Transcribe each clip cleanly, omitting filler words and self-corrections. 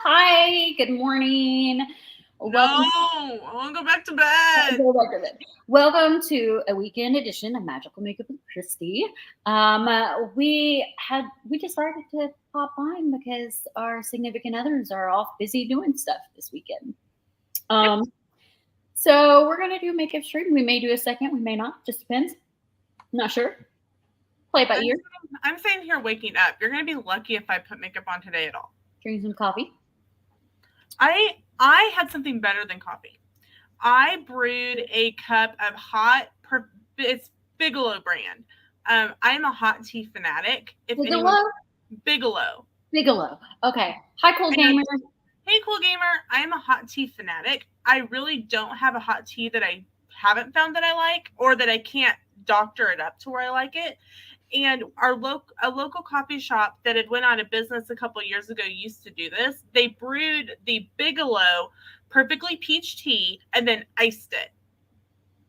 Hi, good morning. Welcome. No, I want to go back to bed. Welcome to a weekend edition of Magical Makeup with Christy. We decided to pop on because our significant others are off busy doing stuff this weekend. So we're gonna do a makeup stream. We may do a second, we may not. Just depends. Not sure. Play it by ear. I'm sitting here waking up. You're gonna be lucky if I put makeup on today at all. Drink some coffee. I had something better than coffee. I brewed a cup of it's Bigelow brand. I'm a hot tea fanatic. Bigelow. Okay. Hi, cool gamer. Hey, cool gamer. I am a hot tea fanatic. I really don't have a hot tea that I haven't found that I like, or that I can't doctor it up to where I like it. And a local coffee shop that had went out of business a couple of years ago used to do this. They brewed the Bigelow perfectly peach tea and then iced it.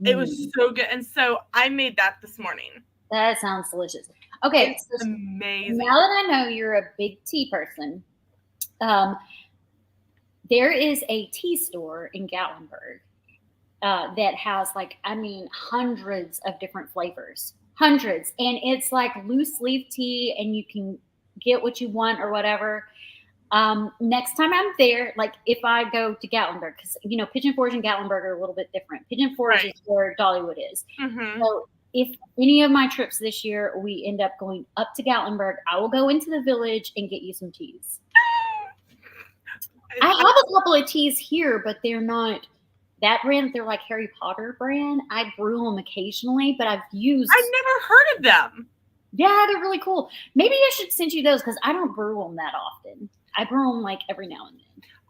It was so good. And so I made that this morning. That sounds delicious. Okay. It's amazing. Now that I know you're a big tea person, there is a tea store in Gatlinburg that has hundreds of different flavors. Hundreds. And it's like loose leaf tea and you can get what you want or whatever. Next time I'm there, like if I go to Gatlinburg, because, Pigeon Forge and Gatlinburg are a little bit different. Pigeon Forge is where Dollywood is. Mm-hmm. So if any of my trips this year, we end up going up to Gatlinburg, I will go into the village and get you some teas. I have a couple of teas here, but they're not that brand. They're like Harry Potter brand. I brew them occasionally, but I've never heard of them. Yeah, they're really cool. Maybe I should send you those because I don't brew them that often. I brew them like every now and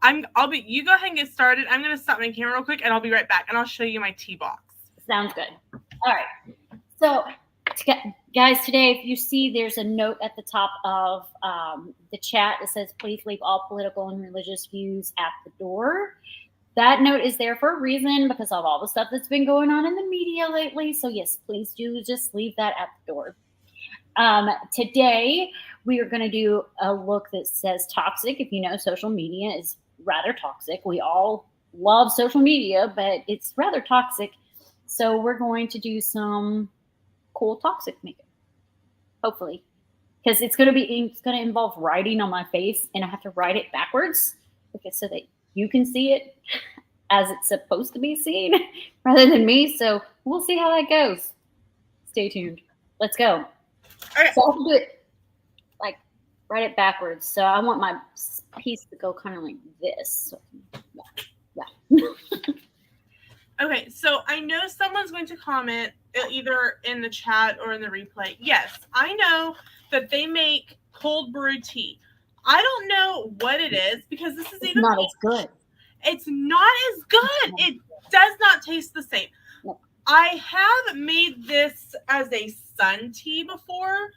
then. You go ahead and get started. I'm going to stop my camera real quick and I'll be right back and I'll show you my tea box. Sounds good. All right. So guys, today, if you see, there's a note at the top of the chat that says, please leave all political and religious views at the door. That note is there for a reason because of all the stuff that's been going on in the media lately. So yes, please do just leave that at the door. Today, we are going to do a look that says toxic. If you know, social media is rather toxic. We all love social media, but it's rather toxic. So we're going to do some cool toxic makeup, hopefully, because it's going to involve writing on my face, and I have to write it backwards so that you can see it as it's supposed to be seen rather than me. So we'll see how that goes. Stay tuned. Let's go. Okay. So I have to do it write it backwards. So I want my piece to go kind of like this. So, yeah. Okay, so I know someone's going to comment either in the chat or in the replay. Yes, I know that they make cold brew tea. I don't know what it is because this is even not as good. It's not as good. It does not taste the same. No. I have made this as a sun tea before,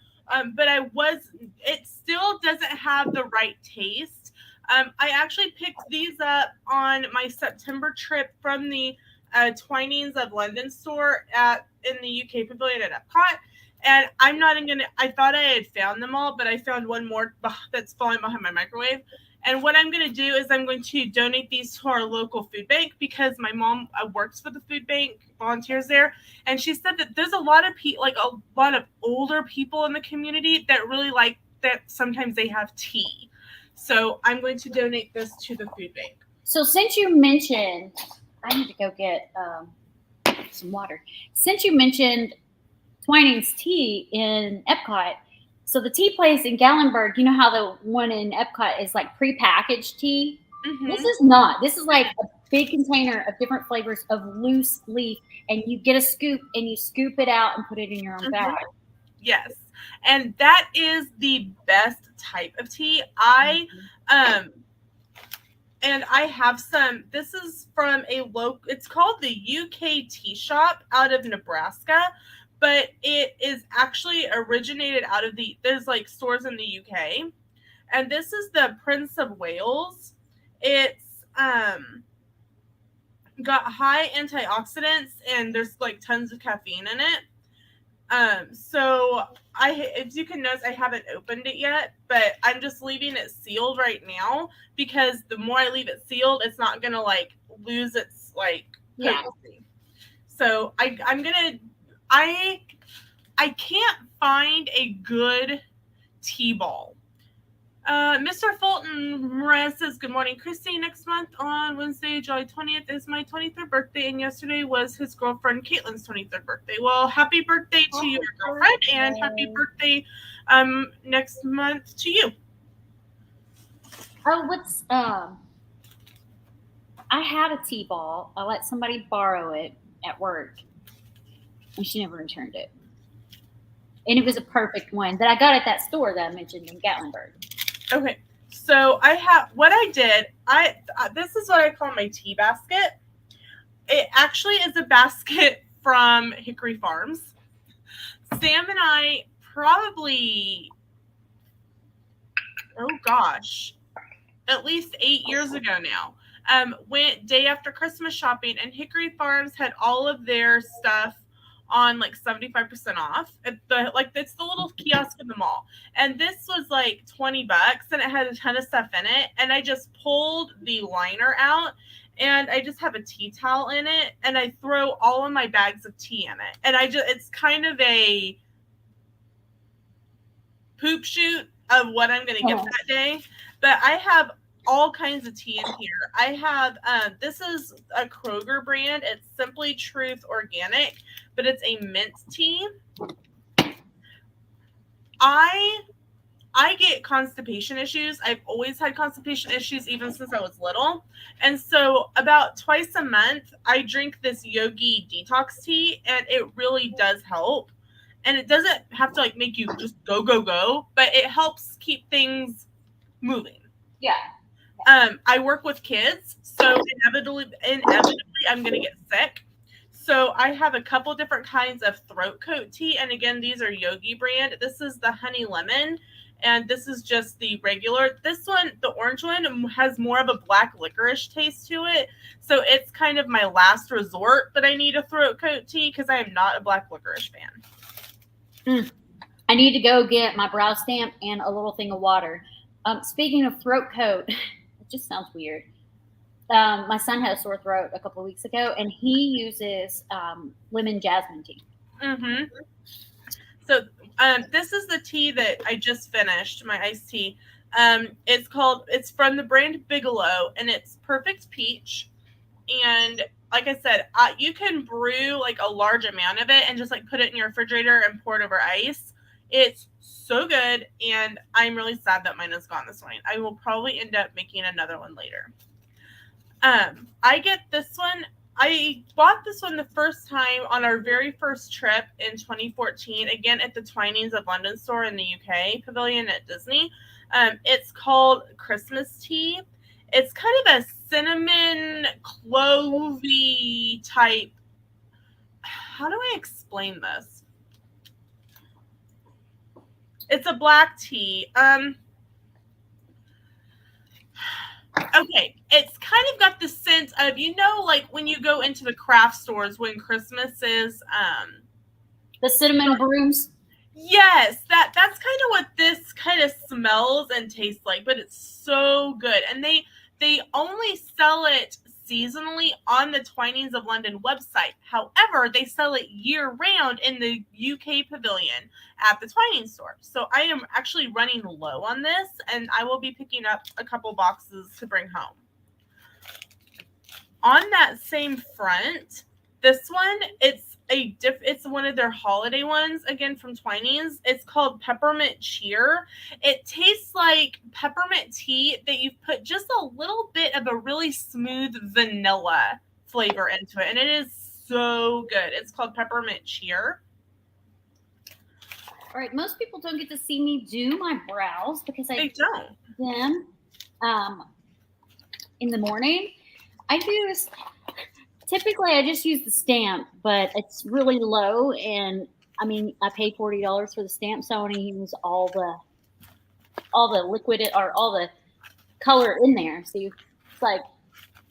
but it still doesn't have the right taste. I actually picked these up on my September trip from the Twinings of London store in the UK Pavilion at Epcot. And I thought I had found them all, but I found one more that's falling behind my microwave. And what I'm going to do is I'm going to donate these to our local food bank because my mom works for the food bank, volunteers there. And she said that there's a lot of a lot of older people in the community that really like that sometimes they have tea. So I'm going to donate this to the food bank. So since you mentioned, I need to go get some water. Since you mentioned Twinings tea in Epcot, so the tea place in Gatlinburg, you know how the one in Epcot is like prepackaged tea? Mm-hmm. This is not. This is like a big container of different flavors of loose leaf, and you get a scoop and you scoop it out and put it in your own bag. Yes. And that is the best type of tea. And I have some, this is from it's called the UK Tea Shop out of Nebraska, but it is actually originated out of there's like stores in the UK. And this is the Prince of Wales. It's got high antioxidants and there's like tons of caffeine in it. So if you can notice, I haven't opened it yet, but I'm just leaving it sealed right now because the more I leave it sealed, it's not gonna like lose its like potency. So I can't find a good tea ball. Mr. Fulton says, good morning, Christy. Next month on Wednesday, July 20th is my 23rd birthday, and yesterday was his girlfriend Caitlin's 23rd birthday. Well, happy birthday to your girlfriend, and happy birthday next month to you. Oh, I had a tea ball. I let somebody borrow it at work, and she never returned it. And it was a perfect one that I got at that store that I mentioned in Gatlinburg. Okay, so this is what I call my tea basket. It actually is a basket from Hickory Farms. Sam and I probably, at least 8 years ago now, went day after Christmas shopping, and Hickory Farms had all of their stuff on like 75% off at it's the little kiosk in the mall, and this was like $20 and it had a ton of stuff in it, and I just pulled the liner out and I just have a tea towel in it, and I throw all of my bags of tea in it, and it's kind of a poop shoot of what I'm going to get that day. But I have all kinds of tea in here. I have, this is a Kroger brand. It's Simply Truth Organic, but it's a mint tea. I get constipation issues. I've always had constipation issues even since I was little. And so about twice a month, I drink this Yogi detox tea, and it really does help. And it doesn't have to like make you just go, but it helps keep things moving. Yeah. I work with kids, so inevitably I'm going to get sick. So I have a couple different kinds of throat coat tea. And again, these are Yogi brand. This is the honey lemon, and this is just the regular. This one, the orange one, has more of a black licorice taste to it. So it's kind of my last resort that I need a throat coat tea because I am not a black licorice fan. I need to go get my brow stamp and a little thing of water. Speaking of throat coat, it just sounds weird. My son had a sore throat a couple of weeks ago, and he uses lemon jasmine tea. Mm-hmm. So this is the tea that I just finished, my iced tea. It's from the brand Bigelow, and it's perfect peach. And like I said, you can brew like a large amount of it and just like put it in your refrigerator and pour it over ice. It's so good, and I'm really sad that mine is gone this morning. I will probably end up making another one later. I get this one. I bought this one the first time on our very first trip in 2014, again at the Twinings of London store in the UK pavilion at Disney. It's called Christmas tea. It's kind of a cinnamon clovey type. How do I explain this? It's a black tea. Okay, it's kind of got the scent of, like when you go into the craft stores when Christmas is, the cinnamon brooms. Yes, that's kind of what this kind of smells and tastes like, but it's so good. And they only sell it seasonally on the Twinings of London website. However, they sell it year-round in the UK pavilion at the Twinings store. So I am actually running low on this, and I will be picking up a couple boxes to bring home. On that same front, this one, it's one of their holiday ones, again from Twinings. It's called Peppermint Cheer. It tastes like peppermint tea that you've put just a little bit of a really smooth vanilla flavor into it, and it is so good. It's called Peppermint Cheer. All right, most people don't get to see me do my brows because I do them in the morning. Typically, I just use the stamp, but it's really low, and I mean, I pay $40 for the stamp, so I want to use all the liquid or all the color in there. See, it's like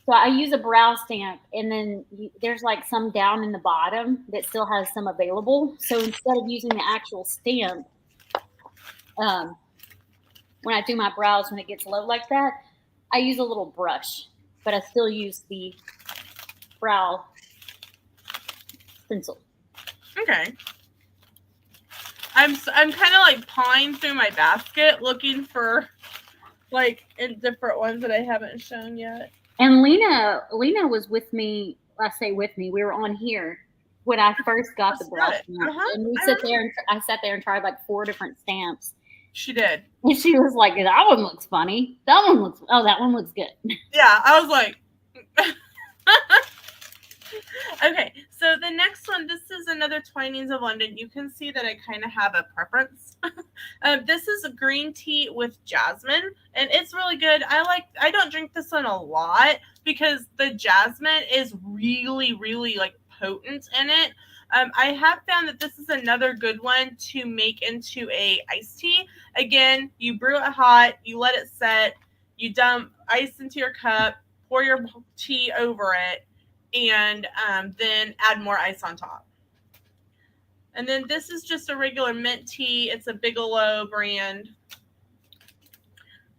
So I use a brow stamp, and then there's like some down in the bottom that still has some available. So instead of using the actual stamp, when I do my brows, when it gets low like that, I use a little brush, but I still use the brow stencil. Okay. I'm kind of like pawing through my basket looking for like in different ones that I haven't shown yet. And Lena was with me. I say with me. We were on here when I first got the brow stamp, and we sat there and I sat there and tried like 4 different stamps. She did, and she was like, "That one looks funny. That one looks. Oh, that one looks good." Yeah, I was like. Okay, so the next one, this is another Twinings of London. You can see that I kind of have a preference. This is a green tea with jasmine, and it's really good. I don't drink this one a lot because the jasmine is really, really like potent in it. I have found that this is another good one to make into a iced tea. Again, you brew it hot, you let it set, you dump ice into your cup, pour your tea over it, and then add more ice on top. And then this is just a regular mint tea. It's a Bigelow brand.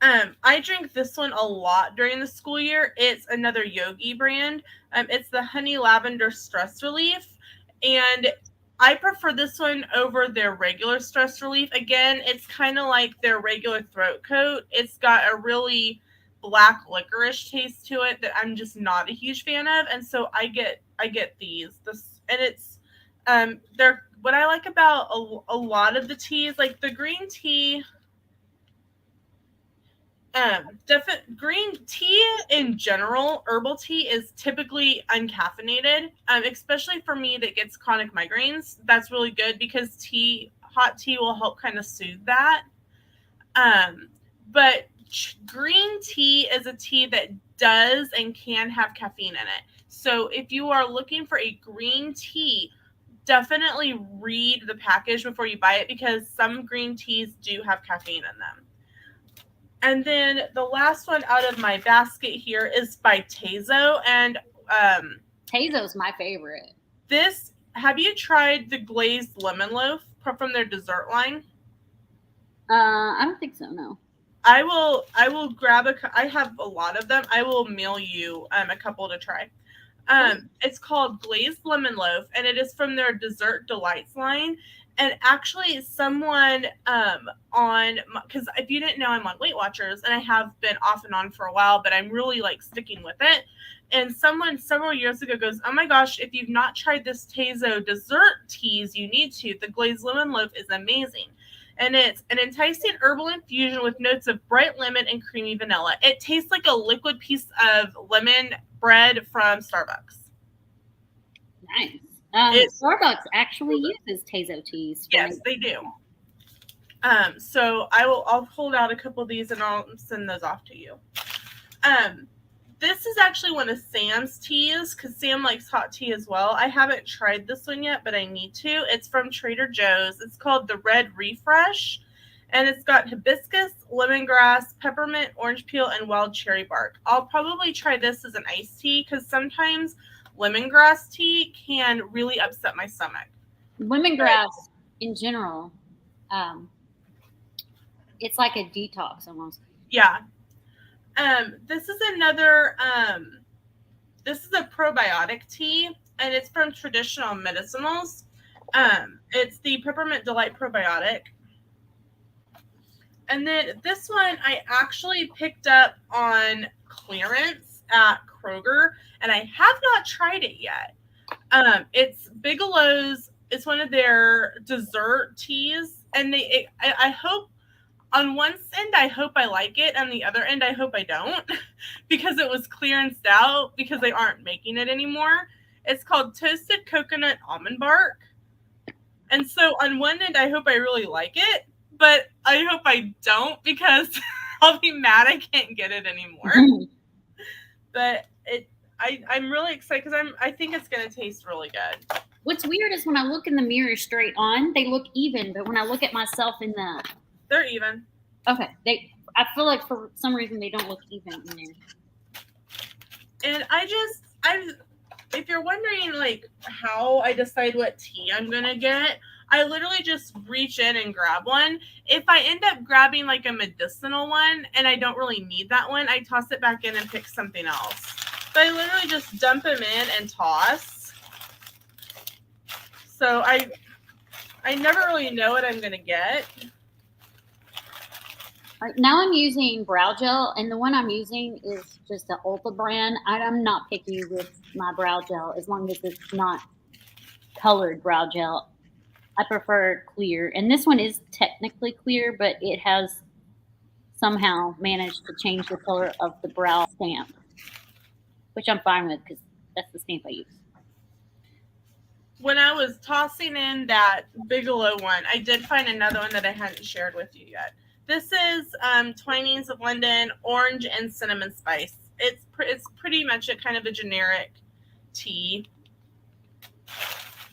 I drink this one a lot during the school year. It's another Yogi brand. It's the Honey Lavender Stress Relief. And I prefer this one over their regular stress relief. Again, it's kind of like their regular throat coat. It's got a really black licorice taste to it that I'm just not a huge fan of, and so I get these. And it's they're what I like about a lot of the teas, like the green tea. Green tea in general, herbal tea is typically uncaffeinated, especially for me that gets chronic migraines. That's really good because hot tea will help kind of soothe that. But green tea is a tea that does and can have caffeine in it. So if you are looking for a green tea, definitely read the package before you buy it because some green teas do have caffeine in them. And then the last one out of my basket here is by Tazo. And Tazo's my favorite. Have you tried the glazed lemon loaf from their dessert line? I don't think so, no. I will grab I have a lot of them. I will mail you a couple to try. It's called Glazed Lemon Loaf, and it is from their Dessert Delights line. And actually someone because if you didn't know, I'm on Weight Watchers, and I have been off and on for a while, but I'm really like sticking with it. And someone several years ago goes, "Oh my gosh, if you've not tried this Tazo dessert teas, you need to. The Glazed Lemon Loaf is amazing." And it's an enticing herbal infusion with notes of bright lemon and creamy vanilla. It tastes like a liquid piece of lemon bread from Starbucks. Nice. Starbucks actually uses Tazo teas. Yes, they do. So I'll hold out a couple of these and I'll send those off to you. This is actually one of Sam's teas because Sam likes hot tea as well. I haven't tried this one yet, but I need to. It's from Trader Joe's. It's called the Red Refresh, and it's got hibiscus, lemongrass, peppermint, orange peel, and wild cherry bark. I'll probably try this as an iced tea because sometimes lemongrass tea can really upset my stomach. Lemongrass in general, it's like a detox almost. Yeah. This is another, this is a probiotic tea, and it's from Traditional Medicinals. It's the Peppermint Delight Probiotic. And then this one I actually picked up on clearance at Kroger, and I have not tried it yet. It's Bigelow's, it's one of their dessert teas, and I hope, on one end, I hope I like it. On the other end, I hope I don't because it was clearanced out because they aren't making it anymore. It's called Toasted Coconut Almond Bark. And so on one end, I hope I really like it, but I hope I don't because I'll be mad I can't get it anymore. But I'm really excited because I think it's going to taste really good. What's weird is when I look in the mirror straight on, they look even, but when I look at myself in the... They're even. Okay. I feel like for some reason they don't look even in there. And if you're wondering like how I decide what tea I'm gonna get, I literally just reach in and grab one. If I end up grabbing like a medicinal one and I don't really need that one, I toss it back in and pick something else. But I literally just dump them in and toss. So I never really know what I'm gonna get. All right, now I'm using brow gel, and the one I'm using is just the Ulta brand. I'm not picky with my brow gel as long as it's not colored brow gel. I prefer clear, and this one is technically clear, but it has somehow managed to change the color of the brow stamp, which I'm fine with because that's the stamp I use. When I was tossing in that Bigelow one, I did find another one that I hadn't shared with you yet. This is Twinings of London, orange and cinnamon spice. It's pretty much a kind of a generic tea.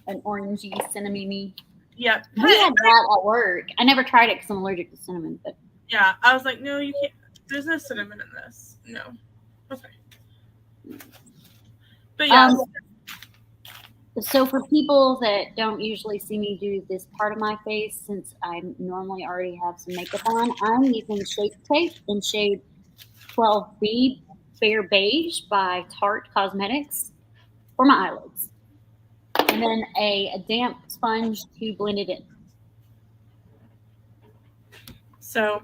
An orangey, cinnamony. Yep. We had that at work. I never tried it because I'm allergic to cinnamon. But yeah, I was like, no, you can't. There's no cinnamon in this. No. Okay. But yeah. So for people that don't usually see me do this part of my face, since I normally already have some makeup on, I'm using Shape Tape in shade 12B Fair Beige by Tarte Cosmetics for my eyelids. And then a damp sponge to blend it in. So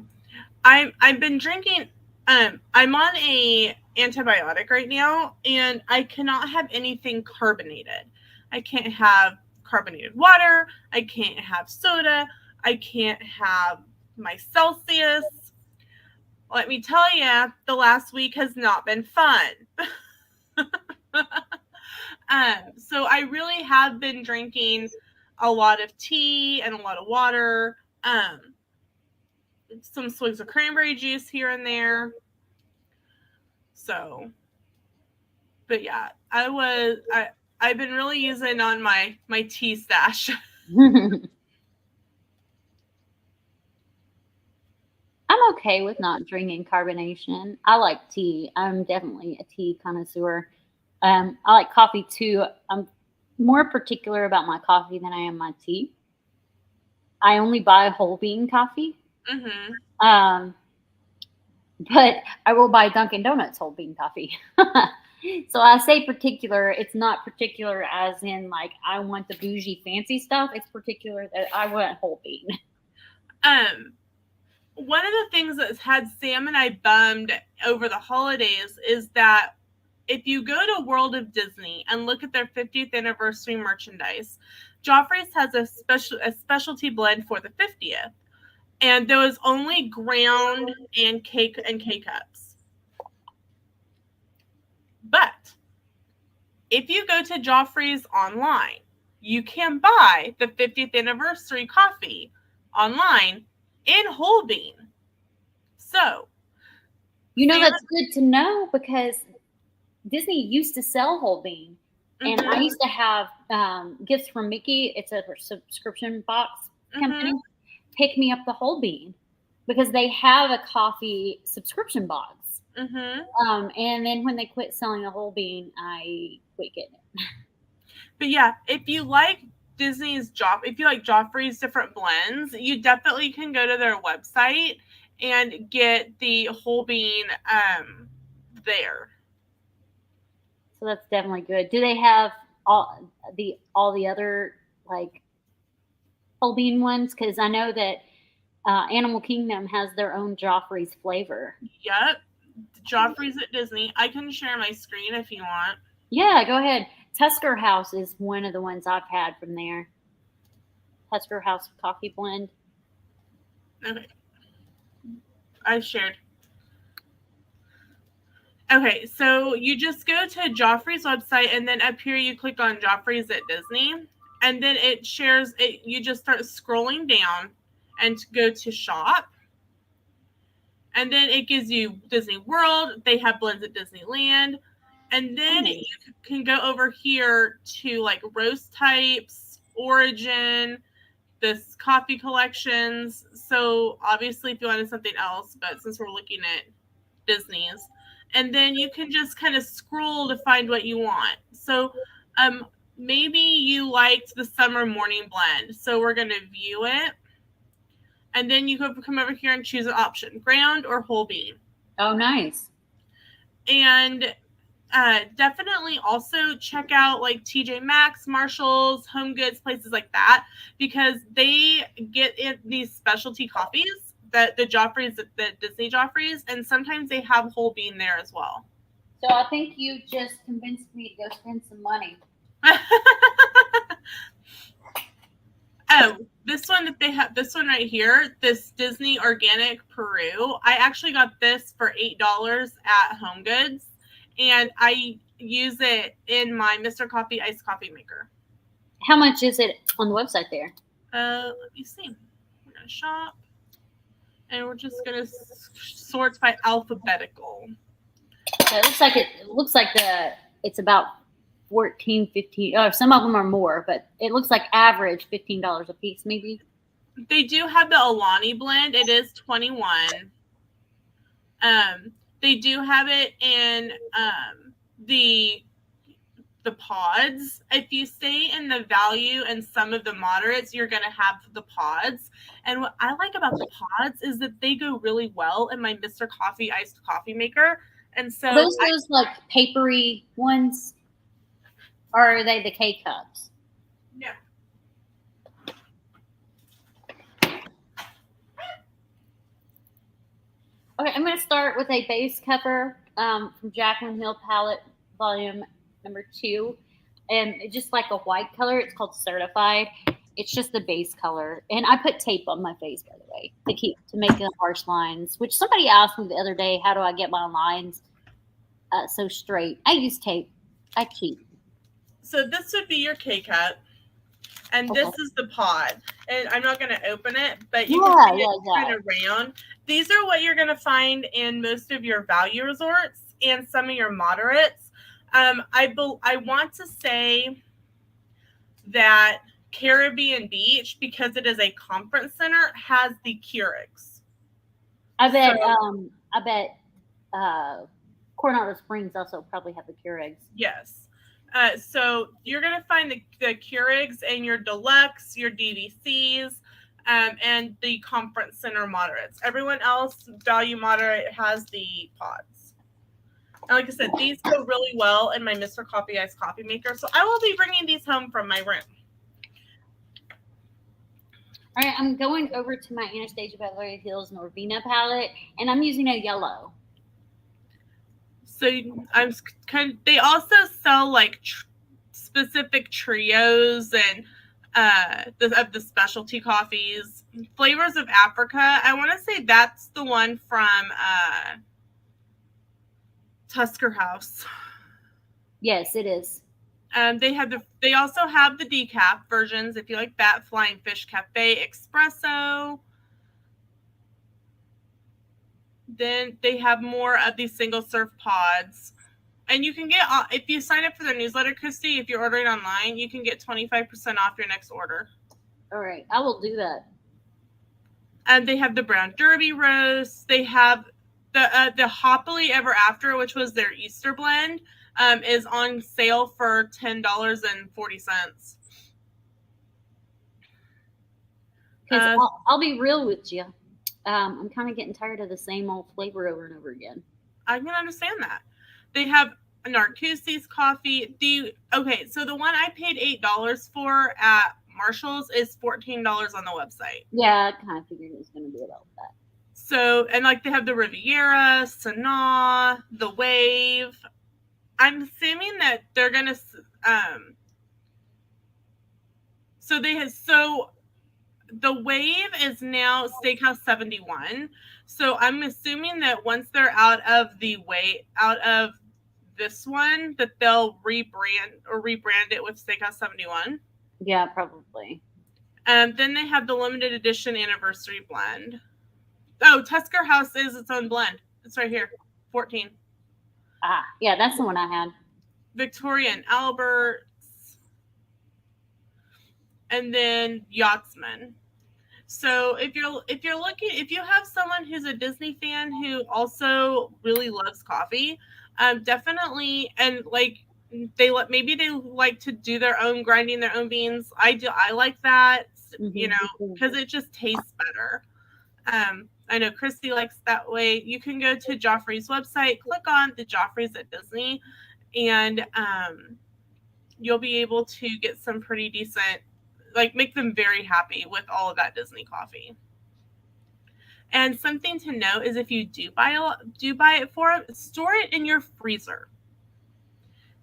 I've been drinking, I'm on a antibiotic right now, and I cannot have anything carbonated. I can't have carbonated water. I can't have soda. I can't have my Celsius. Let me tell you, the last week has not been fun. So I really have been drinking a lot of tea and a lot of water. Some swigs of cranberry juice here and there. So, but yeah, I've been really using on my tea stash. I'm okay with not drinking carbonation. I like tea. I'm definitely a tea connoisseur. I like coffee too. I'm more particular about my coffee than I am my tea. I only buy whole bean coffee. Mm-hmm. But I will buy Dunkin' Donuts whole bean coffee. So I say particular. It's not particular as in like I want the bougie fancy stuff. It's particular that I want whole bean. One of the things that's had Sam and I bummed over the holidays is that if you go to World of Disney and look at their 50th anniversary merchandise, Joffrey's has a specialty blend for the 50th, and there was only ground and K-cups. But if you go to Joffrey's online, you can buy the 50th anniversary coffee online in whole bean. So, that's good to know because Disney used to sell whole bean. And I used to have Gifts from Mickey. It's a subscription box company. Pick me up the whole bean because they have a coffee subscription box. And then when they quit selling the whole bean, I quit getting it. But yeah, if you like if you like Joffrey's different blends, you definitely can go to their website and get the whole bean there. So that's definitely good. Do they have all the other like whole bean ones? Because I know that Animal Kingdom has their own Joffrey's flavor. Yep, Joffrey's at Disney. I can share my screen if you want. Yeah, go ahead. Tusker House is one of the ones I've had from there. Tusker House coffee blend. Okay. I've shared. Okay, so you just go to Joffrey's website, and then up here you click on Joffrey's at Disney, and then it shares it. You just start scrolling down and go to shop, and then it gives you Disney World. They have blends at Disneyland, and then you can go over here to like roast types, origin, this coffee collections. So obviously if you wanted something else, but since we're looking at Disney's, And then you can just kind of scroll to find what you want. So maybe you liked the summer morning blend. So we're going to view it. And then you can come over here and choose an option, ground or whole bean. Oh, nice. And definitely also check out like TJ Maxx, Marshalls, Home Goods, places like that, because they get in these specialty coffees, the Joffreys, the Disney Joffreys, and sometimes they have whole bean there as well. So I think you just convinced me to go spend some money. Oh, this one that they have, this one right here, this Disney Organic Peru. I actually got this for $8 at Home Goods, and I use it in my Mr. Coffee iced coffee maker. How much is it on the website there? Let me see. We're gonna shop, and we're just gonna sort by alphabetical. So it looks like it's about 14, 15. Oh, some of them are more, but it looks like average $15 a piece, maybe. They do have the Alani blend. It is $21. They do have it in the pods. If you stay in the value and some of the moderates, you're going to have the pods. And what I like about the pods is that they go really well in my Mr. Coffee iced coffee maker. And so those like papery ones, or are they the K cups? No. Okay, I'm going to start with a base cover from Jaclyn Hill Palette Volume Number 2, and it's just like a white color. It's called Certified. It's just the base color, and I put tape on my face, by the way, to make the harsh lines. Which somebody asked me the other day, how do I get my lines so straight? I use tape. I cheat. So this would be your K-cup, and this is the pod. And I'm not going to open it, but you can see it kind of round. These are what you're going to find in most of your value resorts and some of your moderates. I want to say that Caribbean Beach, because it is a conference center, has the Keurigs. I bet Coronado Springs also probably have the Keurigs. Yes. So you're going to find the Keurigs in your deluxe, your DVCs, and the conference center moderates. Everyone else, value moderate, has the pods. And like I said, these go really well in my Mr. Coffee iced coffee maker. So I will be bringing these home from my room. All right, I'm going over to my Anastasia Beverly Hills Norvina palette, and I'm using a yellow. So they also sell like specific trios and the specialty coffees. Flavors of Africa. I want to say that's the one from Tusker House. Yes, it is. They also have the decaf versions if you like that. Flying Fish Cafe Espresso. Then they have more of these single serve pods. And you can get, if you sign up for their newsletter, Christy, if you're ordering online, you can get 25% off your next order. All right, I will do that. And they have the Brown Derby roast. They have the Happily Ever After, which was their Easter blend, is on sale for $10.40. Because I'll be real with you. I'm kind of getting tired of the same old flavor over and over again. I can understand that. They have Narcoossee's coffee. So the one I paid $8 for at Marshall's is $14 on the website. Yeah, I kind of figured it was going to be about that. So, and like they have the Riviera, Sanaa, the Wave. I'm assuming that they're going to, the Wave is now Steakhouse 71. So I'm assuming that once they're out of this one, that they'll rebrand it with Steakhouse 71. Yeah, probably. Then they have the limited edition anniversary blend. Oh, Tusker House is its own blend. It's right here, 14. Ah, yeah, that's the one I had. Victoria and Albert's. And then Yachtsman. So if you have someone who's a Disney fan who also really loves coffee, definitely, and like maybe they like to do their own grinding their own beans. I like that, because it just tastes better. I know Christy likes that way. You can go to Joffrey's website, click on the Joffrey's at Disney, and you'll be able to get some pretty decent, like make them very happy with all of that Disney coffee. And something to note is if you do buy it for them, store it in your freezer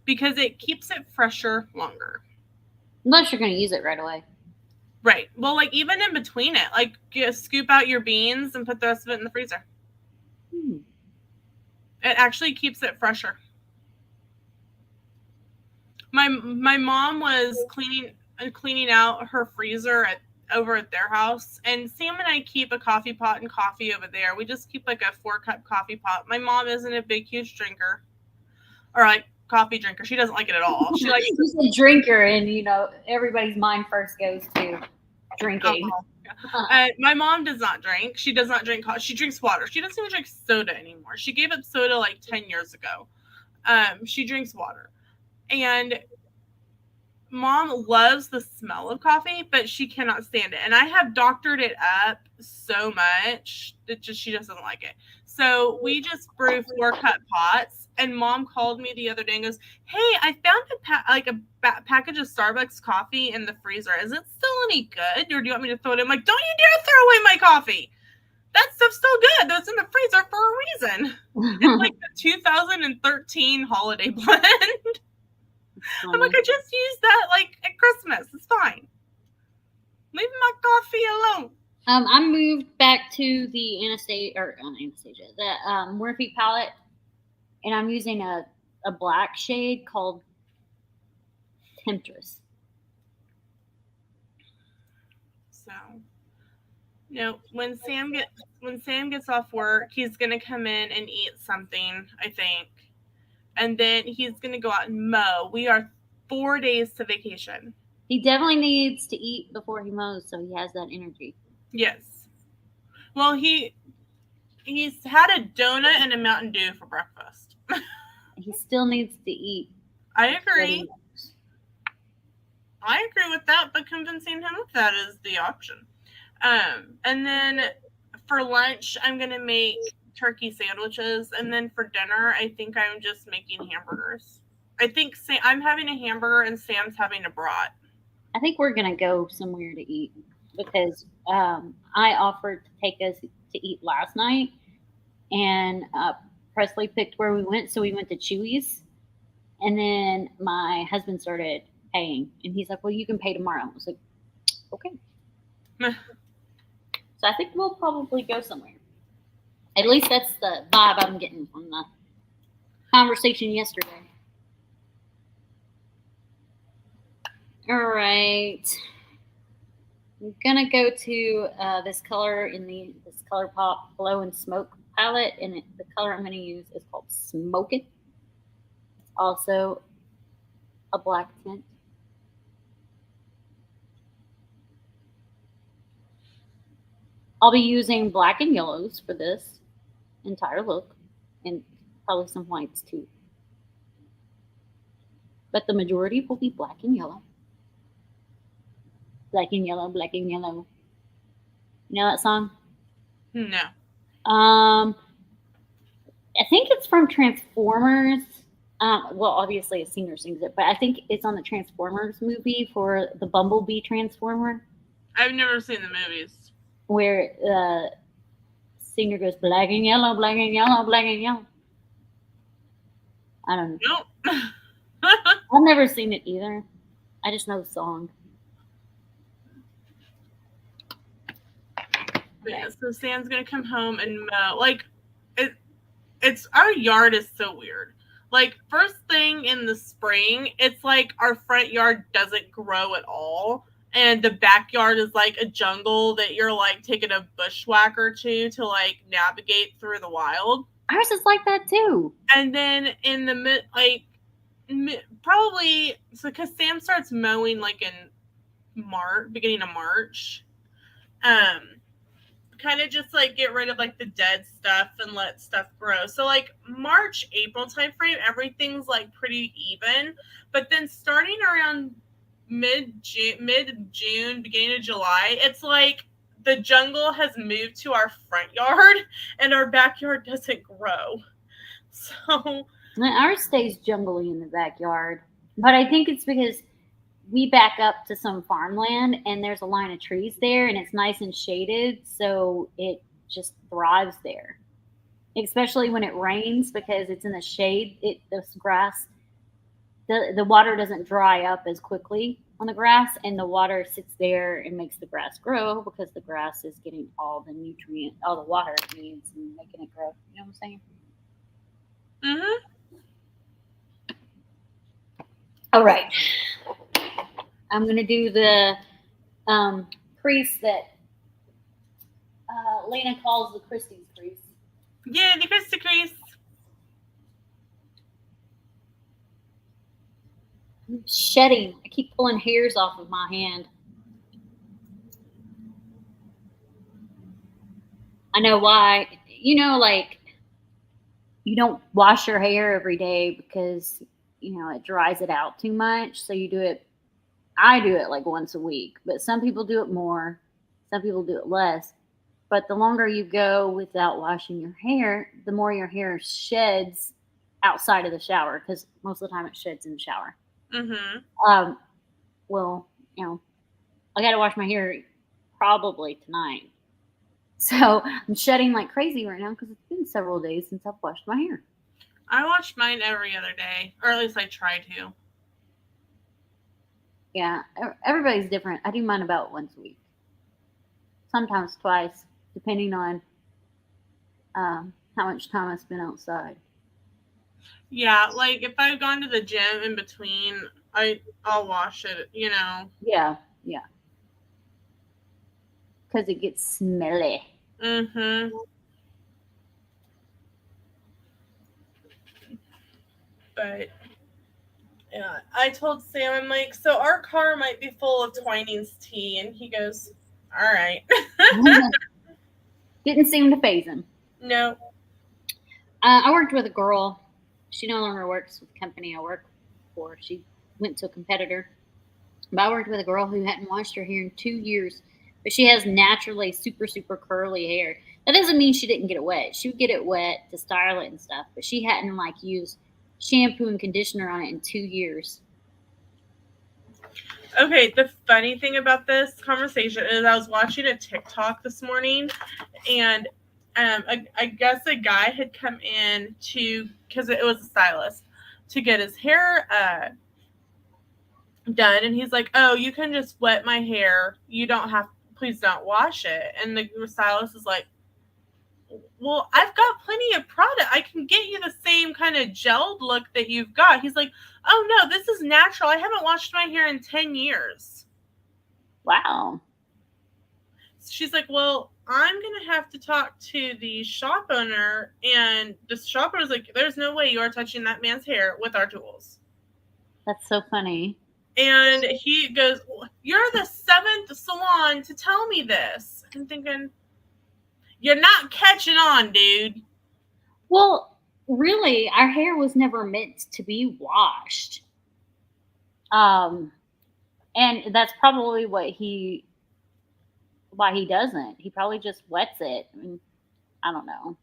because it keeps it fresher longer. Unless you're going to use it right away. Right. Well, like even in between it, like scoop out your beans and put the rest of it in the freezer. It actually keeps it fresher. My mom was cleaning out her freezer over at their house, and Sam and I keep a coffee pot and coffee over there. We just keep like a 4-cup coffee pot. My mom isn't a big, huge drinker, or like coffee drinker. She doesn't like it at all. She likes a drinker, and everybody's mind first goes to drinking. My mom does not drink. She does not drink coffee. She drinks water. She doesn't even drink soda anymore. She gave up soda like 10 years ago. She drinks water. And Mom loves the smell of coffee, but she cannot stand it. And I have doctored it up so much that she just doesn't like it. So we just brew 4-cup pots. And Mom called me the other day and goes, "Hey, I found a package of Starbucks coffee in the freezer. Is it still any good? Or do you want me to throw it in?" I'm like, "Don't you dare throw away my coffee. That stuff's still good. That's in the freezer for a reason." It's like the 2013 holiday blend. I'm like, I just used that like at Christmas. It's fine. Leave my coffee alone. I moved back to the the Morphe palette, and I'm using a black shade called Temptress. So, when Sam gets off work, he's gonna come in and eat something, I think. And then he's going to go out and mow. We are 4 days to vacation. He definitely needs to eat before he mows so he has that energy. Yes. Well, he's had a donut and a Mountain Dew for breakfast. He still needs to eat. I agree. I agree with that, but convincing him of that is the option. And then for lunch, I'm going to make turkey sandwiches, and then for dinner I think I'm just making hamburgers. I think I'm having a hamburger and Sam's having a brat. I think we're gonna go somewhere to eat because I offered to take us to eat last night, and Presley picked where we went, so we went to Chewy's, and then my husband started paying, and he's like, "Well, you can pay tomorrow." I was like, "Okay." So I think we'll probably go somewhere. At least that's the vibe I'm getting from the conversation yesterday. All right. I'm going to go to this color in this ColourPop Blow and Smoke palette. And the color I'm going to use is called Smoke It. It's also a black tint. I'll be using black and yellows for this entire look, and probably some whites too, but the majority will be black and yellow. Black and yellow, black and yellow. You know that song? No. I think it's from Transformers. Well, obviously a singer sings it, but I think it's on the Transformers movie for the Bumblebee Transformer. I've never seen the movies. Where singer goes black and yellow, black and yellow, black and yellow. I don't know. Nope. I've never seen it either. I just know the song. Yeah, so Sam's gonna come home and mow. Like, it's our yard is so weird. Like, first thing in the spring, it's like our front yard doesn't grow at all. And the backyard is like a jungle that you're like taking a bushwhacker to like navigate through the wild. Ours is like that too. And then in the probably because Sam starts mowing like in beginning of March, kind of just like get rid of like the dead stuff and let stuff grow. So like March, April timeframe, everything's like pretty even. But then starting around mid-June, beginning of July, it's like the jungle has moved to our front yard and our backyard doesn't grow. So ours stays jungly in the backyard, but I think it's because we back up to some farmland and there's a line of trees there and it's nice and shaded, so it just thrives there. Especially when it rains, because it's in the shade, this grass, the water doesn't dry up as quickly on the grass, and the water sits there and makes the grass grow because the grass is getting all the nutrient, all the water it needs and making it grow. You know what I'm saying? All right. I'm going to do the crease that Lena calls the Christy's crease. Yeah, the Christy crease. I'm shedding. I keep pulling hairs off of my hand. I know why. You know, like, you don't wash your hair every day because, you know, it dries it out too much. So you do it. I do it like once a week, but some people do it more. Some people do it less. But the longer you go without washing your hair, the more your hair sheds outside of the shower, because most of the time it sheds in the shower. Well, you know, I got to wash my hair probably tonight. So I'm shedding like crazy right now because it's been several days since I've washed my hair. I wash mine every other day, or at least I try to. Yeah, everybody's different. I do mine about once a week, sometimes twice, depending on how much time I spend outside. Yeah, like if I've gone to the gym in between, I'll wash it, you know. Yeah. Because it gets smelly. But yeah, I told Sam, I'm like, so our car might be full of Twinings tea, and he goes, all right. Didn't seem to faze him. No. I worked with a girl. She no longer works with the company I work for. She went to a competitor. But I worked with a girl who hadn't washed her hair in 2 years. But she has naturally super, super curly hair. That doesn't mean she didn't get it wet. She would get it wet to style it and stuff. But she hadn't like used shampoo and conditioner on it in 2 years. Okay, the funny thing about this conversation is I was watching a TikTok this morning, and I guess a guy had come in because it was a stylist, to get his hair done, and he's like, oh, you can just wet my hair. You don't have, please don't wash it. And the stylist is like, well, I've got plenty of product. I can get you the same kind of gelled look that you've got. He's like, oh, no, this is natural. I haven't washed my hair in 10 years. Wow. She's like, well, I'm going to have to talk to the shop owner. And the shop owner's like, there's no way you are touching that man's hair with our tools. That's so funny. And he goes, you're the 7th salon to tell me this. I'm thinking, you're not catching on, dude. Well, really, our hair was never meant to be washed. And that's probably why he doesn't. He probably just wets it. I mean, I don't know.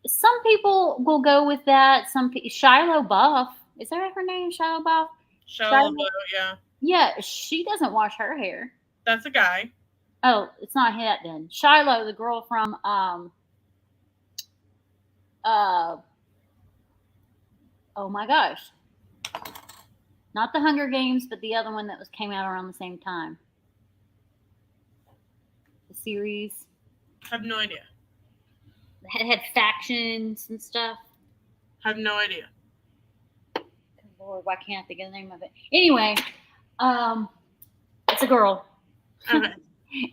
Some people will go with that. Shiloh Buff. Is that her name? Shiloh Buff? Shiloh, yeah. Yeah, she doesn't wash her hair. That's a guy. Oh, it's not him then. Shiloh, the girl from oh my gosh. Not the Hunger Games, but the other one that came out around the same time. The series. I have no idea. It had factions and stuff. I have no idea. Lord, why can't I think of the name of it? Anyway, it's a girl. Okay.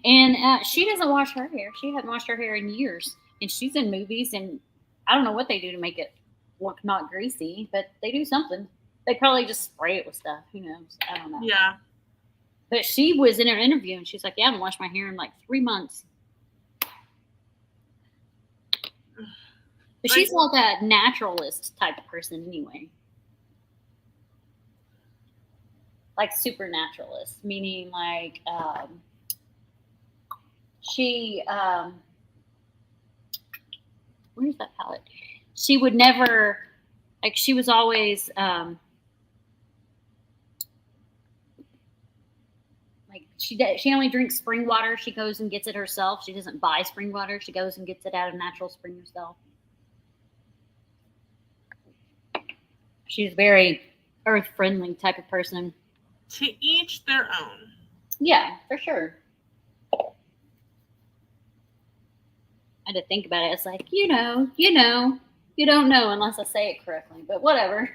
And she doesn't wash her hair. She hasn't washed her hair in years. And she's in movies, and I don't know what they do to make it look not greasy, but they do something. They probably just spray it with stuff. Who knows? I don't know. Yeah. But she was in her interview and she's like, yeah, I haven't washed my hair in like 3 months. But she's like a naturalist type of person anyway. Like super naturalist, meaning like she where's that palette? She would never, like, she was always like she only drinks spring water. She goes and gets it herself. She doesn't buy spring water. She goes and gets it out of natural spring herself. She's very earth friendly type of person. To each their own. Yeah, for sure. I had to think about it. It's like, you don't know unless I say it correctly, but whatever.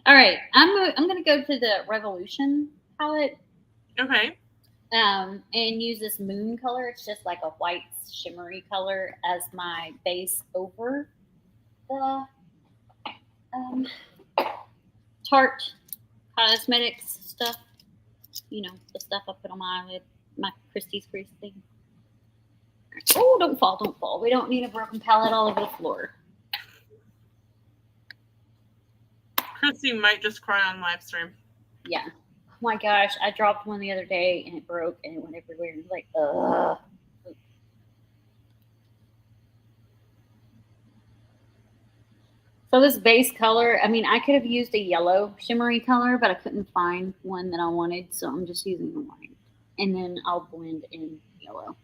All right, I'm gonna go to the Revolution palette. Okay. And use this moon color. It's just like a white shimmery color as my base over the Tarte Cosmetics stuff. You know, the stuff I put on my eyelid, my Christy's Crease thing. Oh, don't fall. We don't need a broken palette all over the floor. Christy might just cry on live stream. Yeah. Oh my gosh, I dropped one the other day and it broke and it went everywhere. It was like, ugh. So this base color, I mean, I could have used a yellow shimmery color, but I couldn't find one that I wanted, so I'm just using the white. And then I'll blend in yellow.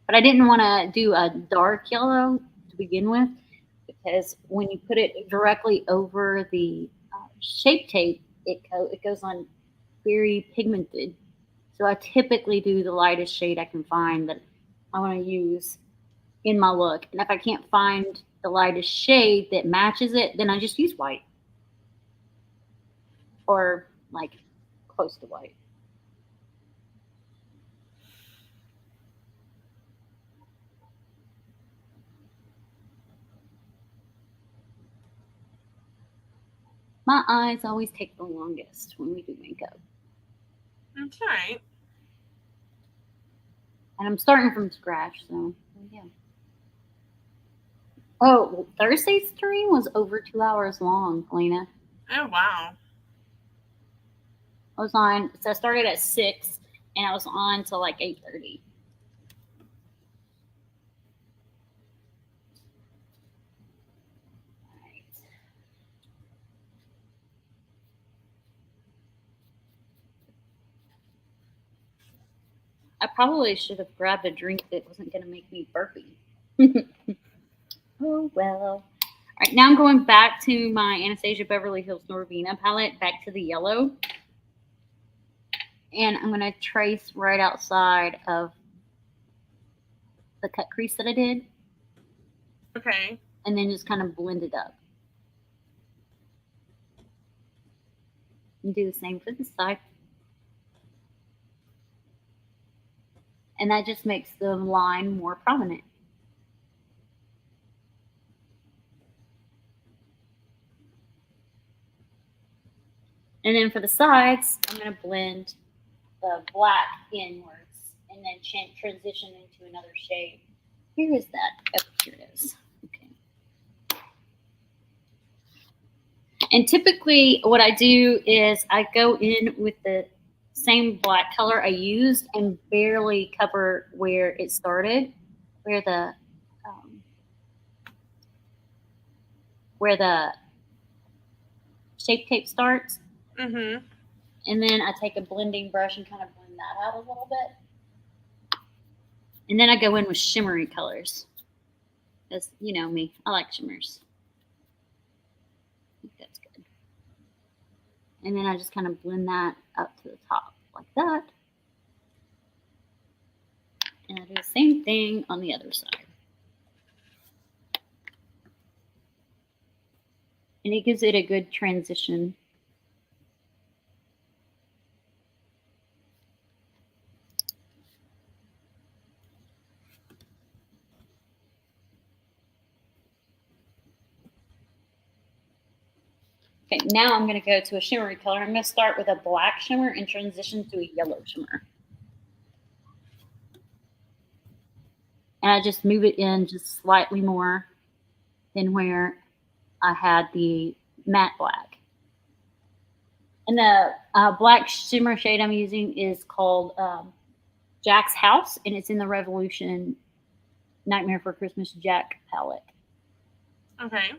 But I didn't want to do a dark yellow to begin with, because when you put it directly over the Shape Tape, it goes on very pigmented. So I typically do the lightest shade I can find that I want to use in my look. And if I can't find the lightest shade that matches it, then I just use white. Or like close to white. My eyes always take the longest when we do makeup. That's all right. And I'm starting from scratch, so yeah. Oh, well, Thursday's stream was over 2 hours long, Lena. Oh, wow. I was on, so I started at 6 and I was on till like 8:30. I probably should have grabbed a drink that wasn't going to make me burpy. Oh, well. All right, now I'm going back to my Anastasia Beverly Hills Norvina palette, back to the yellow. And I'm going to trace right outside of the cut crease that I did. Okay. And then just kind of blend it up. And do the same for this side. And that just makes the line more prominent. And then for the sides, I'm going to blend the black inwards and then transition into another shade. Here is that. Oh, here it is. Okay. And typically what I do is I go in with the same black color I used and barely cover where it started, where the Shape Tape starts. Mm-hmm. And then I take a blending brush and kind of blend that out a little bit. And then I go in with shimmery colors. Because, you know me, I like shimmers. I think that's good. And then I just kind of blend that up to the top like that. And I do the same thing on the other side. And it gives it a good transition. Okay, now I'm going to go to a shimmery color. I'm going to start with a black shimmer and transition to a yellow shimmer. And I just move it in just slightly more than where I had the matte black. And the black shimmer shade I'm using is called Jack's House, and it's in the Revolution Nightmare for Christmas Jack palette. Okay.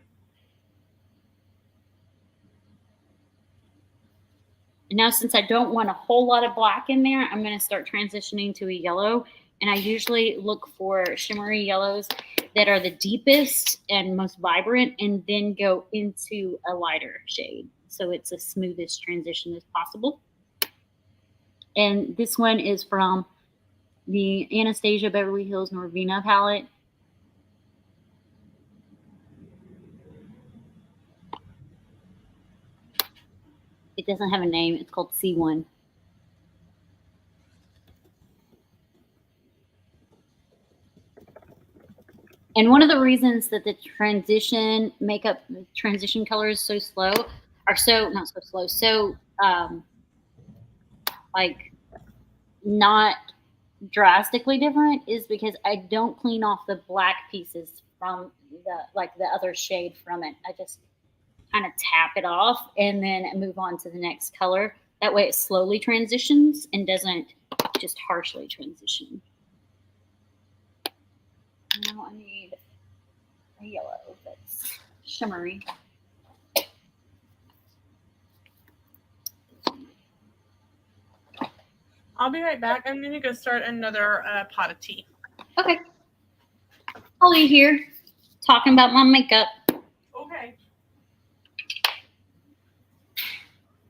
And now, since I don't want a whole lot of black in there, I'm going to start transitioning to a yellow. And I usually look for shimmery yellows that are the deepest and most vibrant, and then go into a lighter shade, so it's the smoothest transition as possible. And this one is from the Anastasia Beverly Hills Norvina palette. It doesn't have a name. It's called C1. And one of the reasons that the transition color is so slow, or so, not so slow, so like not drastically different, is because I don't clean off the black pieces from the other shade from it. I just kind of tap it off and then move on to the next color. That way it slowly transitions and doesn't just harshly transition. Now I need a yellow that's shimmery. I'll be right back. I'm going to go start another pot of tea. Okay. I'll be here talking about my makeup. Okay.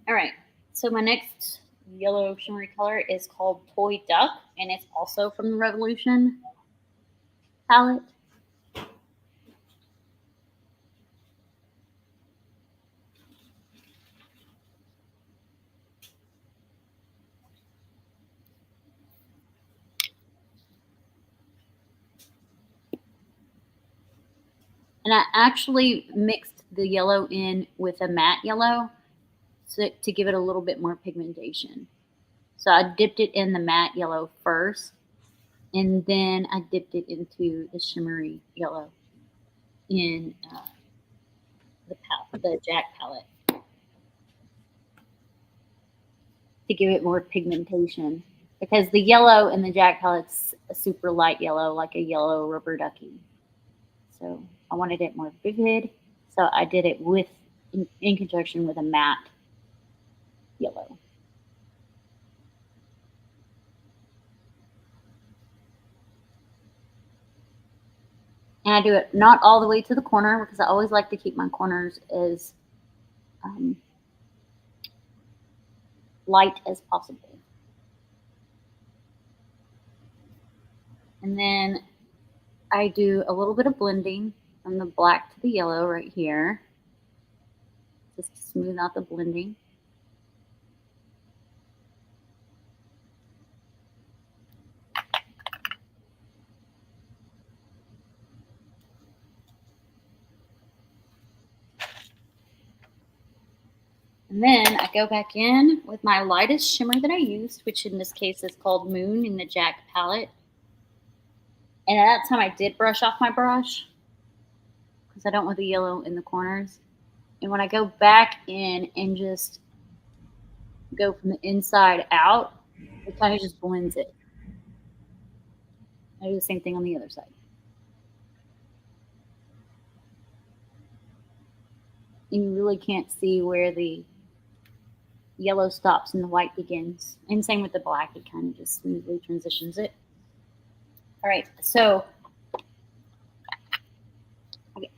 All right. So my next yellow shimmery color is called Toy Duck, and it's also from the Revolution palette. And I actually mixed the yellow in with a matte yellow to give it a little bit more pigmentation. So I dipped it in the matte yellow first, and then I dipped it into the shimmery yellow in the Jack palette to give it more pigmentation, because the yellow in the Jack palette's a super light yellow, like a yellow rubber ducky. So I wanted it more vivid, so I did it in conjunction with a matte yellow. And I do it not all the way to the corner, because I always like to keep my corners as light as possible. And then I do a little bit of blending from the black to the yellow right here, just to smooth out the blending. And then I go back in with my lightest shimmer that I used, which in this case is called Moon in the Jack palette. And at that time I did brush off my brush, because I don't want the yellow in the corners. And when I go back in and just go from the inside out, it kind of just blends it. I do the same thing on the other side. And you really can't see where the yellow stops and the white begins. And same with the black, it kind of just smoothly transitions it. All right, so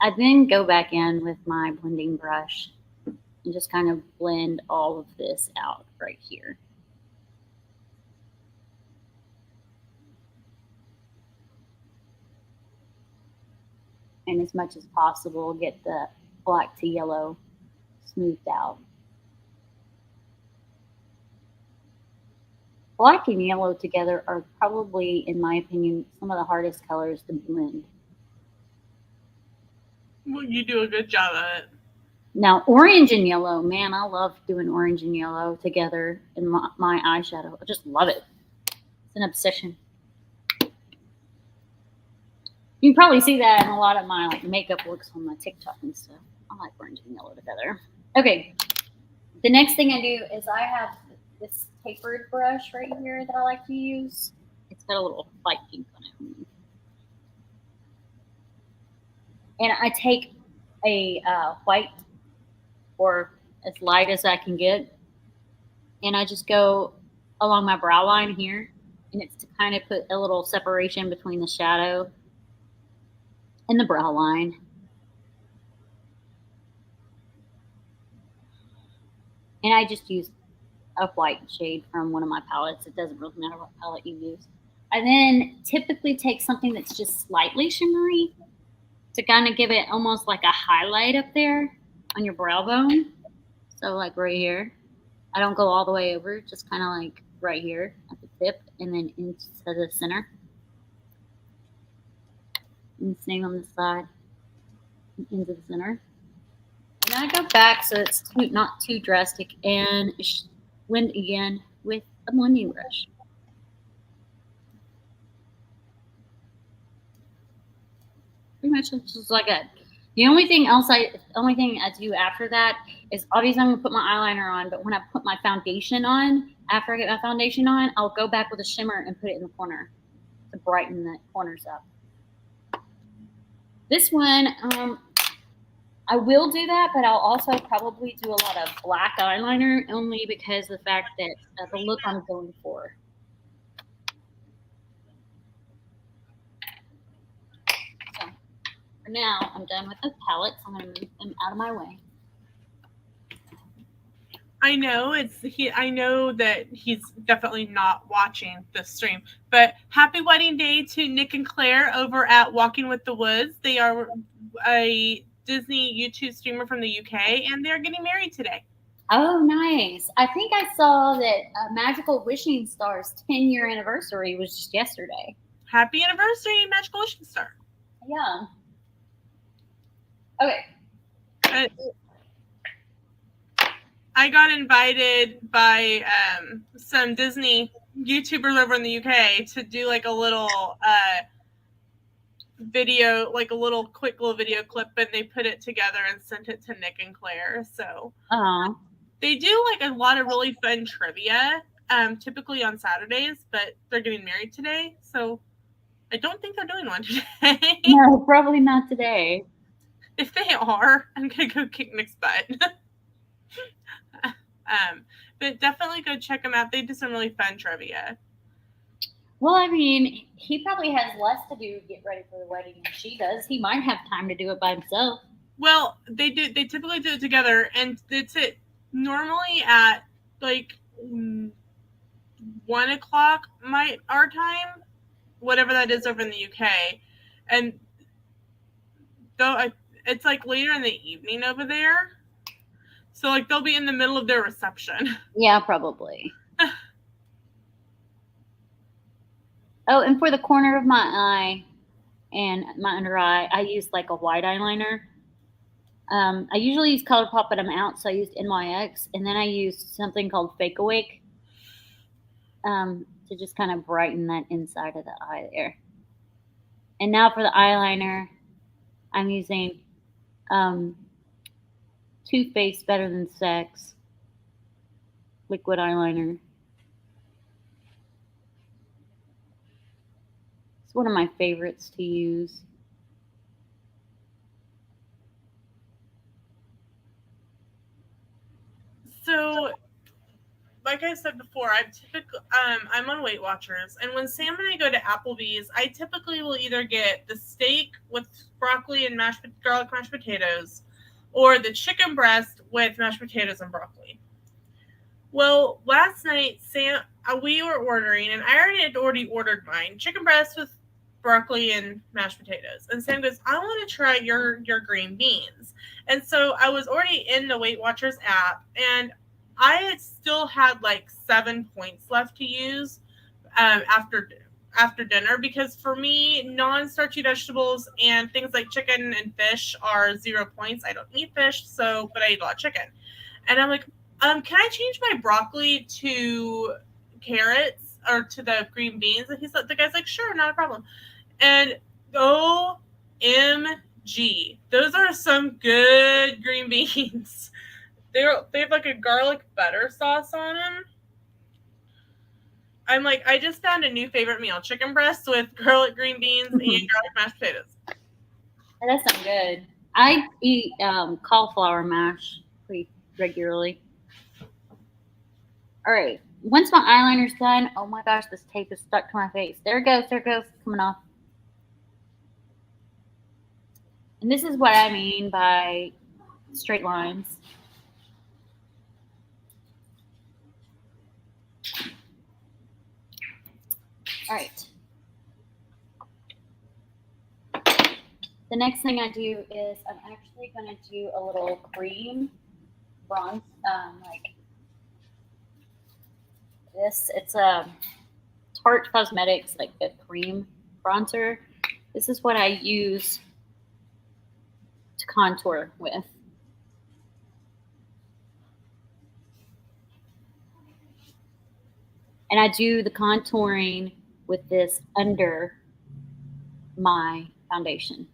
I then go back in with my blending brush and just kind of blend all of this out right here. And as much as possible, get the black to yellow smoothed out. Black and yellow together are probably, in my opinion, some of the hardest colors to blend. Well, you do a good job at it. Now, orange and yellow. Man, I love doing orange and yellow together in my eyeshadow. I just love it. It's an obsession. You can probably see that in a lot of my like makeup looks on my TikTok and stuff. I like orange and yellow together. Okay. The next thing I do is I have this tapered brush right here that I like to use. It's got a little light pink on it. And I take a white or as light as I can get, and I just go along my brow line here, and it's to kind of put a little separation between the shadow and the brow line. And I just use a white shade from one of my palettes. It doesn't really matter what palette you use. I then typically take something that's just slightly shimmery to kind of give it almost like a highlight up there on your brow bone. So like right here. I don't go all the way over, just kind of like right here at the tip and then into the center. And same on the side, into the center. And I go back so it's not too drastic and blend again with a blending brush. Pretty much just like that. The only thing I do after that is obviously I'm gonna put my eyeliner on, but when I put my foundation on, after I get my foundation on, I'll go back with a shimmer and put it in the corner to brighten the corners up. This one, I will do that, but I'll also probably do a lot of black eyeliner only because of the fact that the look I'm going for. So for now, I'm done with the palettes. I'm going to move them out of my way. I know I know that he's definitely not watching the stream, but happy wedding day to Nick and Claire over at Walking with the Woods. They are a Disney YouTube streamer from the UK, and they're getting married today. Oh, nice. I think I saw that Magical Wishing Star's 10-year anniversary was just yesterday. Happy anniversary, Magical Wishing Star. Yeah. Okay. I got invited by some Disney YouTubers over in the UK to do like a little video, like a little quick little video clip, and they put it together and sent it to Nick and Claire. So they do like a lot of really fun trivia, typically on Saturdays, but they're getting married today, so I don't think they're doing one today. No, probably not today. If they are, I'm gonna go kick Nick's butt. But definitely go check them out. They do some really fun trivia. Well, I mean, he probably has less to do to get ready for the wedding than she does. He might have time to do it by himself. Well, they typically do it together, and it's normally at like 1 o'clock our time, whatever that is over in the UK, and though it's like later in the evening over there. So, like, they'll be in the middle of their reception. Yeah, probably. Oh, and for the corner of my eye and my under eye, I use, like, a white eyeliner. I usually use ColourPop, but I'm out, so I used NYX. And then I used something called Fake Awake to just kind of brighten that inside of the eye there. And now for the eyeliner, I'm using... Too Faced Better Than Sex liquid eyeliner. It's one of my favorites to use. So, like I said before, I'm on Weight Watchers, and when Sam and I go to Applebee's, I typically will either get the steak with broccoli and garlic mashed potatoes, or the chicken breast with mashed potatoes and broccoli. Well, last night, we were ordering, and I already ordered mine, chicken breast with broccoli and mashed potatoes. And Sam goes, I want to try your green beans. And so I was already in the Weight Watchers app, and I had still had like 7 points left to use after after dinner, because for me, non-starchy vegetables and things like chicken and fish are 0 points. I don't eat fish, but I eat a lot of chicken. And I'm like, can I change my broccoli to carrots or to the green beans? And the guy's like, sure, not a problem. And OMG, those are some good green beans. They have like a garlic butter sauce on them. I'm like, I just found a new favorite meal: chicken breasts with garlic green beans and garlic mashed potatoes. That sounds good. I eat cauliflower mash pretty regularly. All right. Once my eyeliner's done, oh my gosh, this tape is stuck to my face. There it goes. There it goes. It's coming off. And this is what I mean by straight lines. All right. The next thing I do is I'm actually going to do a little cream bronze, like this. It's a Tarte Cosmetics, like a cream bronzer. This is what I use to contour with. And I do the contouring with this under my foundation.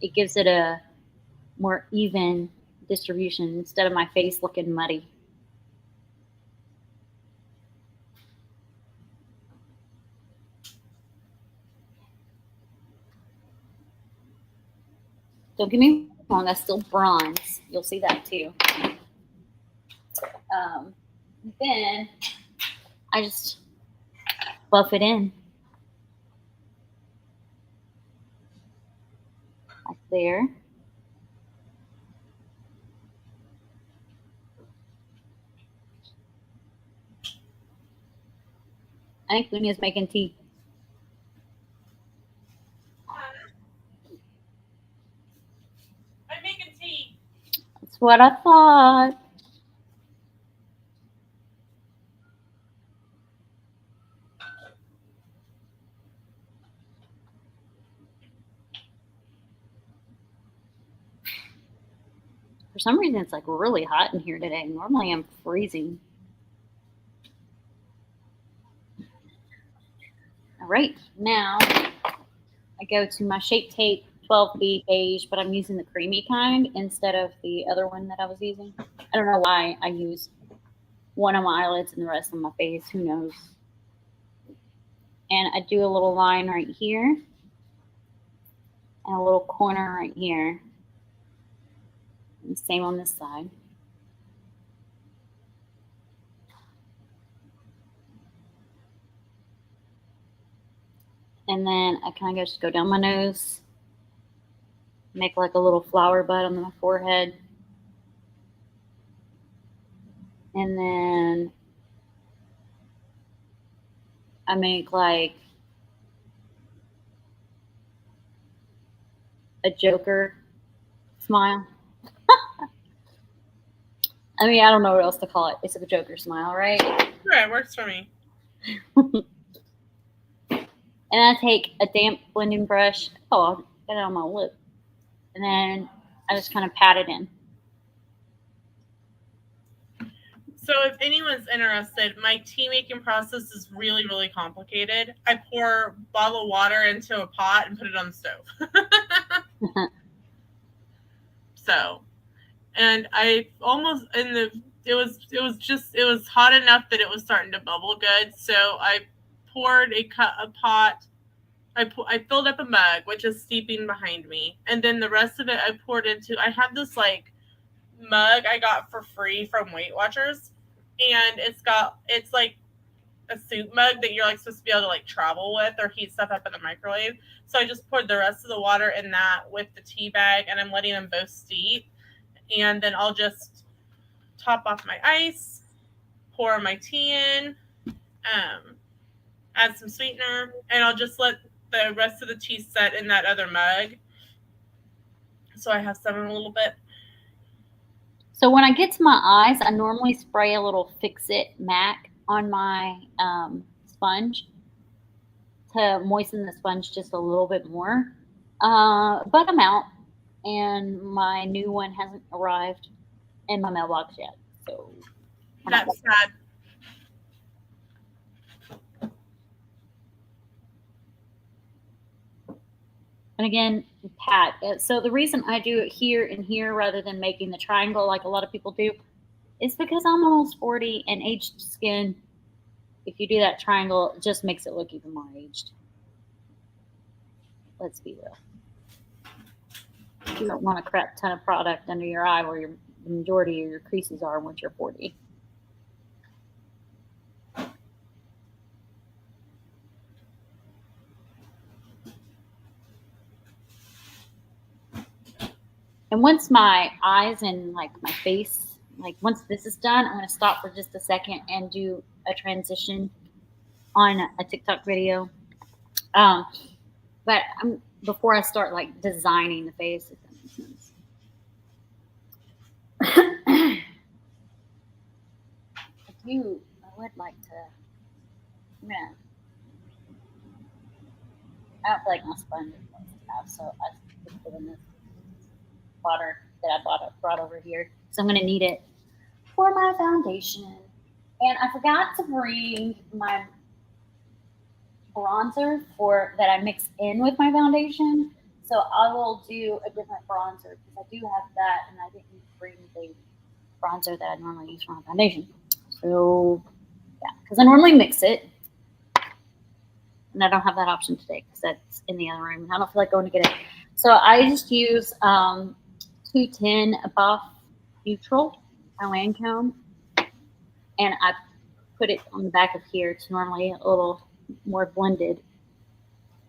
It gives it a more even distribution instead of my face looking muddy. Don't get me wrong, that's still bronze. You'll see that too. Then I just buff it in. Like there. I think Lunia's making tea. I'm making tea. That's what I thought. For some reason, it's like really hot in here today. Normally, I'm freezing. All right, now I go to my Shape Tape 12B beige, but I'm using the creamy kind instead of the other one that I was using. I don't know why I use one on my eyelids and the rest on my face. Who knows? And I do a little line right here and a little corner right here. And same on this side. And then I kind of just go down my nose, make like a little flower bud on my forehead. And then I make like a Joker smile. I mean, I don't know what else to call it. It's a Joker smile, right? Sure, it works for me. And I take a damp blending brush. Oh, I'll get it on my lip. And then I just kind of pat it in. So if anyone's interested, my tea making process is really, really complicated. I pour a bottle of water into a pot and put it on the stove. So, and I almost it was hot enough that it was starting to bubble good. So I poured I filled up a mug, which is steeping behind me. And then the rest of it I poured into, I have this like mug I got for free from Weight Watchers. And it's like a soup mug that you're like supposed to be able to like travel with or heat stuff up in the microwave. So I just poured the rest of the water in that with the tea bag and I'm letting them both steep. And then I'll just top off my ice, pour my tea in, add some sweetener, and I'll just let the rest of the tea set in that other mug. So I have some in a little bit. So when I get to my eyes, I normally spray a little Fix It MAC on my sponge. to moisten the sponge just a little bit more. But I'm out, and my new one hasn't arrived in my mailbox yet. So That's sad. And again, pat. So the reason I do it here and here rather than making the triangle like a lot of people do is because I'm almost 40 and aged skin, if you do that triangle, it just makes it look even more aged. Let's be real. You don't want a crap ton of product under your eye where the majority of your creases are once you're 40. And once my eyes and like my face, like once this is done, I'm going to stop for just a second and do a transition on a TikTok video. But before I start like designing the face, if that makes sense. I would like to, I feel like my sponge is supposed to have, so I just put in this water that I brought over here. So I'm going to need it for my foundation. And I forgot to bring my bronzer that I mix in with my foundation. So I will do a different bronzer because I do have that, and I didn't bring the bronzer that I normally use for my foundation. So yeah, because I normally mix it, and I don't have that option today because that's in the other room, and I don't feel like going to get it. So I just use 210 Buff Neutral, my Lancome, and I put it on the back of here. It's normally a little more blended,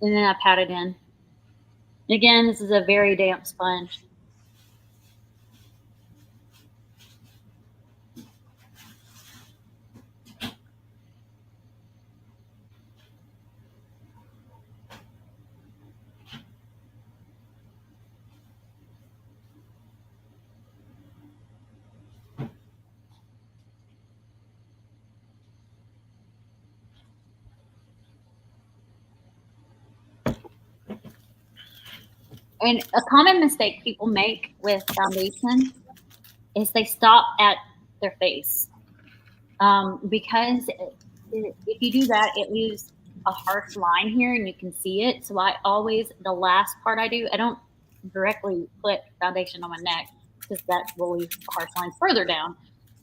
and then I pat it in. Again, this is a very damp sponge. And a common mistake people make with foundation is they stop at their face. Because if you do that, it leaves a harsh line here and you can see it. So the last part I do, I don't directly put foundation on my neck because that will leave harsh lines further down.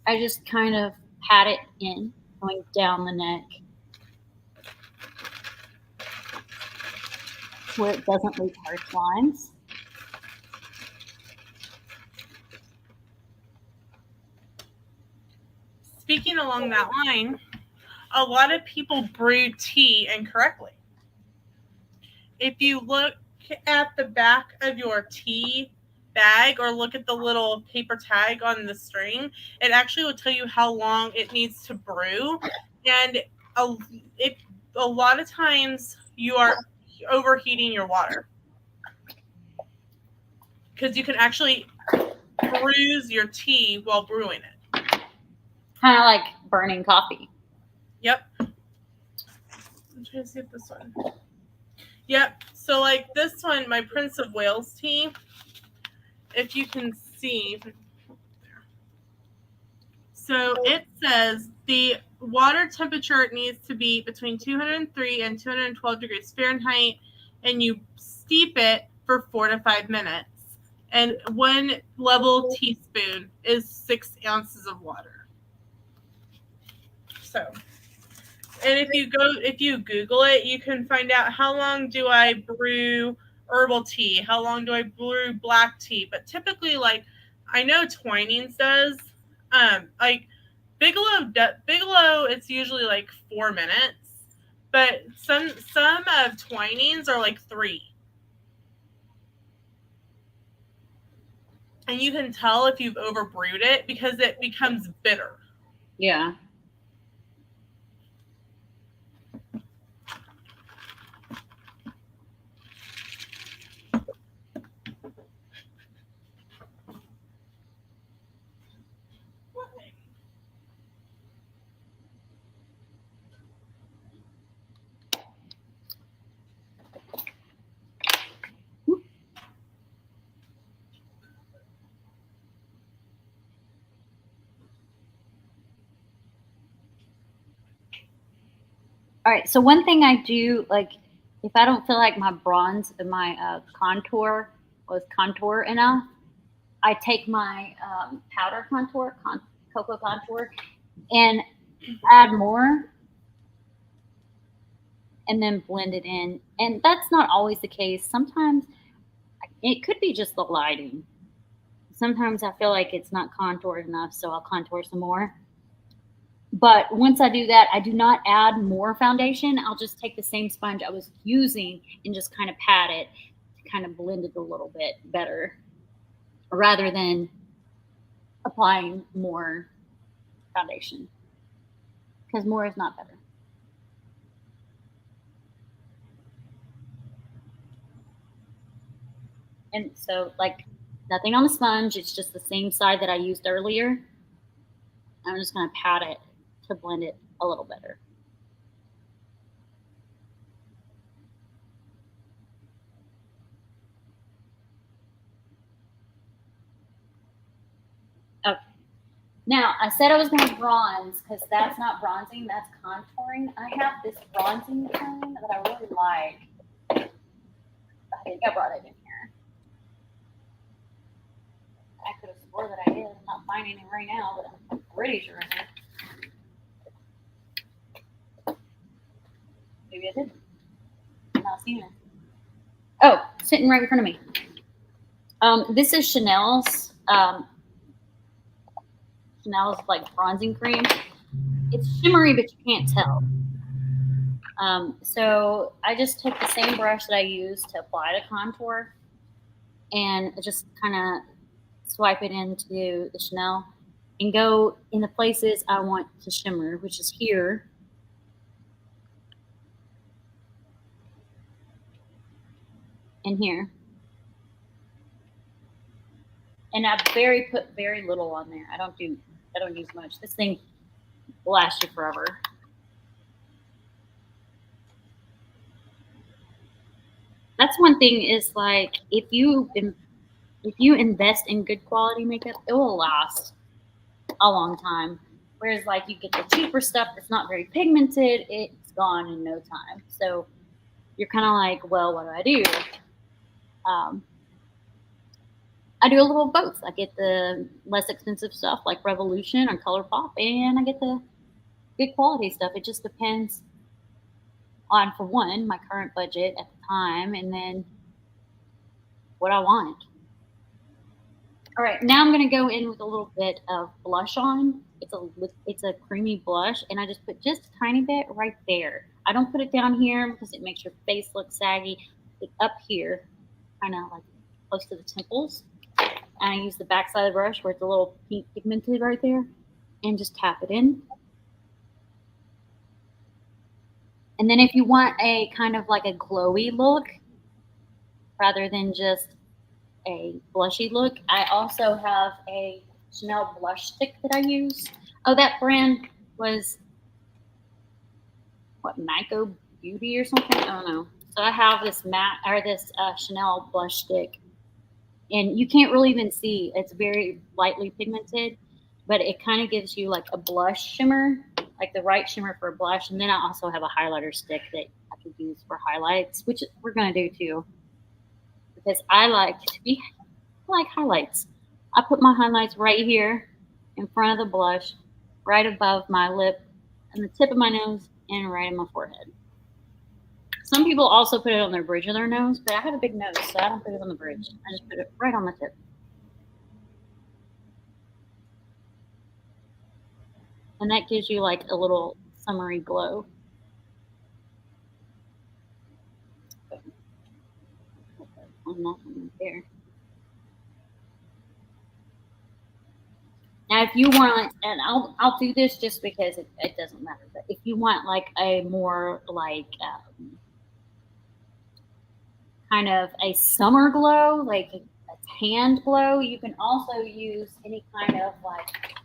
I just kind of pat it in, going down the neck where it doesn't leave harsh lines. Speaking along that line, a lot of people brew tea incorrectly. If you look at the back of your tea bag or look at the little paper tag on the string, it actually will tell you how long it needs to brew. And a lot of times you are overheating your water because you can actually bruise your tea while brewing it. Kind of like burning coffee. Yep. I'm trying to see if this one. Yep. So like this one, my Prince of Wales tea, if you can see. So it says the water temperature needs to be between 203 and 212 degrees Fahrenheit, and you steep it for 4 to 5 minutes. And 1 level teaspoon is 6 ounces of water. So, and if you Google it, you can find out how long do I brew herbal tea, how long do I brew black tea. But typically, like I know Twinings does, like Bigelow, it's usually like 4 minutes, but some of Twinings are like 3. And you can tell if you've overbrewed it because it becomes bitter. Yeah. All right. So one thing I do, like, if I don't feel like my contour was contour enough, I take my powder contour, cocoa contour, and add more, and then blend it in. And that's not always the case. Sometimes it could be just the lighting. Sometimes I feel like it's not contoured enough, so I'll contour some more. But once I do that, I do not add more foundation. I'll just take the same sponge I was using and just kind of pat it to kind of blend it a little bit better, rather than applying more foundation, because more is not better. And so, like, nothing on the sponge. It's just the same side that I used earlier. I'm just going to pat it to blend it a little better. Okay. Now, I said I was going to bronze, because that's not bronzing, that's contouring. I have this bronzing cream that I really like. I think I brought it in here. I could have swore that I did. I'm not finding it right now, but I'm pretty sure I did. Maybe I didn't. I'm not seeing it. Oh, sitting right in front of me. This is Chanel's like bronzing cream. It's shimmery, but you can't tell. So I just took the same brush that I used to apply the contour and just kind of swipe it into the Chanel and go in the places I want to shimmer, which is here. And here. And I put very little on there. I don't use much. This thing will last you forever. That's one thing, is like, if you invest in good quality makeup, it will last a long time. Whereas, like, you get the cheaper stuff that's not very pigmented, it's gone in no time. So you're kind of like, well, what do? I do a little of both. I get the less expensive stuff like Revolution or ColourPop, and I get the good quality stuff. It just depends on, for one, my current budget at the time, and then what I want. All right, now I'm going to go in with a little bit of blush on. It's a creamy blush, and I just put just a tiny bit right there. I don't put it down here because it makes your face look saggy. It's up here, kind of like close to the temples. And I use the back side of the brush where it's a little pink pigmented right there, and just tap it in. And then if you want a kind of like a glowy look, rather than just a blushy look, I also have a Chanel blush stick that I use. Oh, that brand was, what, Maco Beauty or something? I don't know. So I have this Chanel blush stick. And you can't really even see. It's very lightly pigmented, but it kind of gives you like a blush shimmer, like the right shimmer for a blush. And then I also have a highlighter stick that I could use for highlights, which we're going to do too. Because I like highlights. I put my highlights right here in front of the blush, right above my lip, and the tip of my nose, and right in my forehead. Some people also put it on their bridge of their nose, but I have a big nose, so I don't put it on the bridge. I just put it right on the tip. And that gives you like a little summery glow. On that one right there. Now, if you want, and I'll do this just because it doesn't matter, but if you want like a more like kind of a summer glow, like a tanned glow, you can also use any kind of like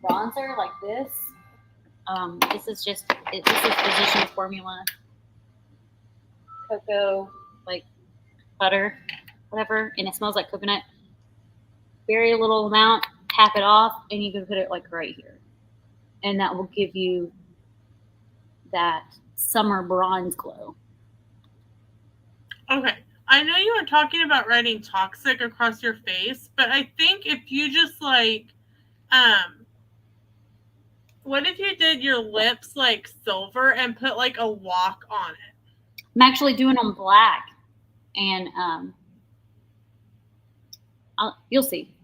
bronzer like this. This is Physicians Formula cocoa, like butter, whatever, and it smells like coconut. Very little amount, tap it off, and you can put it like right here, and that will give you that summer bronze glow. Okay. I know you were talking about writing toxic across your face, but I think if you just like, what if you did your lips like silver and put like a walk on it? I'm actually doing them black, and you'll see.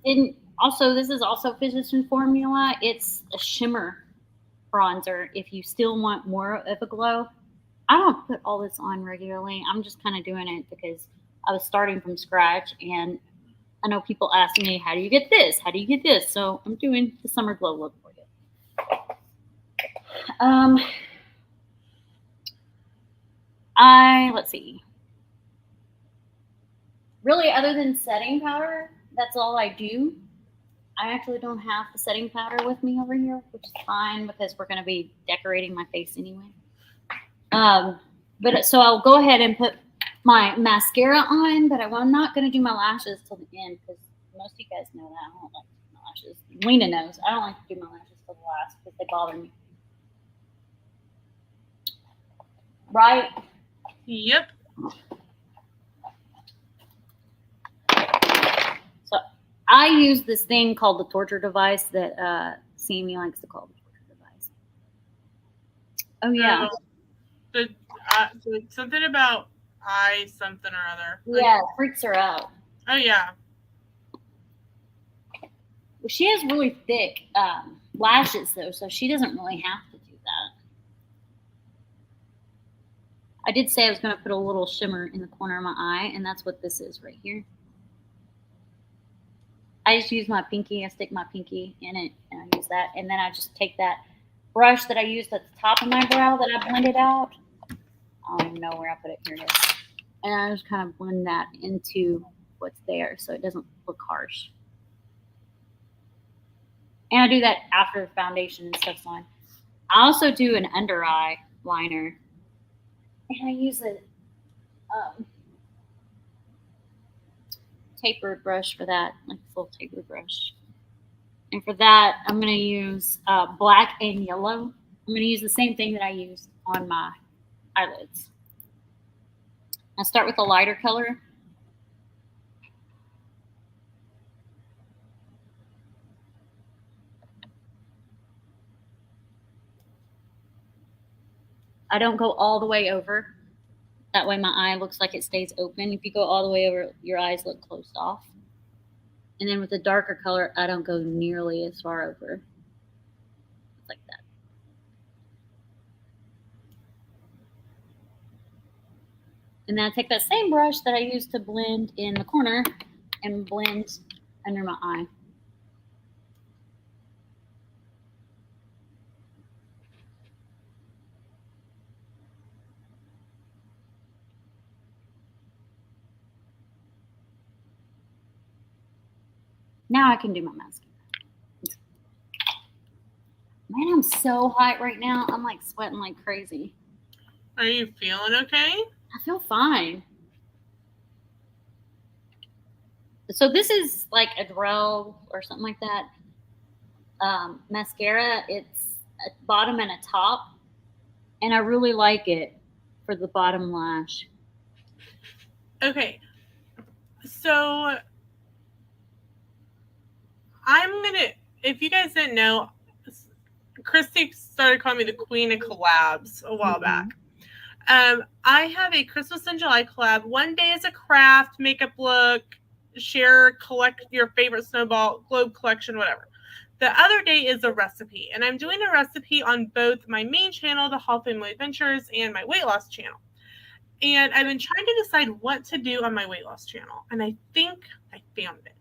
And also, this is also Physician Formula. It's a shimmer bronzer if you still want more of a glow. I don't put all this on regularly. I'm just kind of doing it because I was starting from scratch, and I know people ask me, how do you get this? How do you get this? So I'm doing the summer glow look for you. Let's see. Really, other than setting powder, that's all I do. I actually don't have the setting powder with me over here, which is fine because we're going to be decorating my face anyway. But so I'll go ahead and put my mascara on, but I'm not going to do my lashes till the end because most of you guys know that I don't like to do my lashes. Lena knows I don't like to do my lashes till the last because they bother me. Right? Yep. So I use this thing called the torture device that Sami likes to call the torture device. Oh, yeah. Something about eye something or other. Yeah, it freaks her out. Oh, yeah. Well, she has really thick lashes, though, so she doesn't really have to do that. I did say I was going to put a little shimmer in the corner of my eye, and that's what this is right here. I just use my pinky. I stick my pinky in it, and I use that. And then I just take that brush that I used at the top of my brow that I blended out. I don't even know where I put it. Here it is. And I just kind of blend that into what's there so it doesn't look harsh. And I do that after the foundation and stuff's on. I also do an under eye liner. And I use a tapered brush for that, like a full tapered brush. And for that, I'm going to use black and yellow. I'm going to use the same thing that I used on my eyelids. I'll start with a lighter color. I don't go all the way over. That way my eye looks like it stays open. If you go all the way over, your eyes look closed off. And then with the darker color, I don't go nearly as far over. Like that. And then I take that same brush that I used to blend in the corner and blend under my eye. Now I can do my mascara. Man, I'm so hot right now. I'm like sweating like crazy. Are you feeling okay? I feel fine. So this is like a Drell or something like that. Mascara. It's a bottom and a top. And I really like it for the bottom lash. Okay. So I'm going to, if you guys didn't know, Christy started calling me the queen of collabs a while back. I have a Christmas in July collab. One day is a craft, makeup look, share, collect your favorite snowball, globe collection, whatever. The other day is a recipe, and I'm doing a recipe on both my main channel, the Hall Family Adventures, and my weight loss channel. And I've been trying to decide what to do on my weight loss channel, and I think I found it.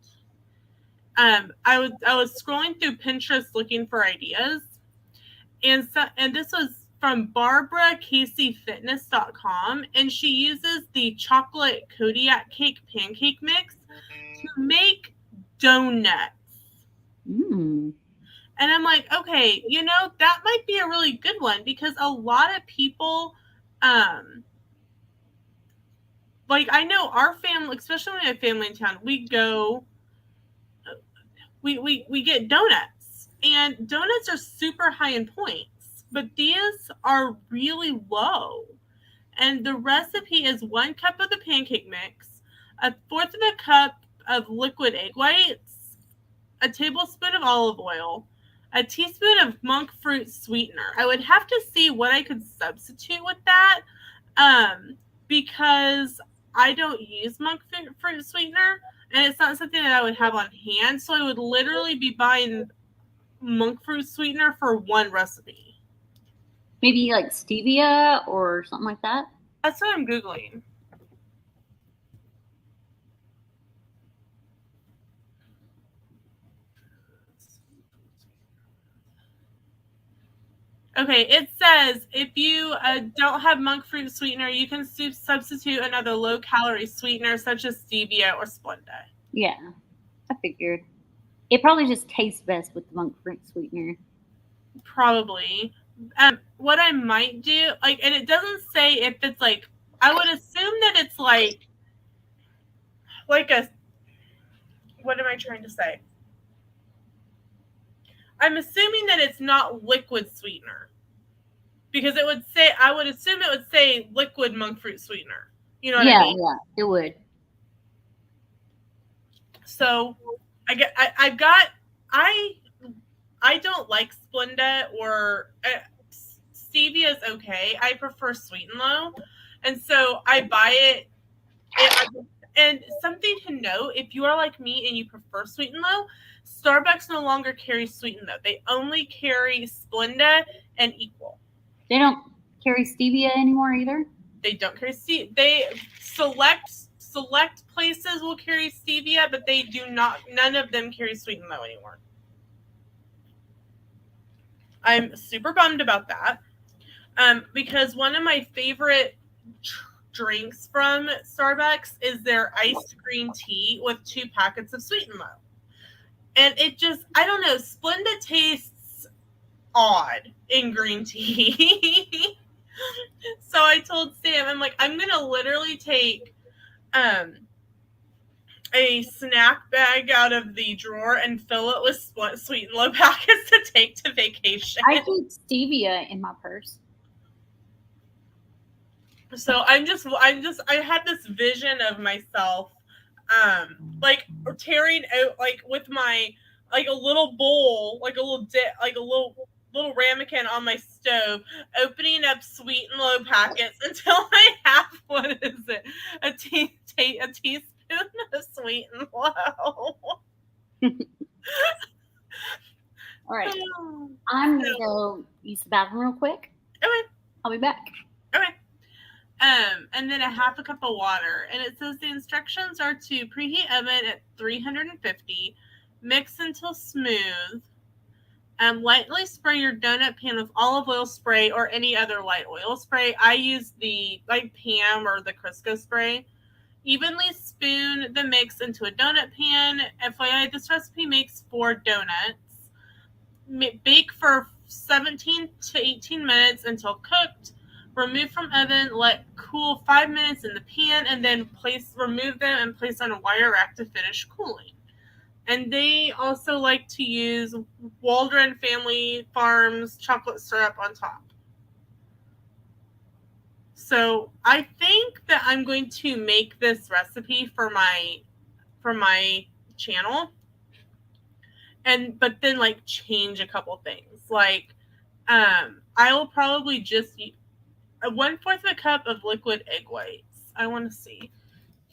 I was scrolling through Pinterest looking for ideas, and this was from BarbaraCaseyFitness.com, and she uses the chocolate Kodiak cake pancake mix to make donuts. And I'm like, okay, that might be a really good one because a lot of people like I know our family, especially when I have family in town, we go, we get donuts, and donuts are super high in points, but these are really low. And the recipe is 1 cup of the pancake mix, 1/4 of a cup of liquid egg whites, a tablespoon of olive oil, a teaspoon of monk fruit sweetener. I would have to see what I could substitute with that, because I don't use monk fruit sweetener, and it's not something that I would have on hand. So I would literally be buying monk fruit sweetener for 1 recipe. Maybe like stevia or something like that. That's what I'm Googling. Okay, it says if you don't have monk fruit sweetener, you can substitute another low-calorie sweetener such as stevia or Splenda. Yeah, I figured. It probably just tastes best with the monk fruit sweetener. Probably. What I might do, like, and it doesn't say if it's like, I would assume that it's like a, what am I trying to say? I'm assuming that it's not liquid sweetener, because it would say, I would assume it would say liquid monk fruit sweetener. You know what I mean? Yeah, it would. So I don't like Splenda, or stevia is okay. I prefer Sweet and Low, and so I buy it. And something to note, if you are like me and you prefer Sweet and Low, Starbucks no longer carries Sweet and Low. They only carry Splenda and Equal. They don't carry stevia anymore either? They don't carry stevia. They select places will carry stevia, but they do not. None of them carry Sweet and Low anymore. I'm super bummed about that, because one of my favorite drinks from Starbucks is their iced green tea with 2 packets of Sweet and Low. And it just, I don't know, Splenda tastes odd in green tea. So I told Sam, I'm like, I'm going to literally take a snack bag out of the drawer and fill it with Sweet and Low packets to take to vacation. I keep stevia in my purse. So I had this vision of myself, like tearing out, like with my, like a little bowl, like a little ramekin on my stove, opening up Sweet and Low packets until I have, what is it, a teaspoon of Sweet and Low. All right, I'm gonna go use the bathroom real quick. Okay, I'll be back. Okay. And then a 1/2 cup of water. And it says the instructions are to preheat oven at 350, mix until smooth, lightly spray your donut pan with olive oil spray or any other light oil spray. I use the Pam or the Crisco spray. Evenly spoon the mix into a donut pan. FYI, this recipe makes 4 donuts. Bake for 17 to 18 minutes until cooked. Remove from oven, let cool 5 minutes in the pan, and then remove them and place on a wire rack to finish cooling. And they also like to use Waldron Family Farms chocolate syrup on top. So I think that I'm going to make this recipe for my channel, but then change a couple things. I will probably just use 1/4 of a cup of liquid egg whites. I want to see.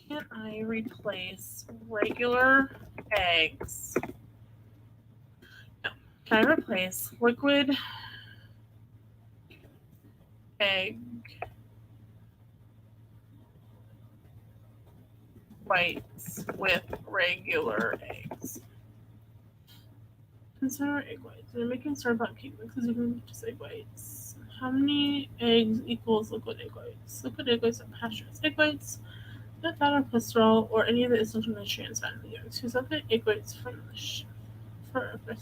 Can I replace regular eggs? No. Can I replace liquid egg whites with regular eggs? Consider egg whites. They're making store-bought cake mixes. You can just egg whites. How many eggs equals liquid egg whites? Liquid egg whites are pasteurized egg whites, not fat or cholesterol, or any of the essential nutrients found in the yolks. Use liquid egg whites from the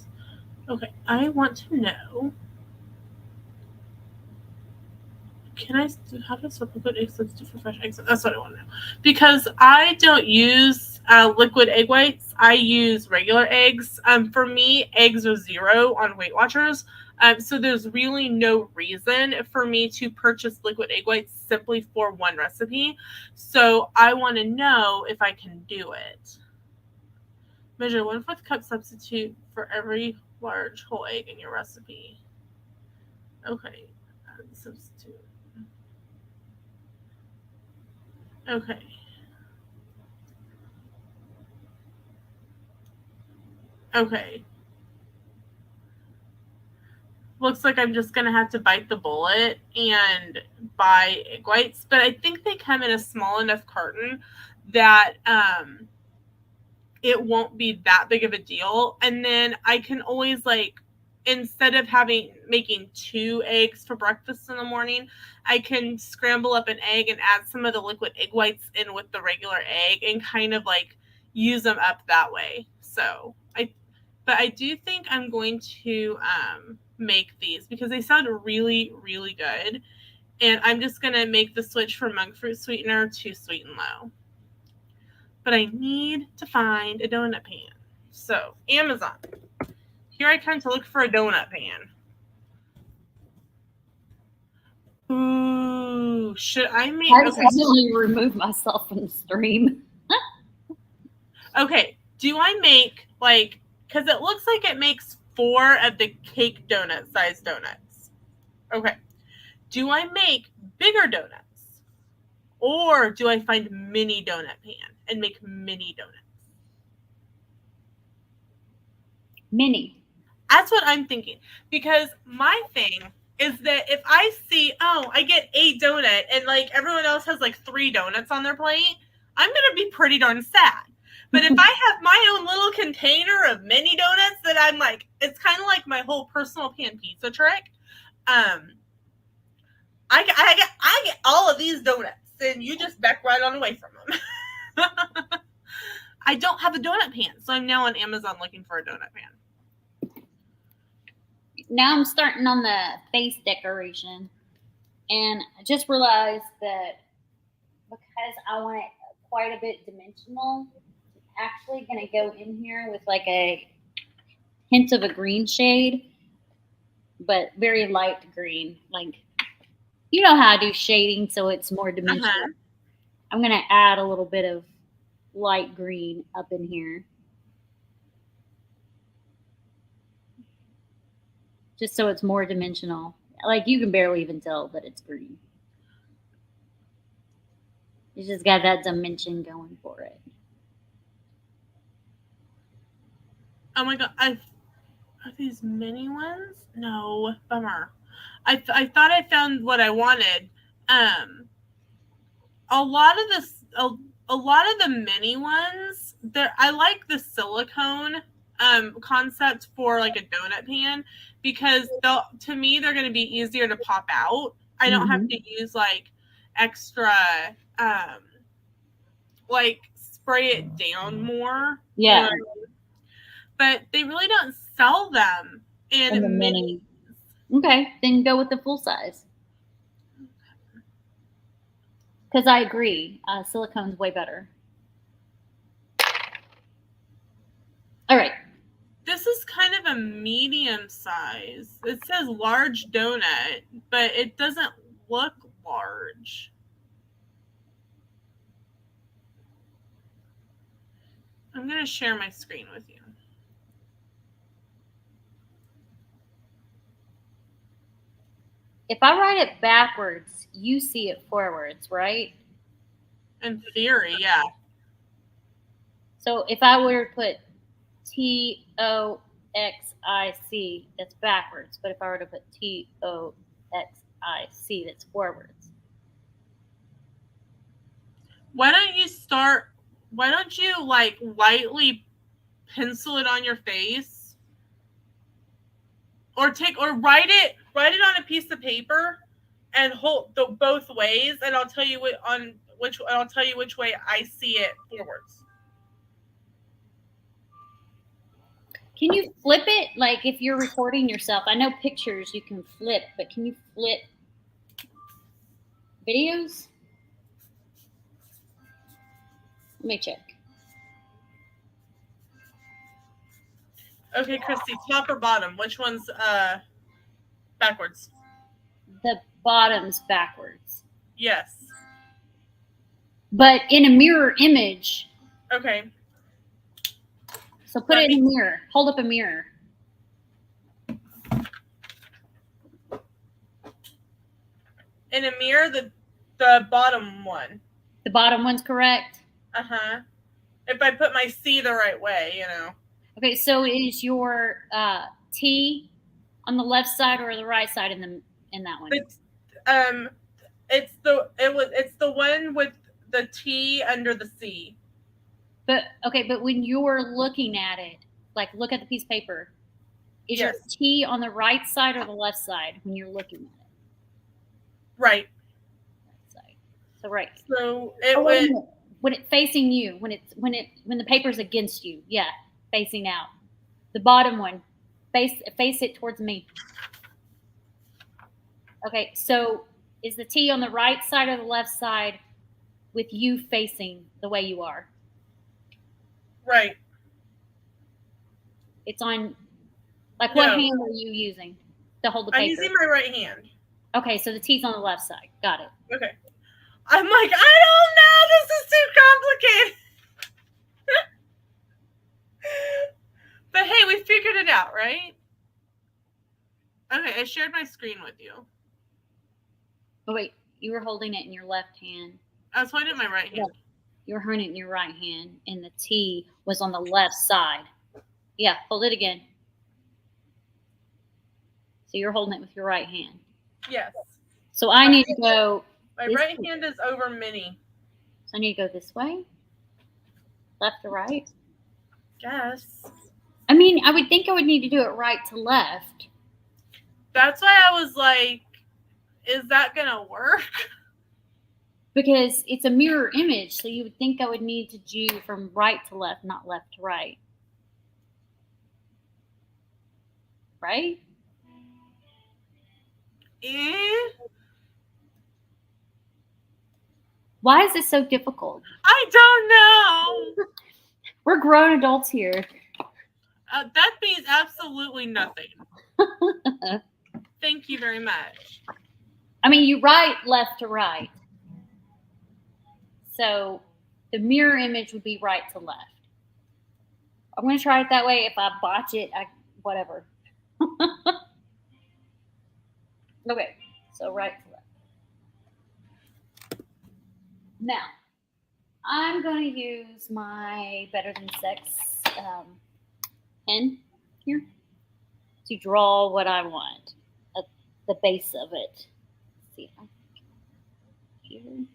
Okay, I want to know how does liquid egg substitute for fresh eggs? That's what I want to know. Because I don't use liquid egg whites. I use regular eggs. For me, eggs are 0 on Weight Watchers. So there's really no reason for me to purchase liquid egg whites simply for one recipe. So I want to know if I can do it. Measure 1/4 cup substitute for every large whole egg in your recipe. Okay. Substitute. Okay. Okay. Looks like I'm just going to have to bite the bullet and buy egg whites. But I think they come in a small enough carton that it won't be that big of a deal. And then I can always, like, instead of making 2 eggs for breakfast in the morning, I can scramble up an egg and add some of the liquid egg whites in with the regular egg and kind of like use them up that way. So I do think I'm going to make these because they sound really, really good. And I'm just going to make the switch from monk fruit sweetener to Sweet and Low. But I need to find a donut pan. So Amazon. Here I come to look for a donut pan. Ooh, should I make... I accidentally remove myself from the stream. Okay, do I make, like... Because it looks like it makes 4 of the cake donut size donuts. Okay. Do I make bigger donuts? Or do I find mini donut pan and make mini donuts? Mini. That's what I'm thinking. Because my thing is that if I see, I get a donut and like everyone else has like 3 donuts on their plate, I'm going to be pretty darn sad. But if I have my own little container of mini donuts that I'm like, it's kind of like my whole personal pan pizza trick. I get all of these donuts and you just back right on away from them. I don't have a donut pan, so I'm now on Amazon looking for a donut pan. Now I'm starting on the face decoration, and I just realized that because I want it quite a bit dimensional, I'm actually going to go in here with like a hint of a green shade, but very light green. Like, you know how I do shading so it's more dimensional. I'm going to add a little bit of light green up in here. Just so it's more dimensional. Like, you can barely even tell that it's green. It's just got that dimension going for it. Oh my god, are these mini ones? No, bummer. I thought I found what I wanted. A lot of the mini ones, I like the silicone concept for like a donut pan because to me they're going to be easier to pop out. I don't have to use like extra like spray it down more. Yeah. But they really don't sell them in the mini. Okay, then go with the full size. Because I agree, silicone's way better. All right. This is kind of a medium size. It says large donut, but it doesn't look large. I'm going to share my screen with you. If I write it backwards, you see it forwards, right? In theory, yeah. So if I were to put TOXIC, that's backwards. But if I were to put TOXIC, that's forwards. Why don't you like lightly pencil it on your face? Or write it on a piece of paper and hold both ways, and I'll tell you which way I see it forwards. Can you flip it? Like if you're recording yourself, I know pictures you can flip, but can you flip? Videos? Let me check. Okay, Christy, top or bottom? Which one's backwards? The bottom's backwards. Yes. But in a mirror image. Okay. So put it in a mirror. Hold up a mirror. In a mirror, the bottom one. The bottom one's correct? Uh-huh. If I put my C the right way, you know. Okay, so is your T on the left side or the right side in that one? It's the one with the T under the C. But when you're looking at it, like look at the piece of paper, is your T on the right side or the left side when you're looking at it? Right. Right side. So right. So when it's facing you, when the paper's against you, yeah, facing out. The bottom one, face it towards me. Okay, so is the T on the right side or the left side with you facing the way you are? Right. It's on, like, what hand are you using to hold the paper? I'm using my right hand. Okay, so the T's on the left side. Got it. Okay. I'm like, I don't know. This is too complicated. But hey, we figured it out, right? Okay, I shared my screen with you. Oh, wait. You were holding it in your left hand. I was holding it in my right hand. You were holding it in your right hand, and the T was on the left side. Yeah, hold it again. So you're holding it with your right hand. Yes. So I need to go. My right hand is over mini. So I need to go this way? Left to right? Yes. I mean, I would think I would need to do it right to left. That's why I was like, is that going to work? Because it's a mirror image, so you would think I would need to do from right to left, not left to right. Right? Why is this so difficult? I don't know. We're grown adults here. That means absolutely nothing. Thank you very much. I mean, you write left to right. So the mirror image would be right to left. I'm going to try it that way. If I botch it, whatever. Okay, so right to left. Now, I'm going to use my Better Than Sex pen here to draw what I want at the base of it. Let's see if I can here.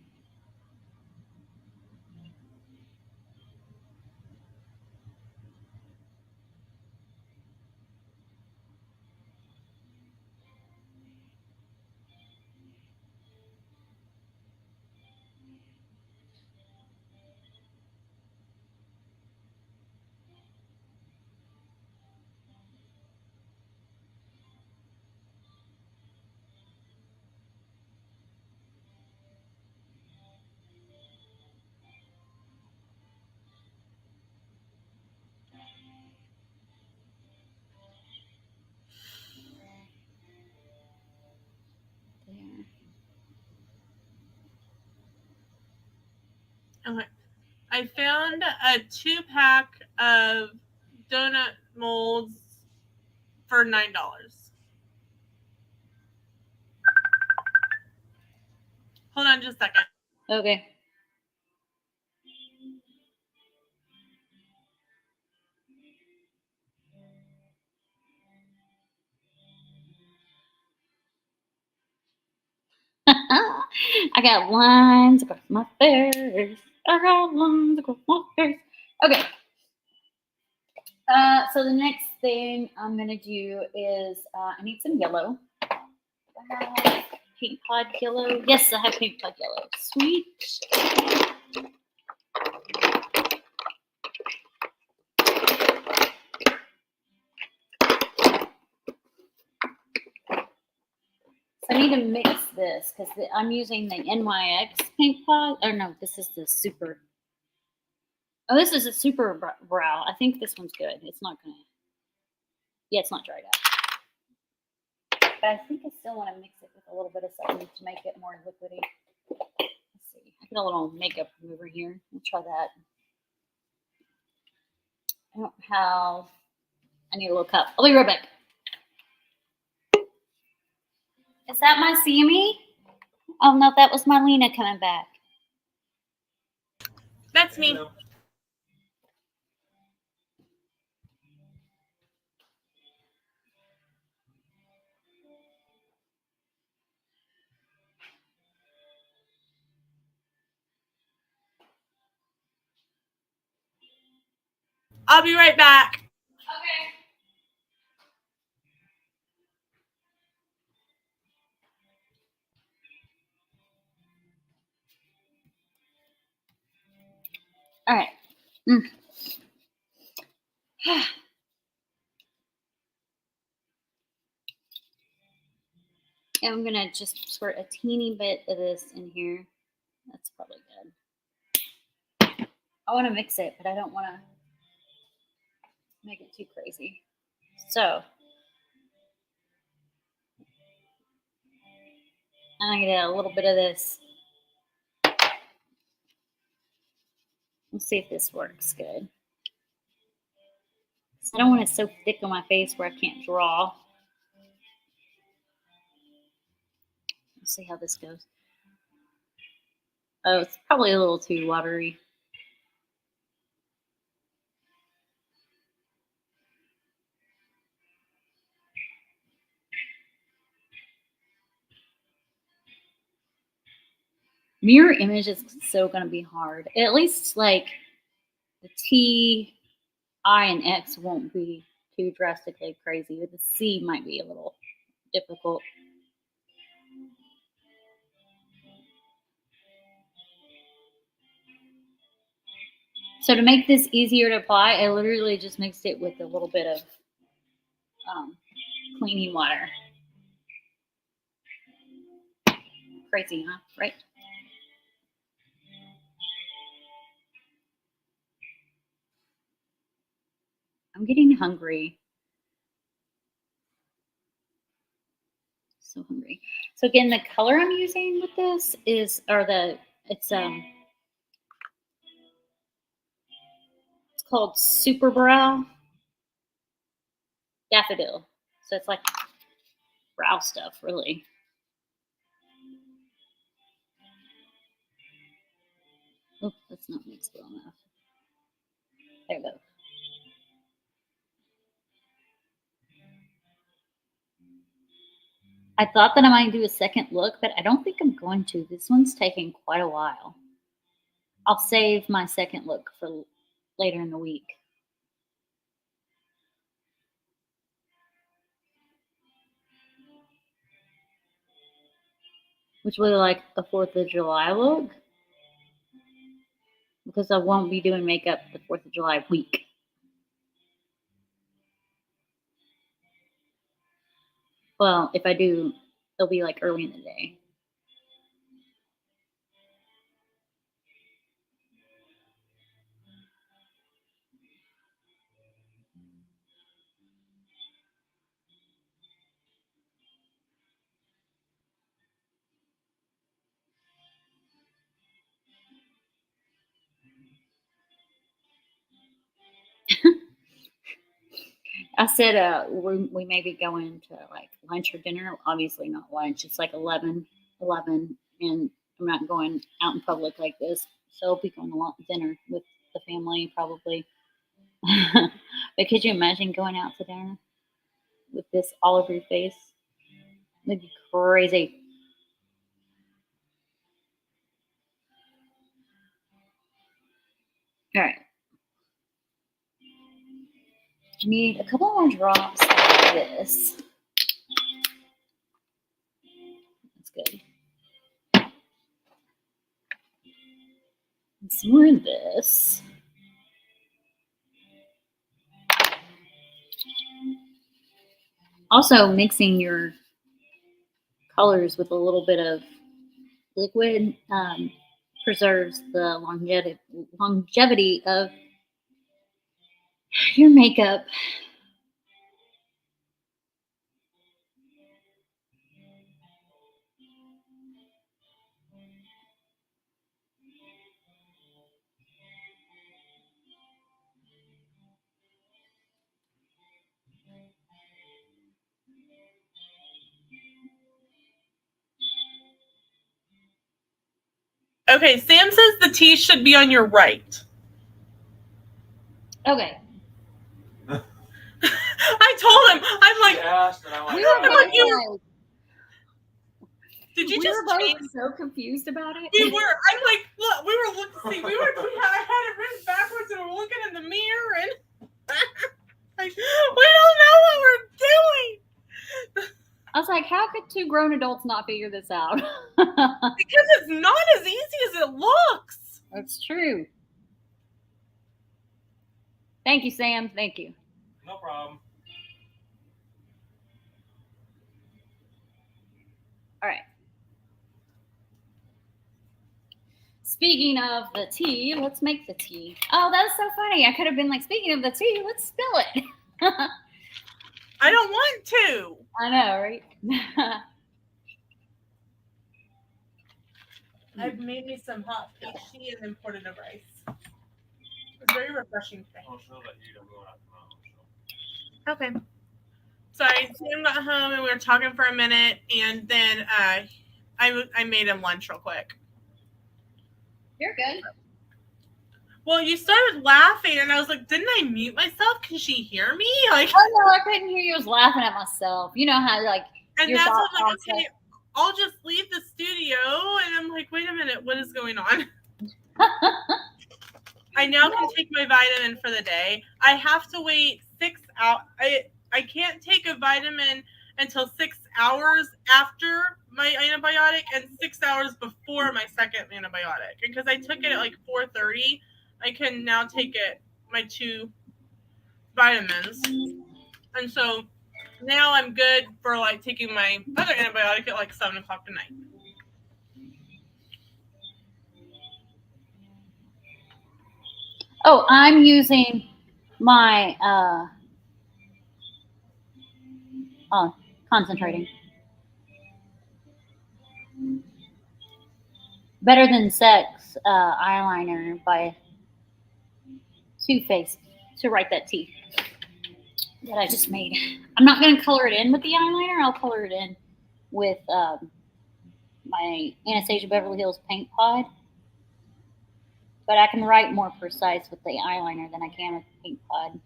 Okay. I found a 2-pack of donut molds for $9. Hold on just a second. Okay. I got lines across my face. I got lines across my face. Okay. So the next thing I'm gonna do is I need some yellow. I have pink pod yellow. Yes, I have pink pod yellow. Sweet. I need to mix this because I'm using the NYX paint pot. Oh no, this is the super. Oh, this is a super brow. I think this one's good. It's not gonna. Yeah, it's not dried out. But I think I still want to mix it with a little bit of something to make it more liquidy. Let's see. I got a little makeup remover here. We'll try that. I don't have. I need a little cup. I'll be right back. Is that my Sami? Oh no, that was my Lena coming back. That's me. I'll be right back. Okay. All right. And I'm gonna just squirt a teeny bit of this in here. That's probably good. I want to mix it, but I don't want to make it too crazy. So I'm gonna get a little bit of this. Let's see if this works good. I don't want it so thick on my face where I can't draw. Let's see how this goes. Oh, it's probably a little too watery. Mirror image is so going to be hard. At least like the T, I, and X won't be too drastically crazy. But the C might be a little difficult. So to make this easier to apply, I literally just mixed it with a little bit of cleaning water. Crazy, huh? Right? I'm getting hungry. So hungry. So again, the color I'm using with this is, it's called Super Brow Daffodil. So it's like brow stuff, really. Oh, that's not mixed well enough. There we go. I thought that I might do a second look, but I don't think I'm going to. This one's taking quite a while. I'll save my second look for later in the week. Which will be like a 4th of July look. Because I won't be doing makeup the 4th of July week. Well, if I do, it'll be like early in the day. I said we may be going to like lunch or dinner. Obviously not lunch. It's like 11, and I'm not going out in public like this. So I'll be going to dinner with the family probably. But could you imagine going out to dinner with this all over your face? It'd be crazy. All right. I need a couple more drops of this. That's good. And some more of this. Also, mixing your colors with a little bit of liquid preserves the longevity of your makeup. Okay, Sam says the tea should be on your right. Okay. I told him, I'm like, did you just change? So confused about it? We were. I'm like, look, we were looking. I had it written backwards, and we're looking in the mirror, and like, we don't know what we're doing. I was like, how could two grown adults not figure this out? Because it's not as easy as it looks. That's true. Thank you, Sam. Thank you. No problem. All right. Speaking of the tea, let's make the tea. Oh, that's so funny. I could have been like, speaking of the tea, let's spill it. I don't want to. I know, right? I've made me some hot peach tea and then poured it over ice. It's very refreshing today. Okay. Sorry, Sam got home and we were talking for a minute, and then I made him lunch real quick. You're good. Well, you started laughing, and I was like, didn't I mute myself? Can she hear me? Like, oh no, I couldn't hear you. I was laughing at myself. You know how like. And that's what I'm like, okay, I'll just leave the studio, and I'm like, wait a minute, what is going on? I now can take my vitamin for the day. I have to wait 6 hours. I can't take a vitamin until 6 hours after my antibiotic and 6 hours before my second antibiotic. Because I took it at like 4:30, I can now take my 2 vitamins. And so now I'm good for like taking my other antibiotic at like 7 o'clock at night. Oh, I'm using my concentrating. Better Than Sex eyeliner by Too Faced to write that tea that I just made. I'm not going to color it in with the eyeliner. I'll color it in with my Anastasia Beverly Hills paint pod. But I can write more precise with the eyeliner than I can with the paint pod.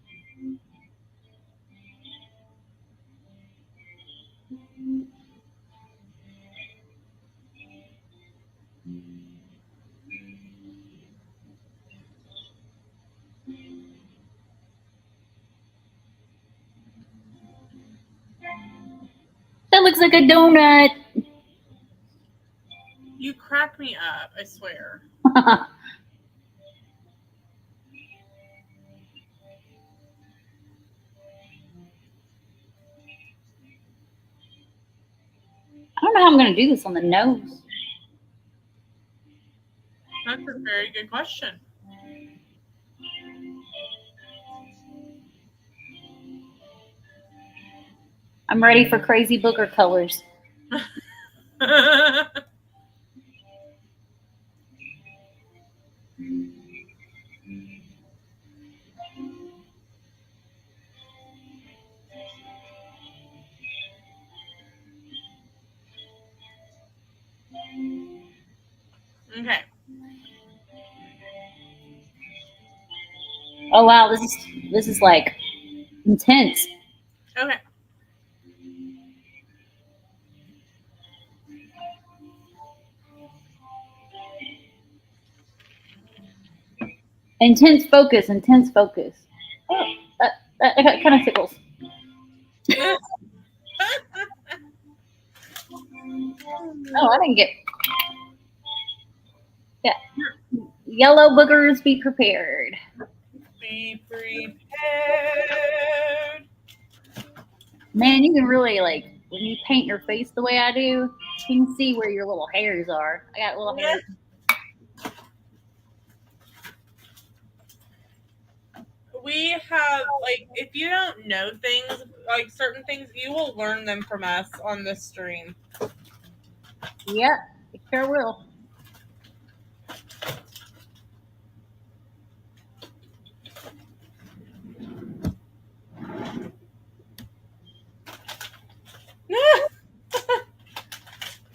That looks like a donut. You crack me up, I swear. I don't know how I'm going to do this on the nose. That's a very good question. I'm ready for crazy booger colors. Okay. Oh wow, this is like intense. Okay. Intense focus, intense focus. Oh, that kind of tickles. Oh, I didn't get. Yeah. Yellow boogers, be prepared. Be prepared. Man, you can really like when you paint your face the way I do, you can see where your little hairs are. I got little hairs. We have, like, if you don't know things, like certain things, you will learn them from us on this stream. Yep, it sure will.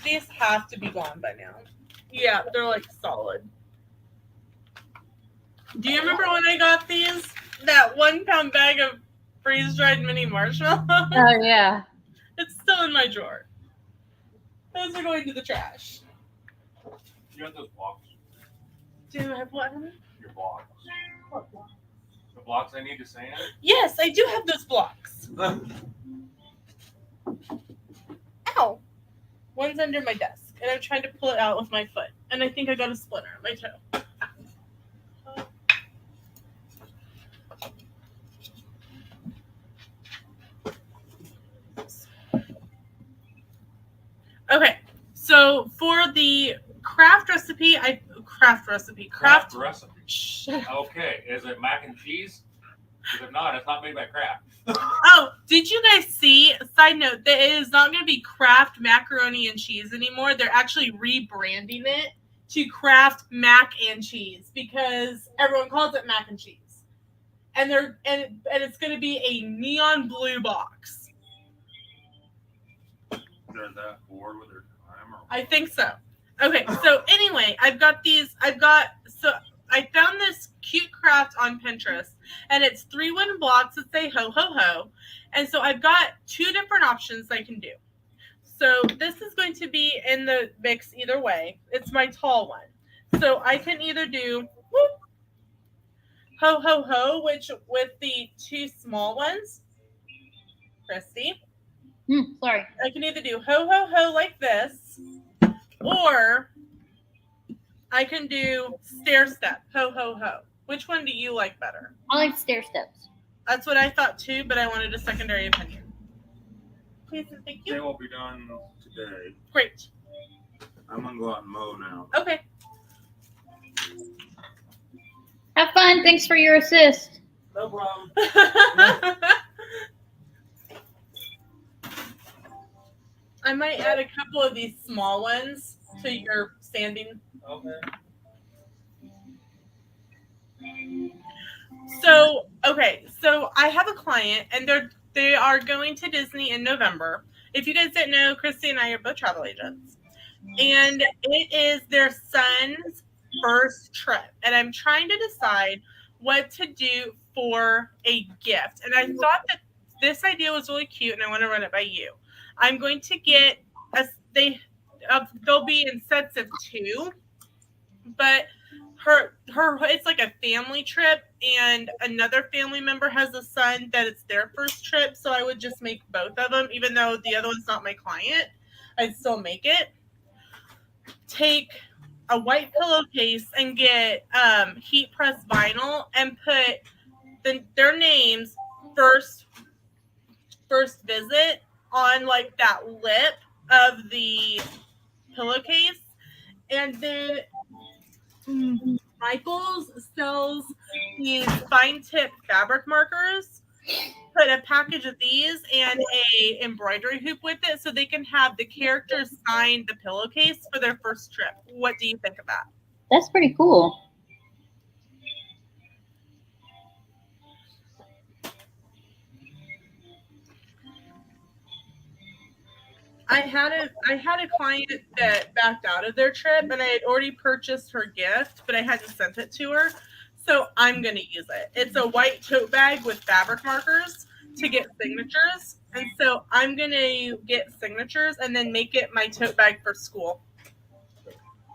These have to be gone by now. Yeah, they're like solid. Do you remember when I got these? That 1 pound bag of freeze-dried mini marshmallows? Oh, yeah. It's still in my drawer. Those are going to the trash. You have those blocks? Do I have what? Your blocks. What blocks? The blocks I need to sand? Yes, I do have those blocks. Ow! One's under my desk, and I'm trying to pull it out with my foot. And I think I got a splinter on my toe. Okay, so for the craft recipe. Okay, is it mac and cheese? Because if not, it's not made by Kraft. Oh, did you guys see? Side note, that it is not going to be Kraft macaroni and cheese anymore. They're actually rebranding it to Kraft mac and cheese because everyone calls it mac and cheese, and it's going to be a neon blue box. They're that bored with their time? Or... I think so. Okay, so anyway, I found this cute craft on Pinterest, and it's 3 wooden blocks that say ho ho ho, and so I've got 2 different options I can do. So this is going to be in the mix either way. It's my tall one, so I can either do whoop, ho ho ho, which with the 2 small ones, Christy. Sorry. I can either do ho ho ho like this, or I can do stair step, ho ho ho. Which one do you like better? I like stair steps. That's what I thought too, but I wanted a secondary opinion. Please and thank you. They won't be done today. Great. I'm gonna go out and mow now. Okay. Have fun. Thanks for your assist. No problem. I might add a couple of these small ones to your sanding. Okay. So I have a client, and they are going to Disney in November. If you guys didn't know, Christy and I are both travel agents, and it is their son's first trip, and I'm trying to decide what to do for a gift. And I thought that this idea was really cute, and I want to run it by you. I'm going to get they'll be in sets of 2, but her it's like a family trip, and another family member has a son that it's their first trip, so I would just make both of them, even though the other one's not my client. I'd still make it. Take a white pillowcase and get heat press vinyl and put their names first visit on like that lip of the pillowcase, and then Michaels sells these fine tip fabric markers. Put a package of these and a embroidery hoop with it, so they can have the characters sign the pillowcase for their first trip. What do you think of that? That's pretty cool. I had a client that backed out of their trip, and I had already purchased her gift, but I hadn't sent it to her. So I'm going to use it. It's a white tote bag with fabric markers to get signatures. And so I'm going to get signatures and then make it my tote bag for school.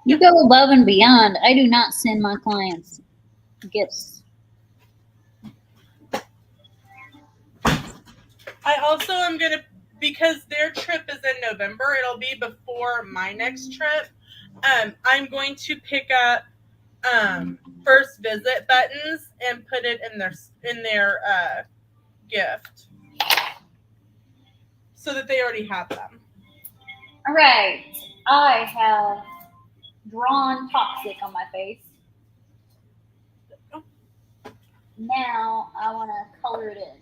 You go above and beyond. I do not send my clients gifts. I also am going to, because their trip is in November, it'll be before my next trip. I'm going to pick up first visit buttons and put it in their gift. so that they already have them. All right. I have drawn toxic on my face. Now I want to color it in.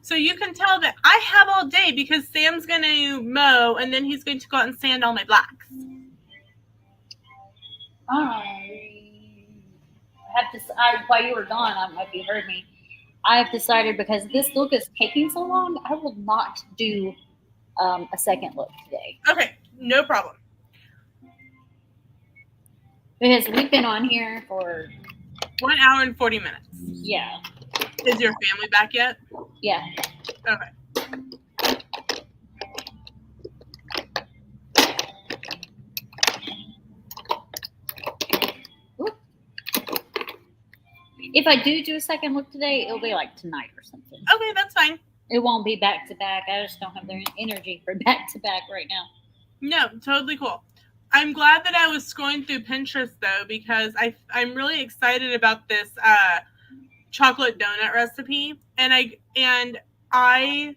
So you can tell that I have all day because Sam's going to mow and then he's going to go out and sand all my blacks. I have decided, while you were gone, I don't know if you heard me, I have decided because this look is taking so long, I will not do a second look today. Okay, no problem. Because we've been on here for 1 hour and 40 minutes. Yeah. Is your family back yet? Yeah. Okay. If I do a second look today, it'll be like tonight or something. Okay, that's fine. It won't be back to back. I just don't have the energy for back to back right now. No, totally cool. I'm glad that I was scrolling through Pinterest though, because I'm really excited about this chocolate donut recipe, and I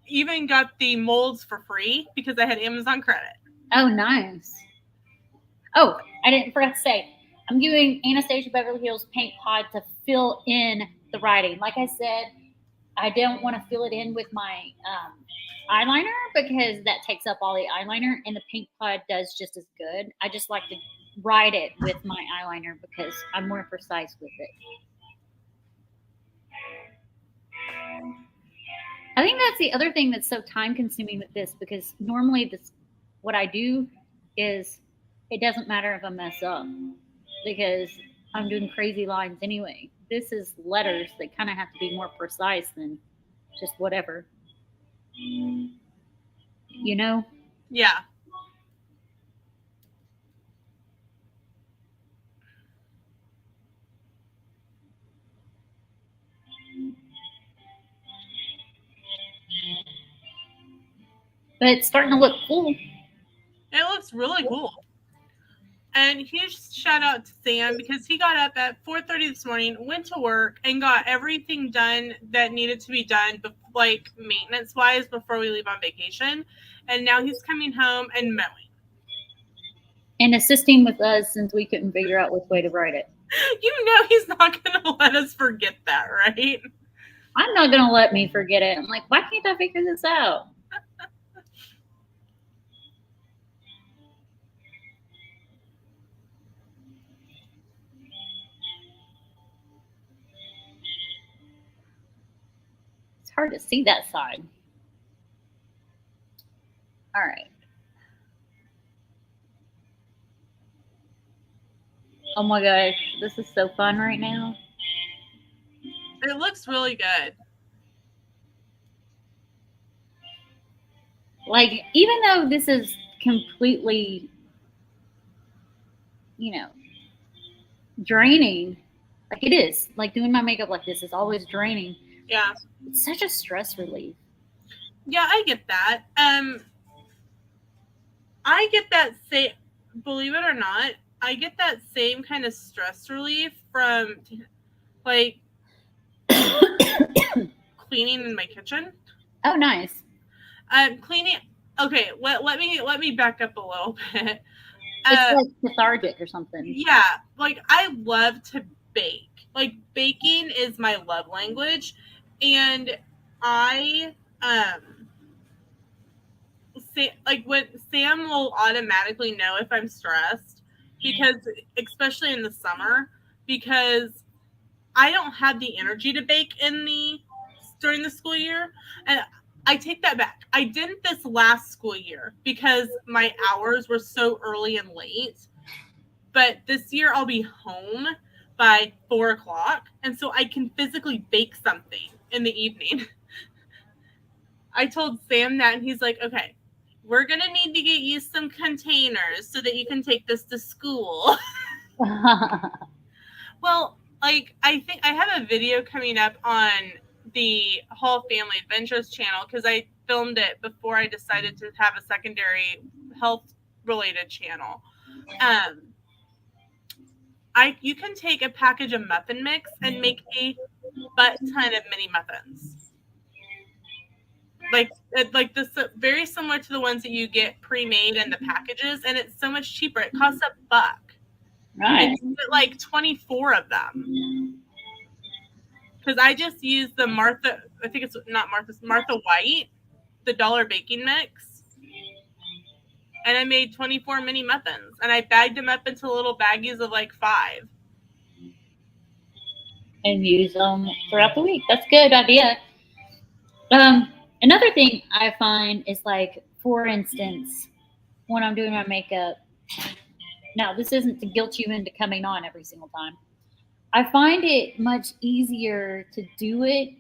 even got the molds for free because I had Amazon credit. Oh, nice. Oh, I didn't forget to say, I'm using Anastasia Beverly Hills Paint Pod to fill in the writing. Like I said, I don't want to fill it in with my eyeliner because that takes up all the eyeliner, and the Paint Pod does just as good. I just like to write it with my eyeliner because I'm more precise with it. I think that's the other thing that's so time consuming with this, because normally what I do is it doesn't matter if I mess up because I'm doing crazy lines anyway. This is letters that kind of have to be more precise than just whatever. You know? Yeah. But it's starting to look cool. It looks really cool. And huge shout out to Sam because he got up at 4:30 this morning, went to work, and got everything done that needed to be done, like maintenance-wise, before we leave on vacation. And now he's coming home and mowing. And assisting with us since we couldn't figure out which way to write it. You know he's not going to let us forget that, right? I'm not going to let me forget it. I'm like, why can't I figure this out? It's hard to see that side. All right. Oh my gosh, this is so fun right now. It looks really good. Like, even though this is completely, draining, like it is, like doing my makeup like this is always draining. Yeah. It's such a stress relief. Yeah, I get that. I get that same, believe it or not, I get that same kind of stress relief from like cleaning in my kitchen. Oh, nice. Cleaning. Okay, let me back up a little bit. It's like lethargic or something. Yeah, like I love to bake. Like baking is my love language, and I like when Sam will automatically know if I'm stressed, because especially in the summer, because I don't have the energy to bake during the school year. And I take that back. I didn't this last school year because my hours were so early and late. But this year I'll be home by 4:00. And so I can physically bake something in the evening. I told Sam that, and he's like, okay, we're going to need to get you some containers so that you can take this to school. Well, like, I think I have a video coming up on the Hall Family Adventures channel because I filmed it before I decided to have a secondary health-related channel. You can take a package of muffin mix and make a butt ton of mini muffins. like this, very similar to the ones that you get pre-made in the packages, and it's so much cheaper. It costs $1. Right. And you get like 24 of them. Because I just used the Martha, I think it's not Martha, Martha White, the $1 baking mix. And I made 24 mini muffins. And I bagged them up into little baggies of like 5. And use them throughout the week. That's a good idea. Another thing I find is like, for instance, when I'm doing my makeup, now this isn't to guilt you into coming on every single time. I find it much easier to do it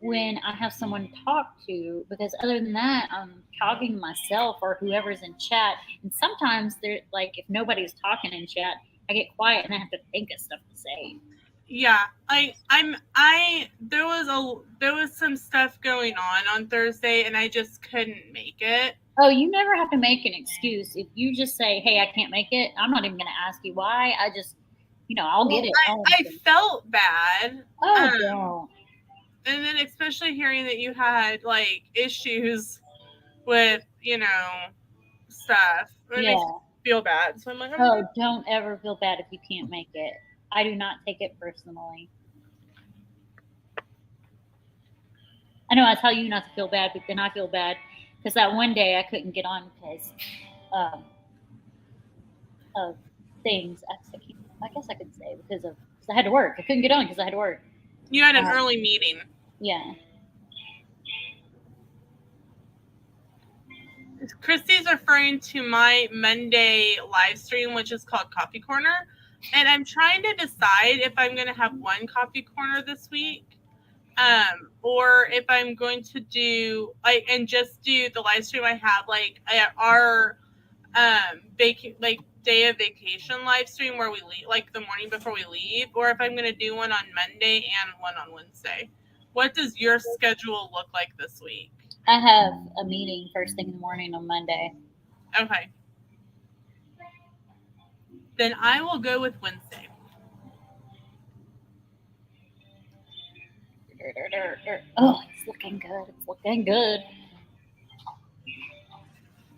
when I have someone to talk to, because other than that, I'm talking to myself or whoever's in chat. And sometimes they're like, if nobody's talking in chat, I get quiet and I have to think of stuff to say. Yeah, there was some stuff going on Thursday, and I just couldn't make it. Oh, you never have to make an excuse. If you just say, "Hey, I can't make it," I'm not even going to ask you why. I just, I'll get it. I felt bad. Oh, no. And then especially hearing that you had like issues with, stuff. It makes me feel bad. So I'm like, oh, don't ever feel bad if you can't make it. I do not take it personally. I know I tell you not to feel bad, but then I feel bad because that one day I couldn't get on because of things. I guess I could say because I had to work. I couldn't get on because I had to work. You had an early meeting. Yeah. Christy's referring to my Monday live stream, which is called Coffee Corner. And I'm trying to decide if I'm going to have one coffee corner this week, or if I'm going to do just do the live stream I have our day of vacation live stream where we leave, like the morning before we leave, or if I'm going to do one on Monday and one on Wednesday. What does your schedule look like this week? I have a meeting first thing in the morning on Monday. Okay. Then I will go with Wednesday. Oh, it's looking good. It's looking good.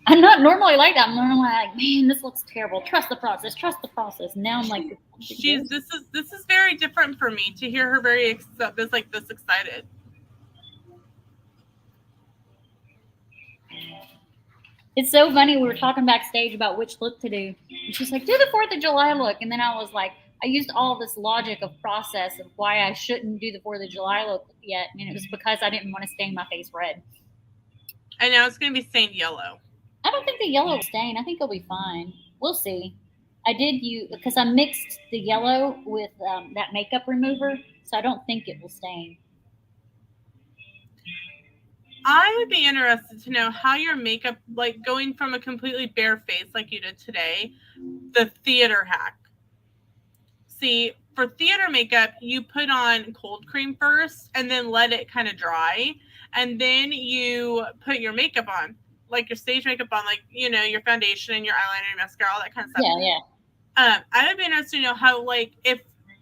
I'm not normally like that. I'm normally like, man, this looks terrible. Trust the process. Trust the process. Now I'm like, this is very different for me to hear her this excited. It's so funny. We were talking backstage about which look to do. And she's like, do the 4th of July look. And then I was like, I used all this logic of process of why I shouldn't do the 4th of July look yet. And it was because I didn't want to stain my face red. And now it's going to be stained yellow. I don't think the yellow will stain. I think it'll be fine. We'll see. I did because I mixed the yellow with that makeup remover. So I don't think it will stain. I would be interested to know how your makeup, like going from a completely bare face like you did today, the theater hack. See, for theater makeup, you put on cold cream first and then let it kind of dry. And then you put your makeup on, like your stage makeup on, like, your foundation and your eyeliner, your mascara, all that kind of stuff. Yeah. I would be interested to know how,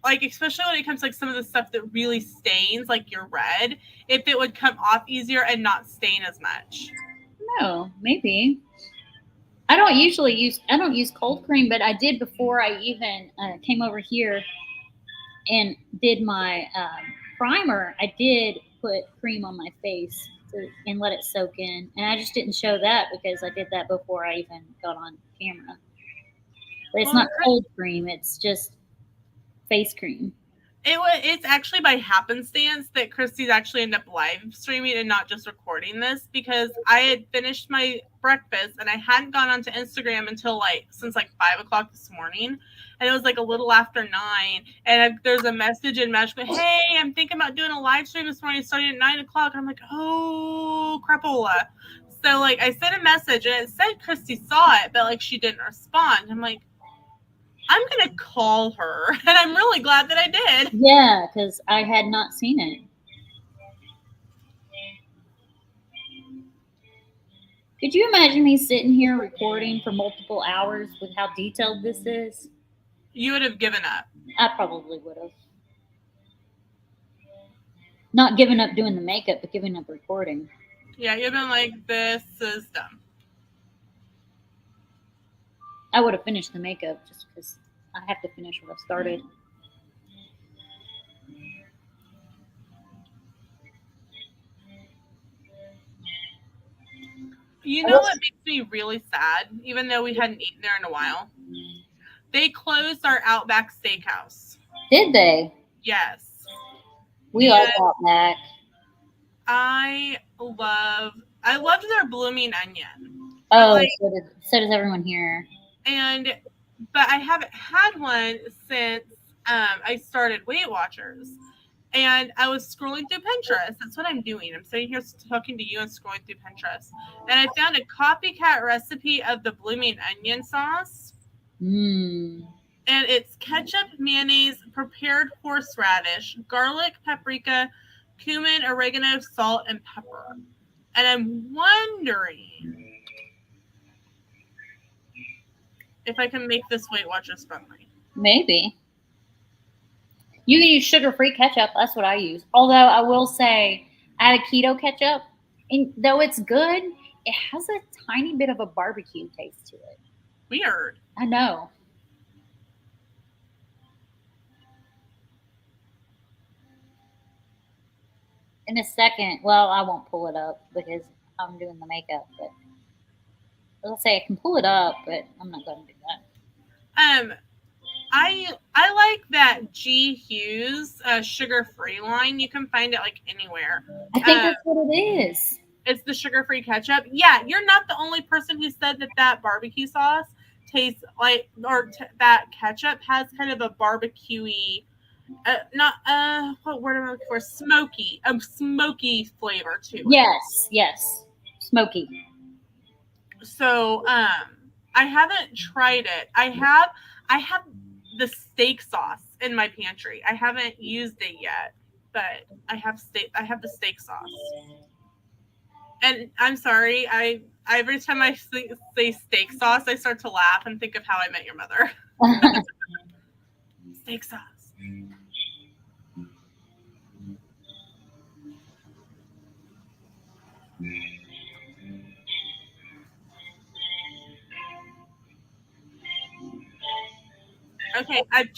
especially when it comes to some of the stuff that really stains, like your red, if it would come off easier and not stain as much. No, maybe. I don't use cold cream, but I did before I even came over here and did my primer. I did put cream on my face and let it soak in. And I just didn't show that because I did that before I even got on camera. But it's not cold cream. It's just face cream. It's actually by happenstance that Christy's actually ended up live streaming and not just recording this, because I had finished my breakfast and I hadn't gone onto Instagram until since 5 o'clock this morning, and it was a little after 9, and there's a message in Magical, hey, I'm thinking about doing a live stream this morning starting at 9 o'clock. I'm like, oh crapola. So I sent a message and it said Christy saw it, but she didn't respond. I'm like, I'm going to call her, and I'm really glad that I did. Yeah, because I had not seen it. Could you imagine me sitting here recording for multiple hours with how detailed this is? You would have given up. I probably would have. Not given up doing the makeup, but giving up recording. Yeah, you've been like, this is dumb. I would have finished the makeup just because I have to finish what I've started. You know what makes me really sad, even though we hadn't eaten there in a while? They closed our Outback Steakhouse. Did they? Yes. We all got back. I loved their blooming onion. Oh, like, so does everyone here. But I haven't had one since I started Weight Watchers. And I was scrolling through Pinterest. That's what I'm doing. I'm sitting here talking to you and scrolling through Pinterest. And I found a copycat recipe of the blooming onion sauce. Mmm. And it's ketchup, mayonnaise, prepared horseradish, garlic, paprika, cumin, oregano, salt, and pepper. And I'm wondering if I can make this Weight Watchers friendly. Maybe. You can use sugar-free ketchup. That's what I use. Although I will say, I had a keto ketchup, and though it's good, it has a tiny bit of a barbecue taste to it. Weird. I know. In a second, well, I won't pull it up because I'm doing the makeup, but let's say I can pull it up, but I'm not going to do that. I like that G Hughes sugar-free line. You can find it like anywhere. I think that's what it is. It's the sugar-free ketchup. Yeah, you're not the only person who said that barbecue sauce tastes like, that ketchup has kind of a barbecue-y, what word am I looking for? Smoky, a smoky flavor to it. Yes, smoky. So, I haven't tried it. I have the steak sauce in my pantry. I haven't used it yet, but I have the steak sauce. And I'm sorry, every time I say steak sauce, I start to laugh and think of How I Met Your Mother. Steak sauce. Okay, I'm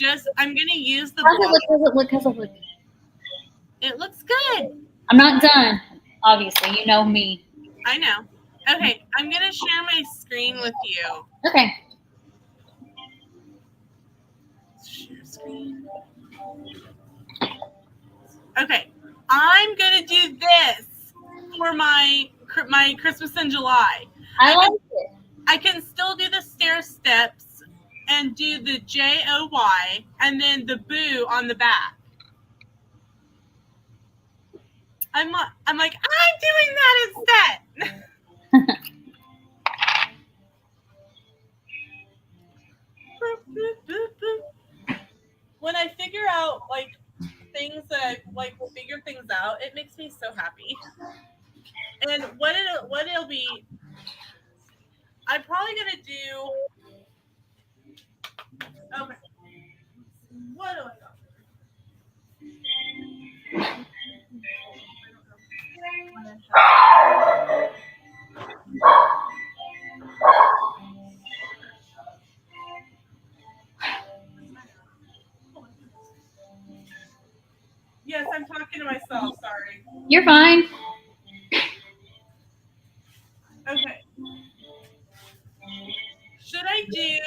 going to use the How's it look? It looks good. I'm not done. Obviously, you know me. I know. Okay, I'm going to share my screen with you. Okay. Share screen. Okay, I'm going to do this for my Christmas in July. I like it. I can still do the stair steps and do the JOY and then the boo on the back. I'm like, I'm doing that instead. When I figure out like things that will figure things out, it makes me so happy. And what it'll be, I'm probably gonna do. Okay. What do I got? Yes, I'm talking to myself. Sorry. You're fine. Okay. Should I do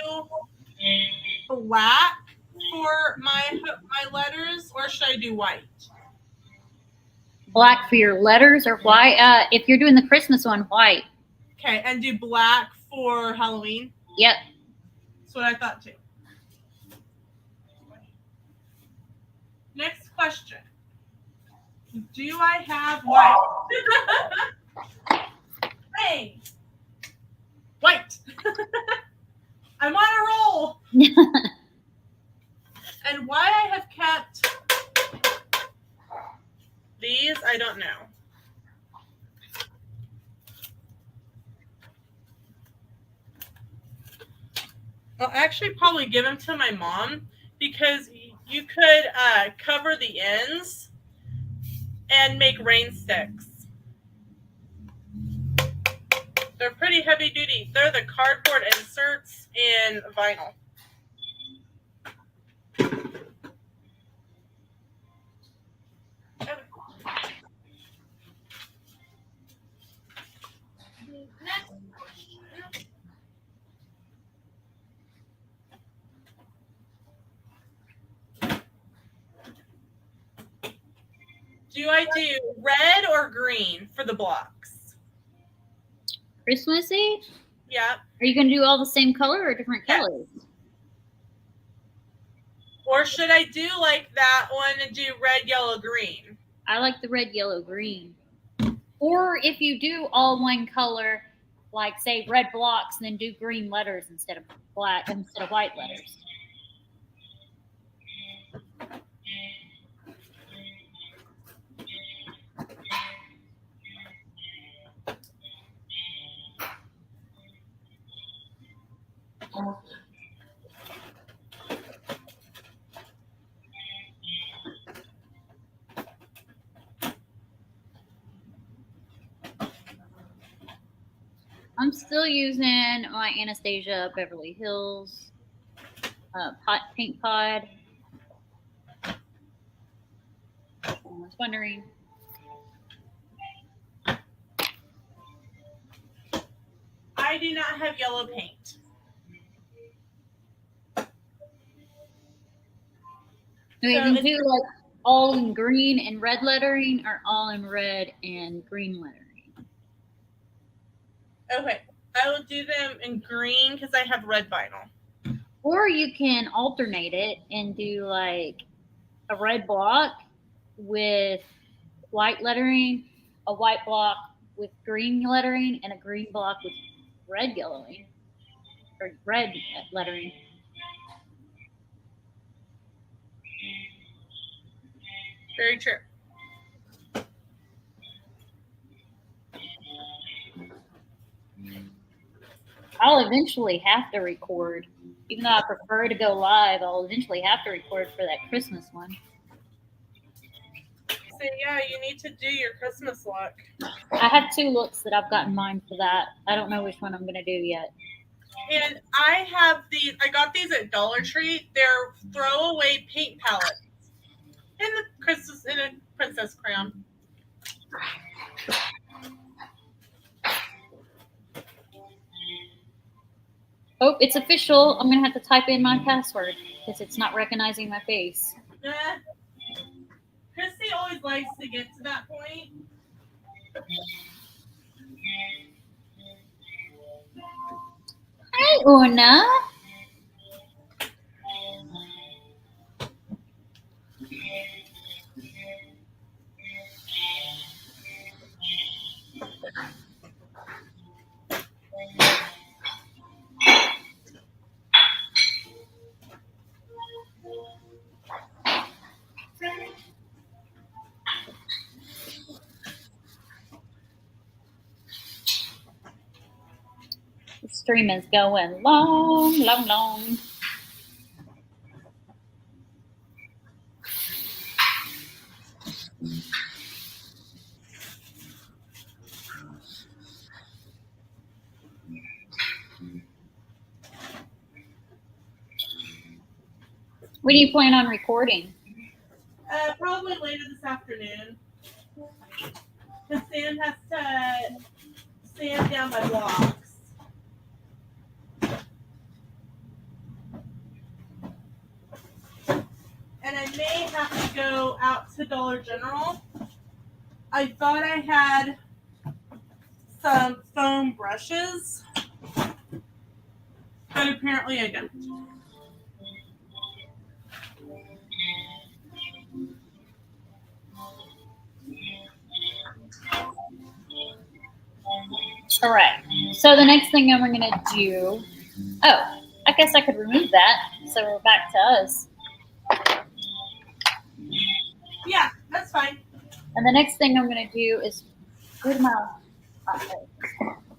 black for my letters, or should I do white? Black for your letters or white? If you're doing the Christmas one, white. Okay, and do black for Halloween? Yep. That's what I thought too. Next question. Do I have white? Hey! White! I'm on a roll! And why I have kept these, I don't know. I'll actually probably give them to my mom because you could cover the ends and make rain sticks. They're pretty heavy duty. They're the cardboard inserts in vinyl. Next question. Do I do red or green for the blocks? Christmassy? Yeah. Are you going to do all the same color or different colors? Or should I do like that one and do red, yellow, green? I like the red, yellow, green. Or if you do all one color, like say red blocks, then do green letters instead of white letters. I'm still using my Anastasia Beverly Hills paint pod. I was wondering. I do not have yellow paint. Do you can do like all in green and red lettering or all in red and green lettering? Okay, I will do them in green because I have red vinyl. Or you can alternate it and do like a red block with white lettering, a white block with green lettering, and a green block with red yellowing or red lettering. Very true. I'll eventually have to record. Even though I prefer to go live, I'll eventually have to record for that Christmas one. So yeah, you need to do your Christmas look. I have 2 looks that I've got in mind for that. I don't know which one I'm going to do yet. And I have these, I got these at Dollar Tree. They're throwaway paint palettes in a princess crown. Oh, it's official. I'm going to have to type in my password because it's not recognizing my face. Christy always likes to get to that point. Hi, Una. The stream is going long, long, long. When do you plan on recording? Probably later this afternoon. Because Sam has to sand down my blocks. And I may have to go out to Dollar General. I thought I had some foam brushes, but apparently I don't. All right. So the next thing I'm going to do, oh, I guess I could remove that. So we're back to us. Yeah, that's fine. And the next thing I'm going to do is, where's my,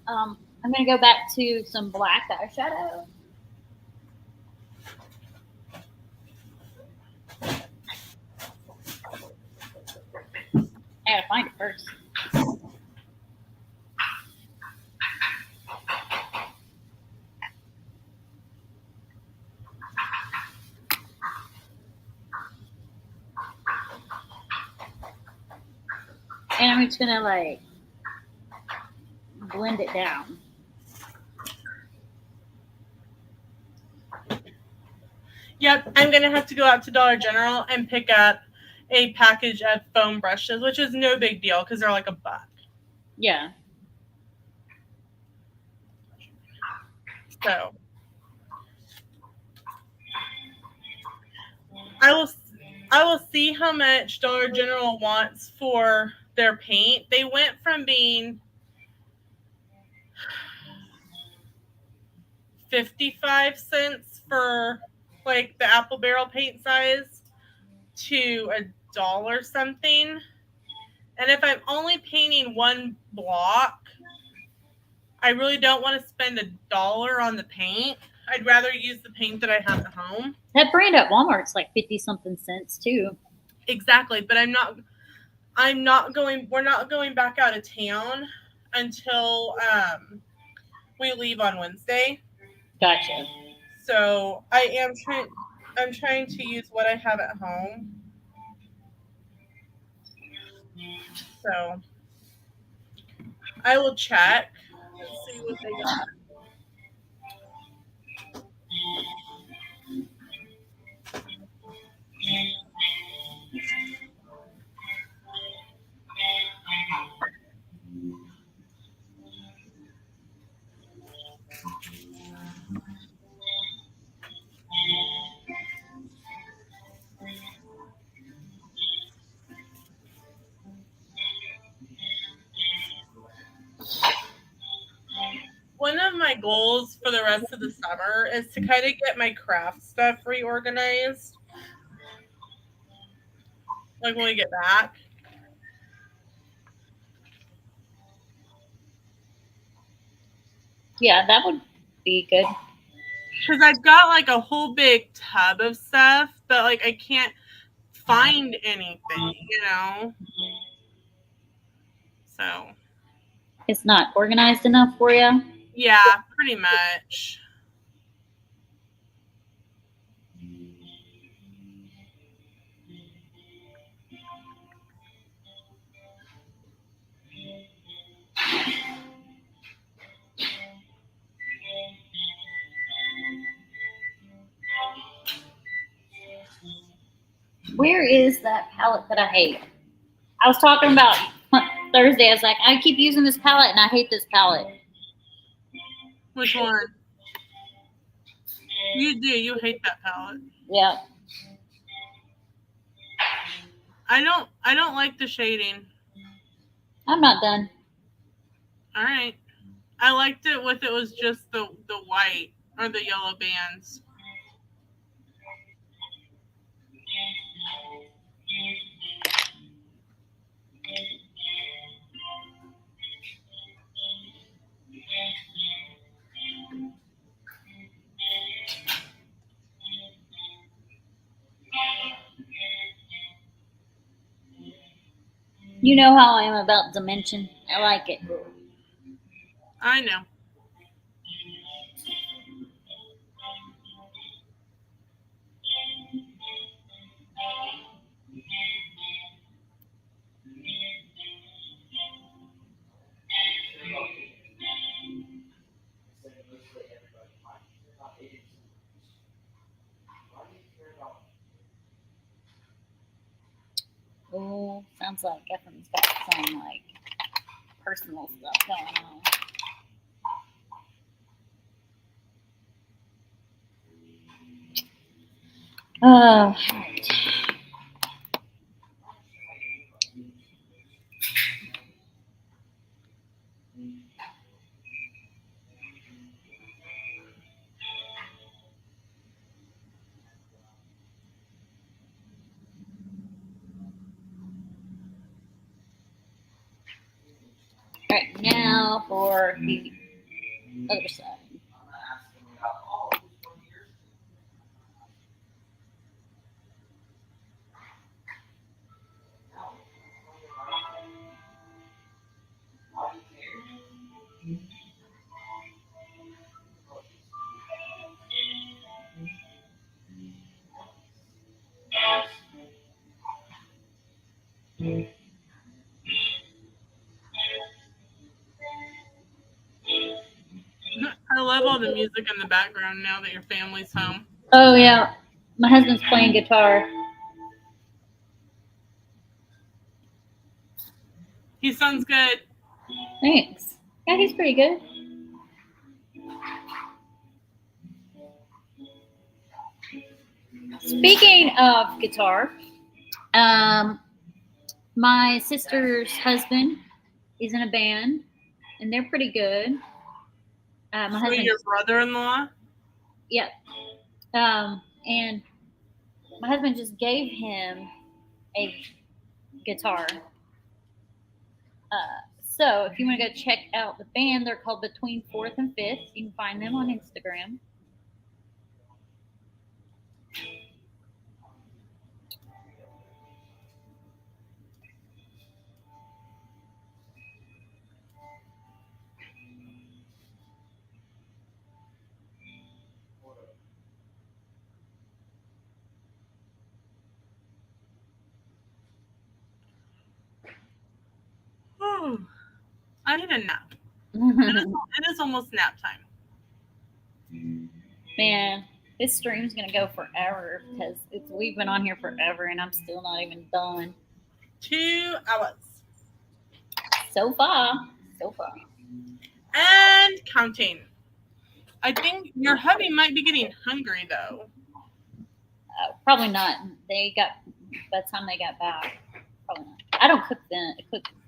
I'm going to go back to some black eyeshadow. I gotta find it first. I'm just gonna like blend it down. Yep, I'm gonna have to go out to Dollar General and pick up a package of foam brushes, which is no big deal because they're like $1. Yeah. So I will see how much Dollar General wants for their paint. They went from being 55 cents for like the apple barrel paint size to $1 something. And if I'm only painting one block, I really don't want to spend $1 on the paint. I'd rather use the paint that I have at home. That brand at Walmart's like 50 something cents too. Exactly, but we're not going back out of town until we leave on Wednesday. Gotcha. So I'm trying to use what I have at home. So I will check and see what they got. One of my goals for the rest of the summer is to kind of get my craft stuff reorganized. Like when we get back. Yeah, that would be good. Because I've got like a whole big tub of stuff, but like I can't find anything, you know? So. It's not organized enough for you? Yeah, pretty much. Where is that palette that I hate? I was talking about Thursday. I was like, I keep using this palette and I hate this palette. Which one? You do. You hate that palette. Yeah. I don't like the shading. I'm not done. All right. I liked it with it was just the white or the yellow bands. You know how I am about dimension. I like it. I know. Oh, sounds like Ephraim's got some like personal stuff going on. Oh, right, now for the other side. love all the music in the background now that your family's home. Oh yeah, my husband's playing guitar. He sounds good. Thanks. Yeah, he's pretty good. Speaking of guitar, my sister's husband is in a band, and they're pretty good. My So husband, your brother-in-law? yeah, and my husband just gave him a guitar. So if you want to go check out the band, they're called Between Fourth and Fifth. You can find them on Instagram. Oh, I need a nap. It is almost nap time. Man, this stream's gonna go forever because we've been on here forever and I'm still not even done. 2 hours. So far. And counting. I think your hubby might be getting hungry though. Probably not. They got by the time they got back. Probably not. I don't cook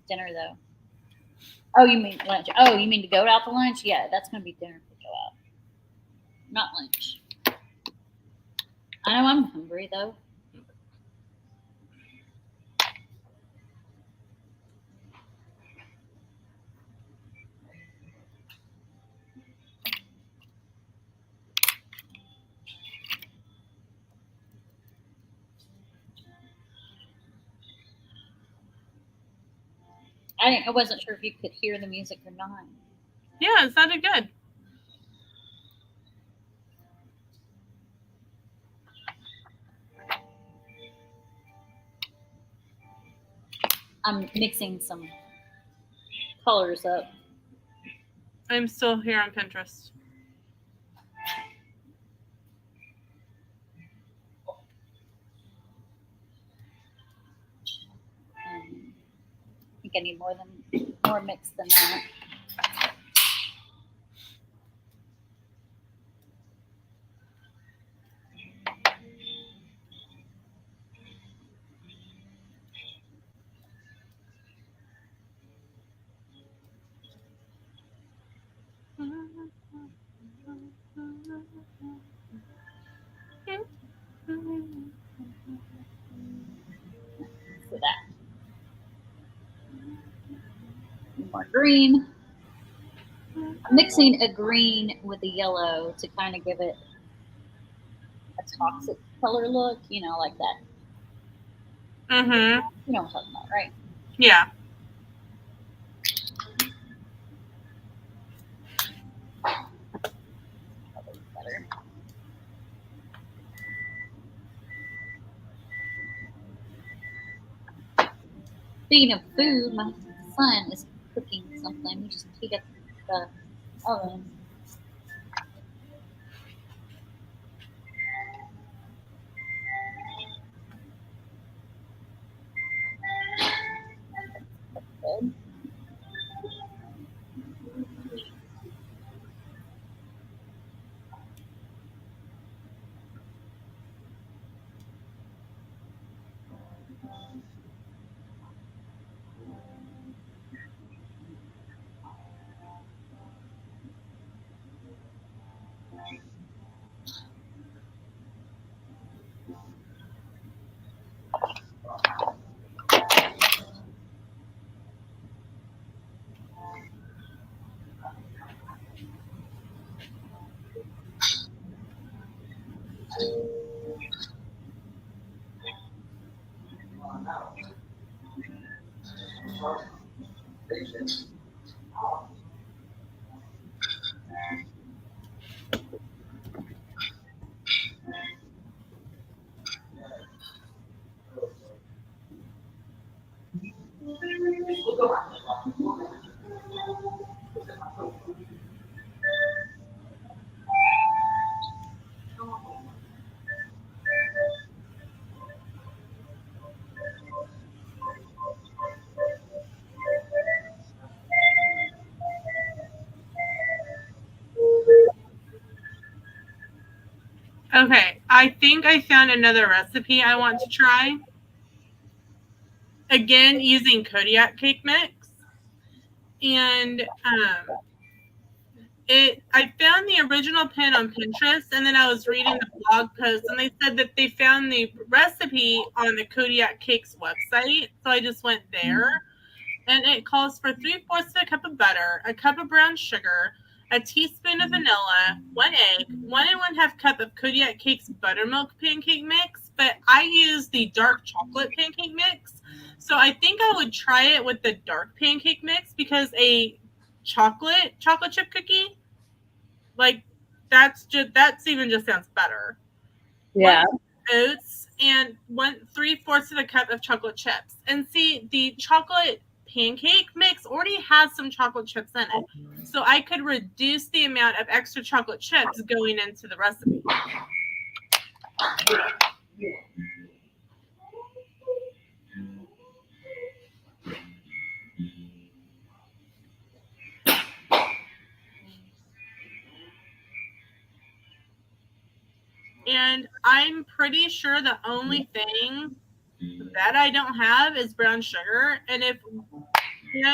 dinner though. Oh, you mean lunch? Oh, you mean to go out to lunch? Yeah, that's gonna be dinner to go out, not lunch. I know I'm hungry though. I wasn't sure if you could hear the music or not. Yeah, it sounded good. I'm mixing some colors up. I'm still here on Pinterest. I think I need more mix than that. For that. More green. I'm mixing a green with a yellow to kind of give it a toxic color look, like that. Mm-hmm. You know what I'm talking about, right? Yeah. Better. Speaking of food, my son is cooking something. We just heat up the oven. Good. Okay, I think I found another recipe I want to try. Again, using Kodiak cake mix. And I found the original pin on Pinterest, and then I was reading the blog post, and they said that they found the recipe on the Kodiak Cakes website. So I just went there, and it calls for 3/4 of a cup of butter, a cup of brown sugar, a teaspoon of vanilla, 1 egg, 1 1/2 cup of Kodiak Cakes buttermilk pancake mix. But I use the dark chocolate pancake mix, so I think I would try it with the dark pancake mix because a chocolate chip cookie, like that's even just sounds better. Yeah. 1 oats and 3/4 of a cup of chocolate chips. And see, the chocolate pancake mix already has some chocolate chips in it, so I could reduce the amount of extra chocolate chips going into the recipe. And I'm pretty sure the only thing that I don't have is brown sugar, and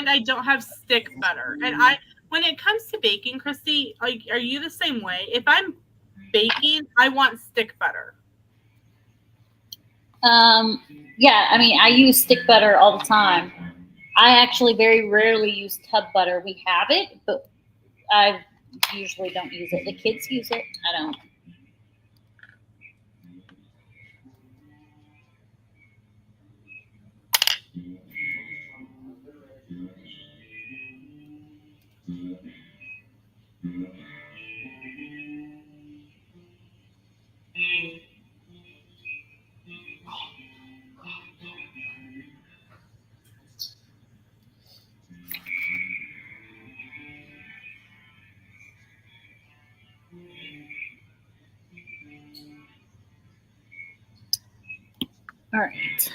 I don't have stick butter. And when it comes to baking, Christy, like, are you the same way? If I'm baking, I want stick butter. Yeah, I mean, I use stick butter all the time. I actually very rarely use tub butter. We have it, but I usually don't use it. The kids use it. I don't. All right.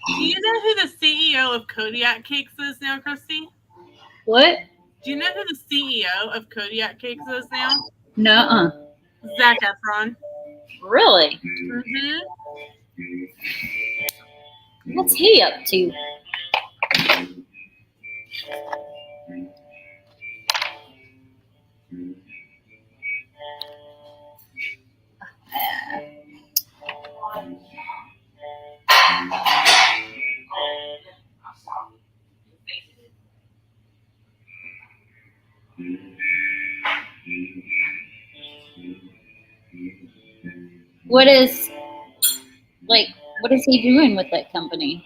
Do you know who the CEO of Kodiak Cakes is now, Christy? What? Do you know who the CEO of Kodiak Cakes is now? Nuh-uh. Zac Efron. Really? Mm-hmm. What's he up to? What is he doing with that company?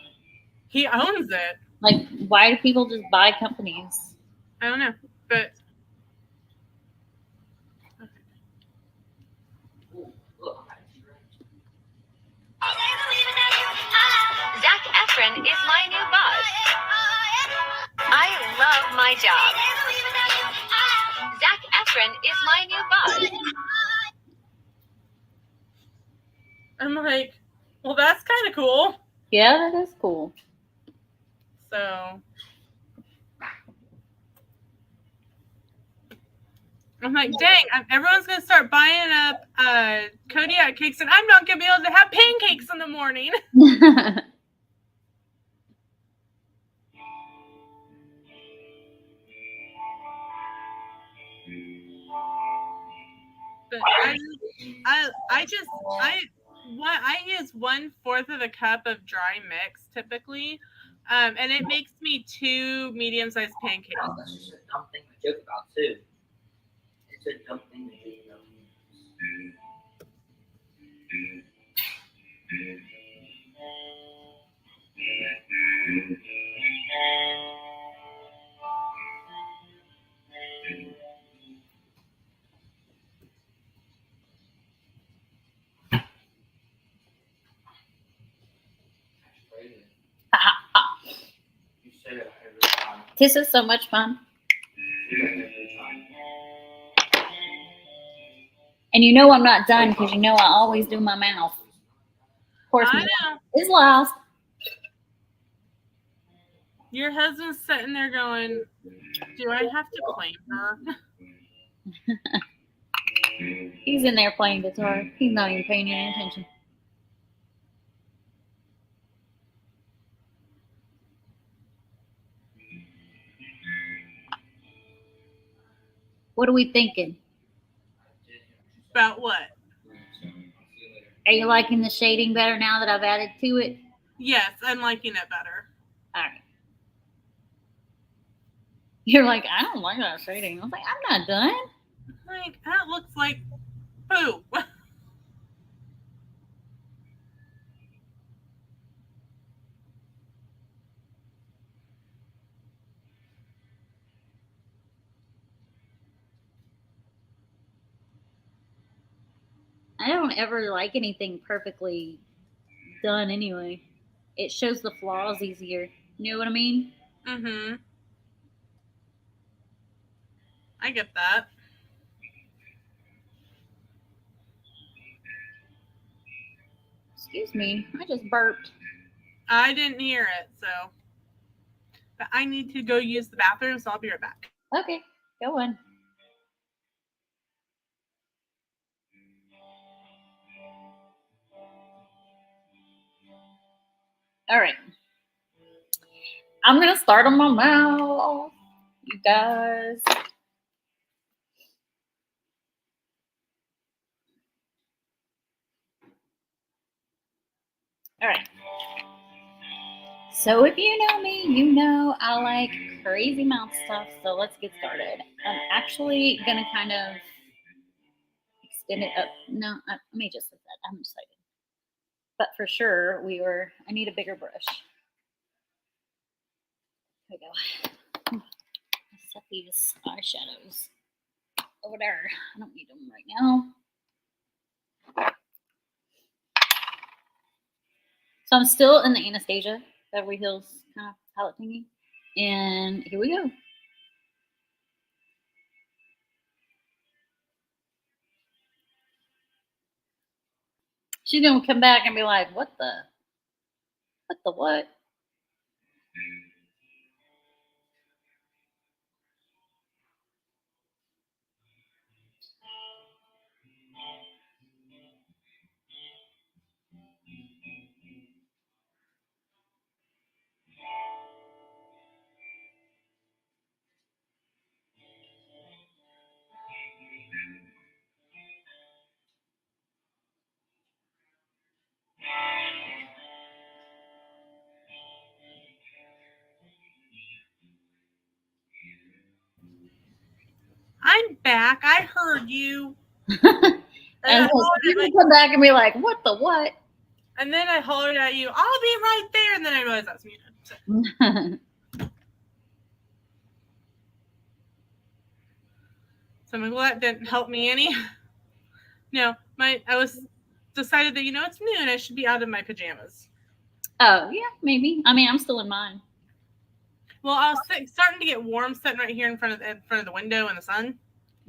He owns it. Like, why do people just buy companies? I don't know, but Zac Efron is my new boss. I love my job. Zac Efron is my new boss. I'm like, well, that's kind of cool. Yeah, that is cool. So I'm like, dang, everyone's going to start buying up Kodiak cakes, and I'm not going to be able to have pancakes in the morning. But I use 1/4 of a cup of dry mix typically. And it makes me 2 medium-sized pancakes. That's just a dumb thing to joke about, too. It's a dumb thing to joke about. You say that every time. This is so much fun. You say that every time. And you know I'm not done because you know I always do my mouth. Of course, my I know. mouth is last. Your husband's sitting there going, do I have to claim her? He's in there playing guitar. He's not even paying any attention. What are we thinking? About what? Are you liking the shading better now that I've added to it? Yes, I'm liking it better. All right. You're like, I don't like that shading. I was like, I'm not done. Like, that looks like poop. I don't ever like anything perfectly done anyway. It shows the flaws easier. You know what I mean? Mm-hmm. I get that. Excuse me. I just burped. I didn't hear it, so. But I need to go use the bathroom, so I'll be right back. Okay. Go on. All right. I'm going to start on my mouth, you guys. All right. So if you know me, you know I like crazy mouth stuff. So let's get started. I'm actually going to kind of extend it up. No, let me just set that. I'm excited. But for sure, I need a bigger brush. There we go. Let's set these eyeshadows over there. I don't need them right now. So I'm still in the Anastasia Beverly Hills kind of palette thingy. And here we go. She's going to come back and be like, what the what? I'm back. I heard you. And you can come back and be like, what the what? And then I hollered at you, I'll be right there. And then I realized that's muted. So. So I'm glad that didn't help me any. No, I was decided that, it's noon. I should be out of my pajamas. Oh, yeah, maybe. I mean, I'm still in mine. Well, I was starting to get warm sitting right here in front of the window in the sun.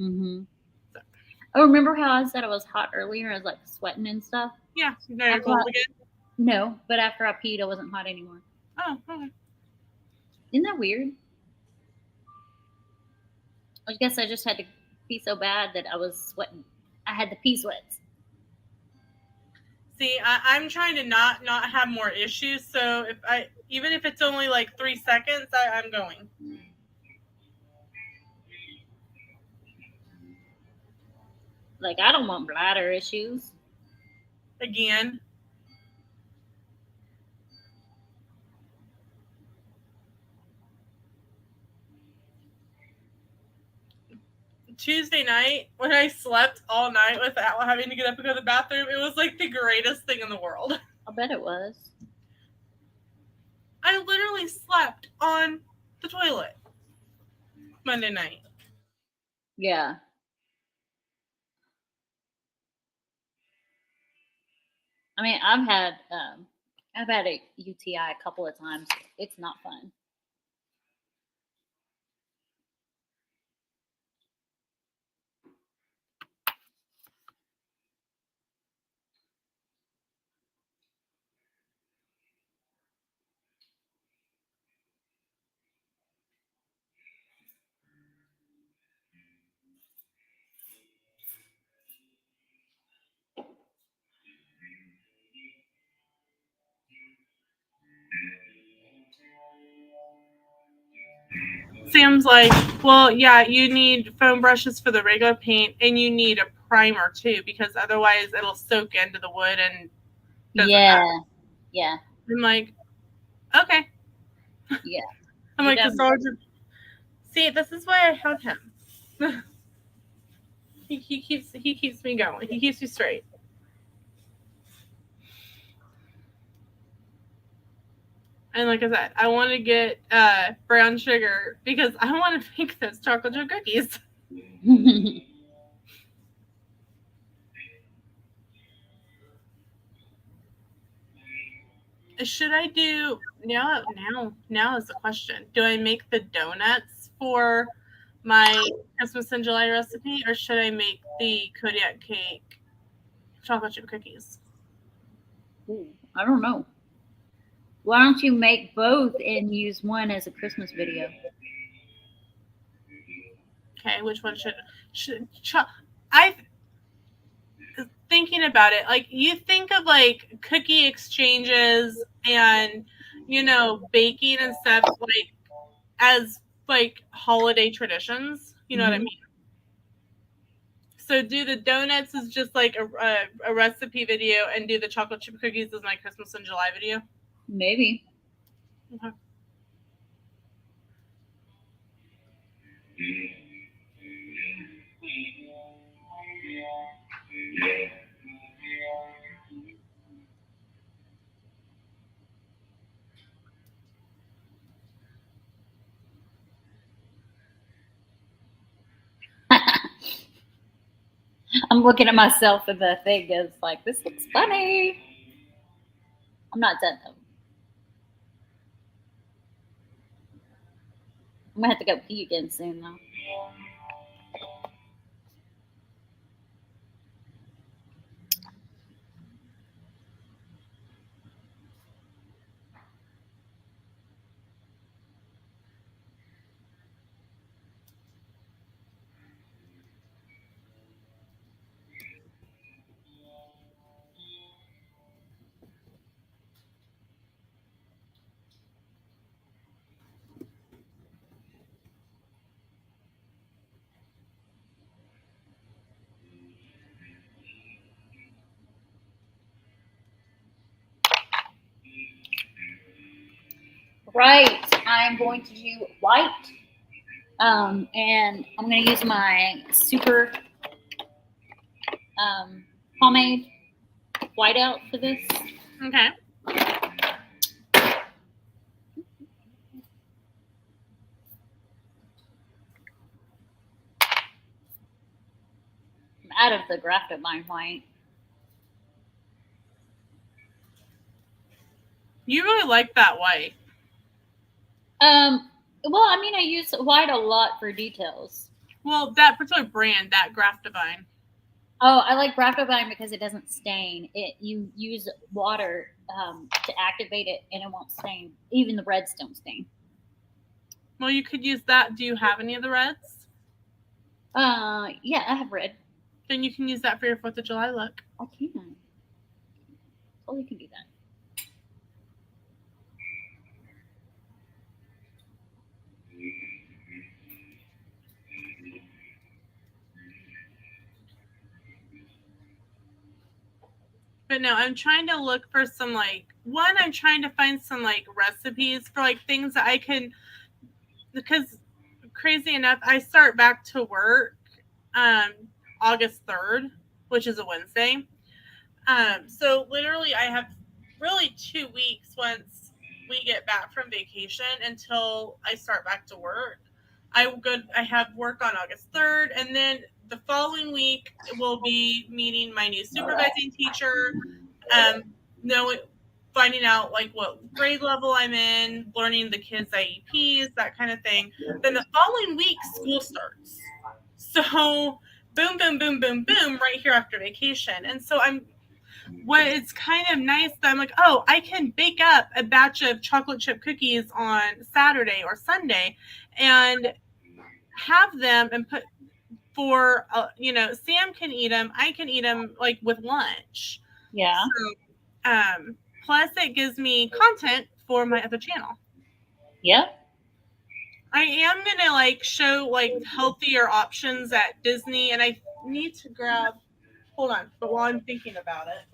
Mm-hmm. So. Oh, remember how I said I was hot earlier? I was like sweating and stuff? Yeah. Now you're cold again? No, but after I peed, I wasn't hot anymore. Oh, okay. Isn't that weird? I guess I just had to pee so bad that I was sweating. I had the pee sweats. See, I'm trying to not have more issues. So even if it's only like 3 seconds, I'm going. Like, I don't want bladder issues. Again. Tuesday night when I slept all night without having to get up and go to the bathroom, it was like the greatest thing in the world. I bet it was. I literally slept on the toilet Monday night. Yeah. I mean, I've had a UTI a couple of times. It's not fun. Sam's like, well, yeah, you need foam brushes for the regular paint, and you need a primer too, because otherwise it'll soak into the wood and doesn't Yeah. matter. Yeah. I'm like, okay. Yeah. I'm You like, the sergeant. See, this is why I have him. he keeps me going. He keeps me straight. And like I said, I want to get brown sugar because I want to make those chocolate chip cookies. Should I do now is the question. Do I make the donuts for my Christmas in July recipe, or should I make the Kodiak cake chocolate chip cookies? Ooh, I don't know. Why don't you make both and use one as a Christmas video? Okay, which one should I thinking about it, like you think of like cookie exchanges and baking and stuff like as like holiday traditions, you know what I mean? So do the donuts as just like a recipe video, and do the chocolate chip cookies as my Christmas in July video? Maybe. Okay. I'm looking at myself in the thing as like, this looks funny. I'm not done though. I'm gonna have to go pee again soon though. Right, I'm going to do white, and I'm going to use my super pomade whiteout for this. Okay. I'm out of the Graftomine white. You really like that white. Well, I mean, I use white a lot for details. Well, that particular brand, that Graftomine. Oh, I like Graftomine because it doesn't stain. You use water to activate it, and it won't stain. Even the reds don't stain. Well, you could use that. Do you have any of the reds? Yeah, I have red. Then you can use that for your 4th of July look. I can. Totally can do that. But no, I'm trying to look for some I'm trying to find some recipes for things that I can, because crazy enough, I start back to work August 3rd, which is a Wednesday. So literally I have really 2 weeks once we get back from vacation until I start back to work. I have work on August 3rd, and then the following week will be meeting my new supervising teacher, finding out like what grade level I'm in, learning the kids' IEPs, that kind of thing. Then the following week, school starts. So boom, boom, boom, boom, boom, right here after vacation. And so it's kind of nice that I'm like, oh, I can bake up a batch of chocolate chip cookies on Saturday or Sunday and have them and put for, Sam can eat them. I can eat them like with lunch. Yeah. So, plus it gives me content for my other channel. Yep. I am going to like show like healthier options at Disney, and I need to grab, hold on, but while I'm thinking about it.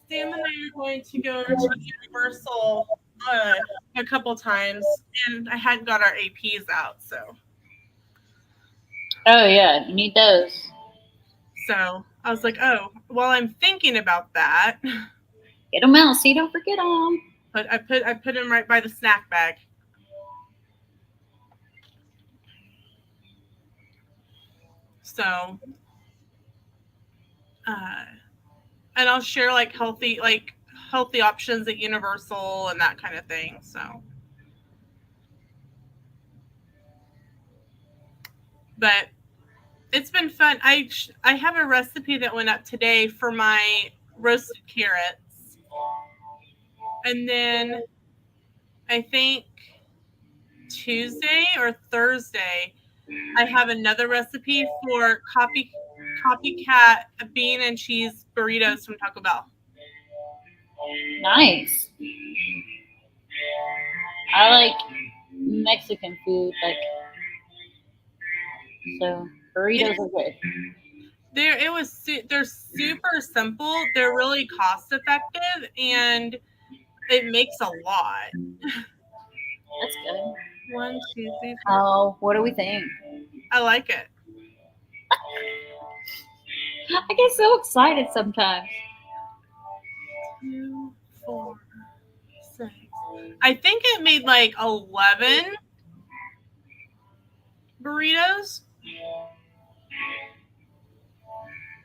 Sam and I are going to go to Universal a couple times, and I hadn't got our APs out, so. Oh, yeah. You need those. So I was like, oh, while I'm thinking about that, Get them out so you don't forget them. but I put them right by the snack bag. So, and I'll share like healthy options at Universal and that kind of thing. So, but it's been fun. I have a recipe that went up today for my roasted carrots, and then I think Tuesday or Thursday I have another recipe for copycat bean and cheese burritos from Taco Bell. Nice. I like Mexican food, so burritos are good. They're super simple. They're really cost effective, and it makes a lot. That's good. 1, 2, 3, 4. Oh, what do we think? I like it. I get so excited sometimes. 2, 4, 6. I think it made like 11 burritos.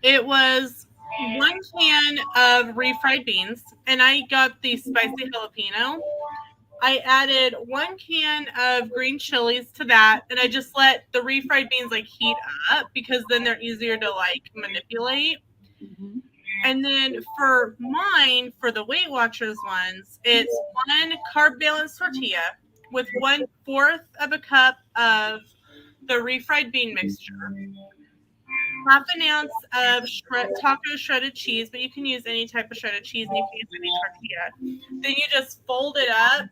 It was 1 can of refried beans, and I got the spicy jalapeno. I added 1 can of green chilies to that, and I just let the refried beans like heat up because then they're easier to like manipulate. Mm-hmm. And then for the Weight Watchers ones, it's 1 carb balanced tortilla with 1/4 of a cup of the refried bean mixture, 1/2 ounce of taco shredded cheese, but you can use any type of shredded cheese, and you can use any tortilla. Then you just fold it up,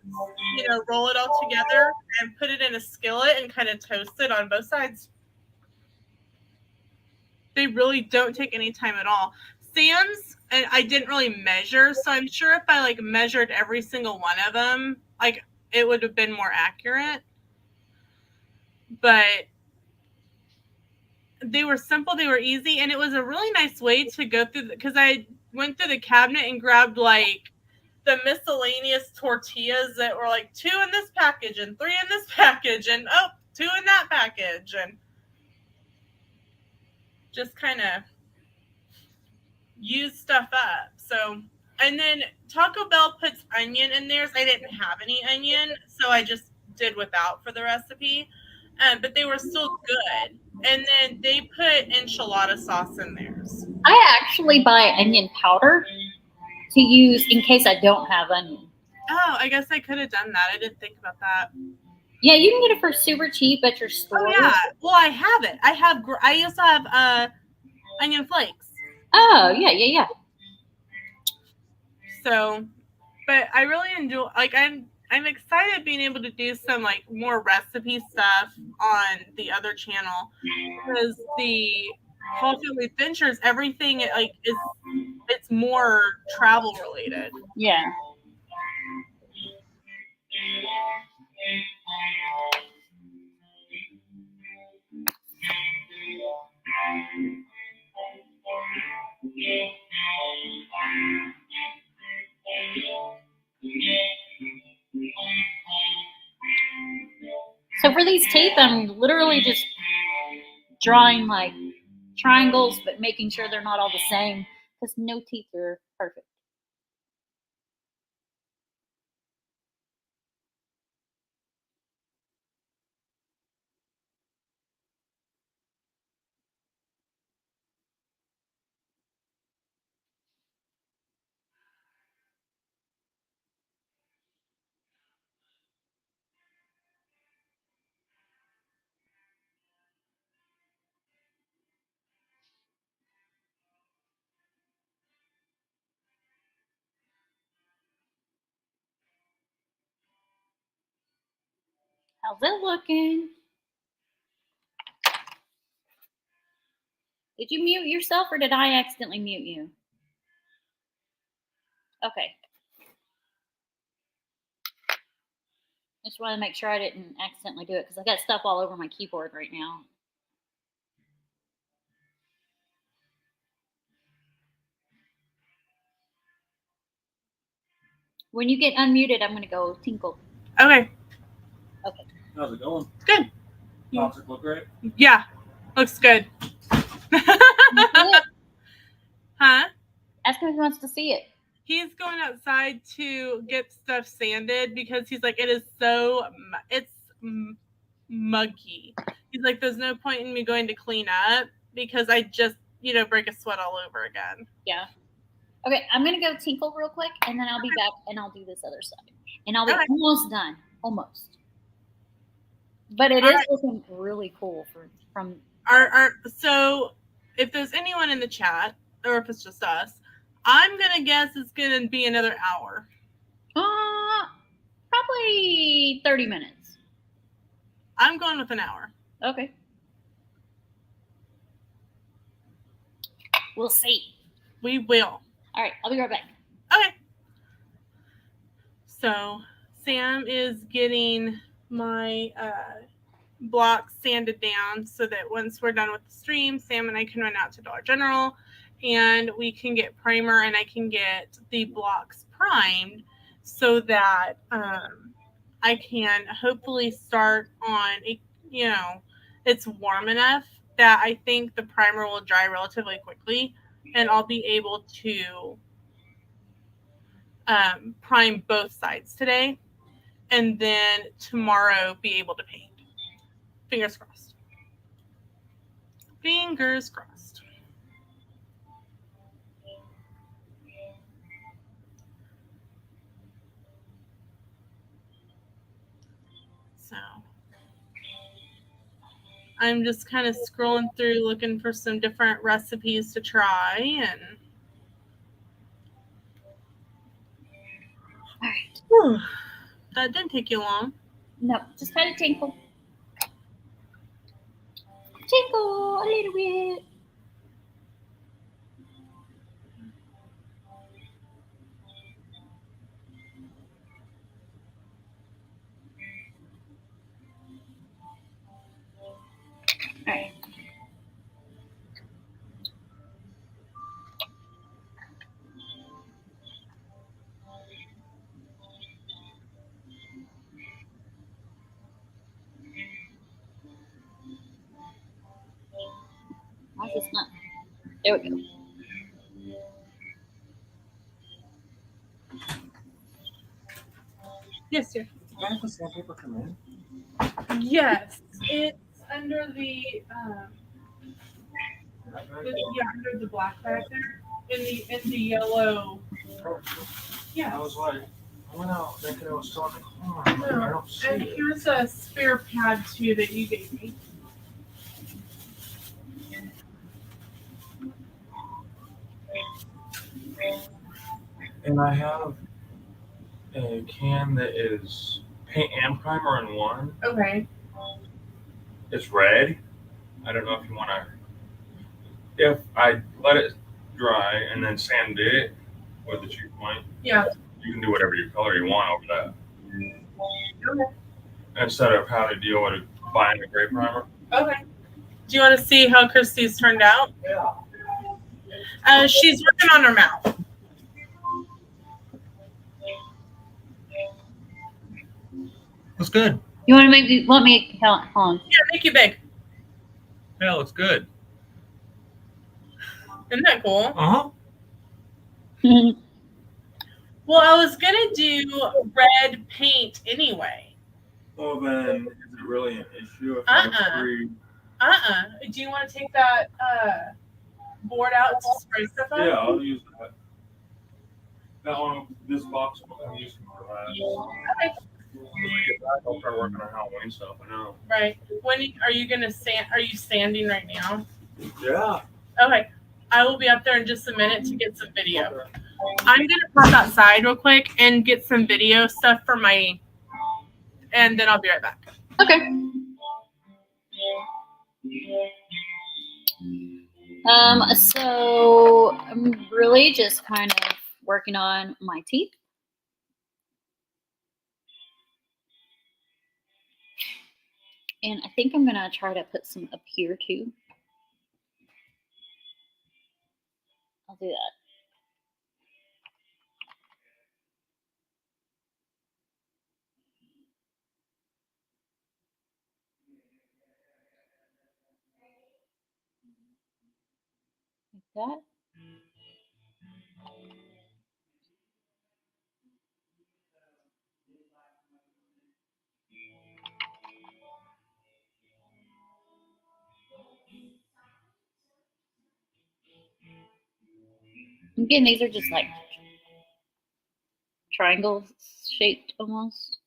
roll it all together, and put it in a skillet and kind of toast it on both sides. They really don't take any time at all. Sam's, and I didn't really measure, so I'm sure if I like measured every single one of them, like it would have been more accurate. But they were simple, they were easy, and it was a really nice way to go through because I went through the cabinet and grabbed like the miscellaneous tortillas that were like 2 in this package and 3 in this package and 2 in that package, and just kind of use stuff up. So, and then Taco Bell puts onion in theirs. I didn't have any onion, so I just did without for the recipe. But they were still good. And then they put enchilada sauce in theirs. I actually buy onion powder to use in case I don't have onion. Oh, I guess I could have done that. I didn't think about that. Yeah, you can get it for super cheap at your store. Oh yeah. Well, I have it. I also have onion flakes. Oh, yeah. So, but I really enjoy, like, I'm excited being able to do some like more recipe stuff on the other channel, because the Whole Family Adventures, everything like it's more travel related. Yeah. So for these teeth, I'm literally just drawing like triangles, but making sure they're not all the same, because no teeth are perfect. How's it looking? Did you mute yourself or did I accidentally mute you? Okay. I just wanted to make sure I didn't accidentally do it because I got stuff all over my keyboard right now. When you get unmuted, I'm going to go tinkle. Okay. Okay. How's it going? Good. Toxic look great? Yeah. Looks good. Huh? Ask him if he wants to see it. He's going outside to get stuff sanded because he's like, it is so, it's muggy. He's like, there's no point in me going to clean up because I just, break a sweat all over again. Yeah. Okay, I'm going to go tinkle real quick, and then I'll be back, and I'll do this other side. And I'll be almost done. Almost. But it is looking really cool from... So, if there's anyone in the chat, or if it's just us, I'm going to guess it's going to be another hour. Probably 30 minutes. I'm going with an hour. Okay. We'll see. We will. All right, I'll be right back. Okay. So, Sam is getting my blocks sanded down so that once we're done with the stream, Sam and I can run out to Dollar General and we can get primer and I can get the blocks primed so that I can hopefully start on, it's warm enough that I think the primer will dry relatively quickly and I'll be able to prime both sides today and then tomorrow be able to paint. Fingers crossed. Fingers crossed. So I'm just kind of scrolling through looking for some different recipes to try and All right. Whew, that didn't take you long. No, just kind of tinkle. Tinkle a little bit. All right. Why is this not? There we go. Yes, sir. Can I have the sandpaper come in? Yes, it's under the. Yeah, under the black bag there. In the yellow. Yeah. I was like, I went out thinking it was still in the car. I don't see And it. here's a spare pad too that you gave me. And I have a can that is paint and primer in one. Okay. It's red. I don't know if you want to. If I let it dry and then sand it with the cheek point, Yeah. you can do whatever color you want over that. Okay. Instead of having to deal with buying a gray primer. Okay. Do you want to see how Christy's turned out? Yeah. She's working on her mouth. Looks good. You want to hold on. Yeah, make you big. Yeah, looks good. Isn't that cool? Uh-huh. Well, I was gonna do red paint anyway. Well, then, is it really an issue if I'm free? Do you want to take that board out to spray stuff on? Yeah, I'll use that. That one, this box, I'm using for that. Okay. I'll start working on Halloween stuff. I know. Right. Are you gonna sand? Are you sanding right now? Yeah. Okay. I will be up there in just a minute to get some video. I'm gonna pop outside real quick and get some video stuff for my, and then I'll be right back. Okay. So I'm really just kind of working on my teeth. And I think I'm gonna try to put some up here too. I'll do that. Like that. Again, these are just like triangle shaped almost.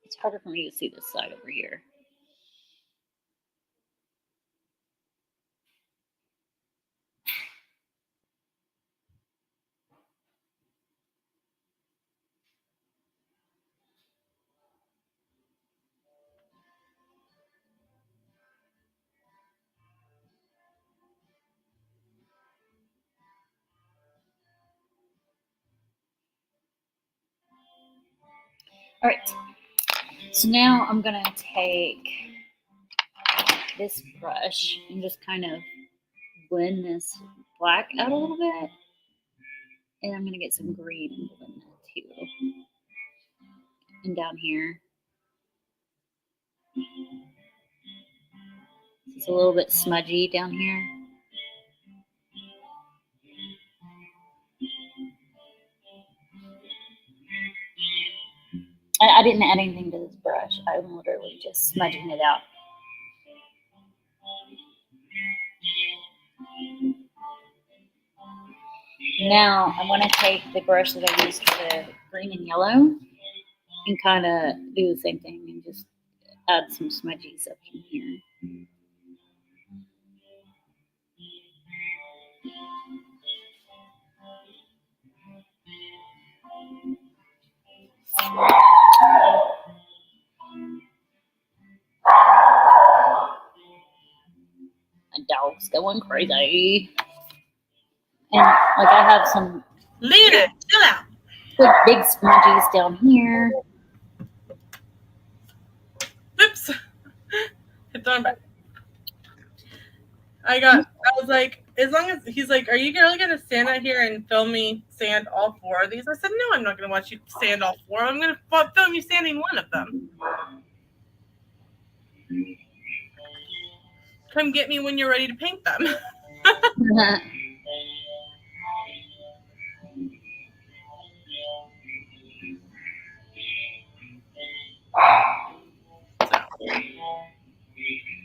It's harder for me to see this side over here. All right, so now I'm gonna take this brush and just kind of blend this black out a little bit. And I'm gonna get some green and blend that too. And down here. It's a little bit smudgy down here. I didn't add anything to this brush. I'm literally just smudging it out. Now I'm going to take the brush that I used for the green and yellow and kind of do the same thing and just add some smudgies up in here. My dog's going crazy. And like I have some Lena, chill out. big smudgies down here. Oops. Hit the one back. I was like, as long as he's like, are you really gonna stand out here and film me sand all four of these? I said, no, I'm not gonna watch you sand all four. I'm gonna film you sanding one of them. Come get me when you're ready to paint them.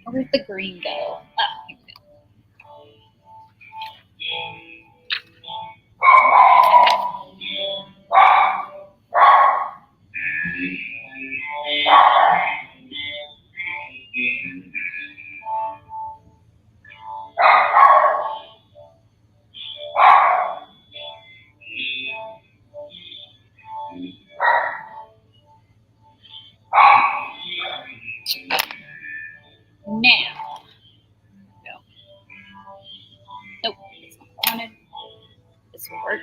Where'd the green go? Ah, here we go. Now. No. Nope. It's not what I wanted. This will work.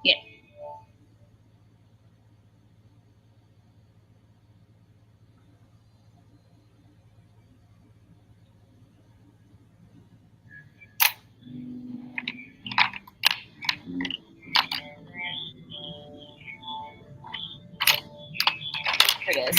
Yeah. Here it is.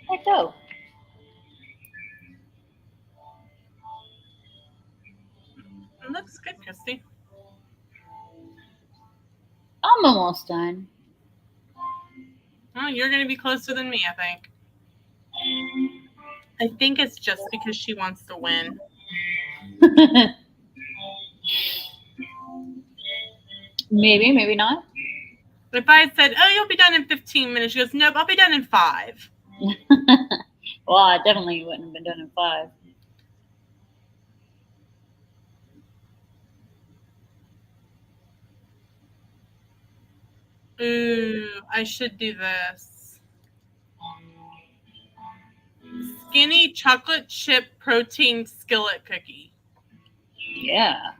Let go. It looks good, Christy. I'm almost done. Oh, you're going to be closer than me, I think. I think it's just because she wants to win. Maybe, maybe not. If I said, oh, you'll be done in 15 minutes, she goes, nope, I'll be done in 5. Well, I definitely wouldn't have been done in 5. Ooh, I should do this. Skinny chocolate chip protein skillet cookie. Yeah.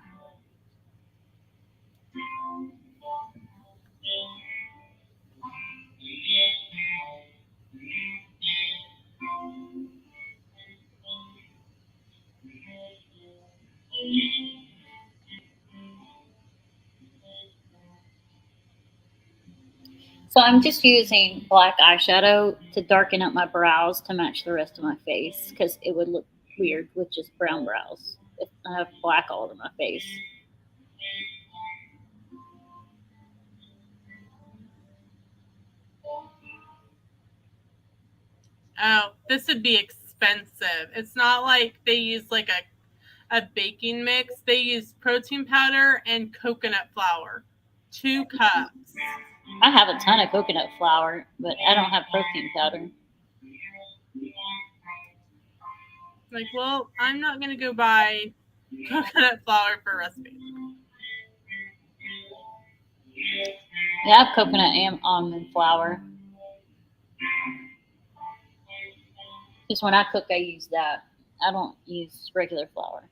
So I'm just using black eyeshadow to darken up my brows to match the rest of my face because it would look weird with just brown brows if I have black all over my face. Oh, this would be expensive. It's not like they use like a baking mix. They use protein powder and coconut flour. 2 cups. I have a ton of coconut flour, but I don't have protein powder. Like, well, I'm not going to go buy coconut flour for a recipe. Yeah, I have coconut and almond flour. Just when I cook, I use that. I don't use regular flour.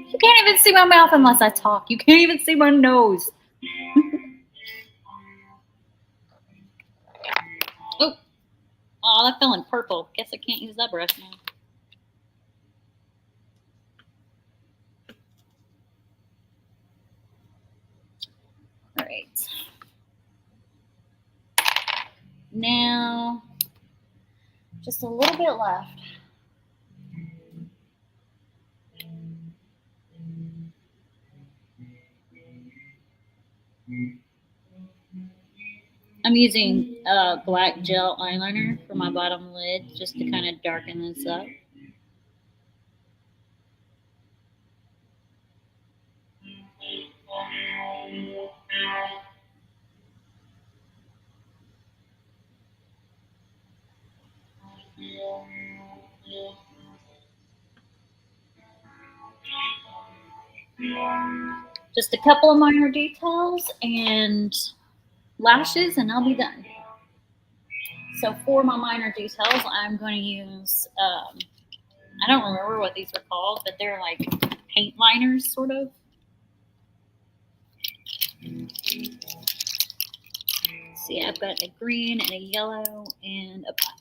You can't even see my mouth unless I talk. You can't even see my nose. Oh, that fell in purple. Guess I can't use that brush now. All right. Now, just a little bit left. I'm using black gel eyeliner for my bottom lid just to kind of darken this up. Just a couple of minor details and lashes, and I'll be done. So for my minor details, I'm going to use, I don't remember what these are called, but they're like paint liners, sort of. See, I've got a green and a yellow and a black.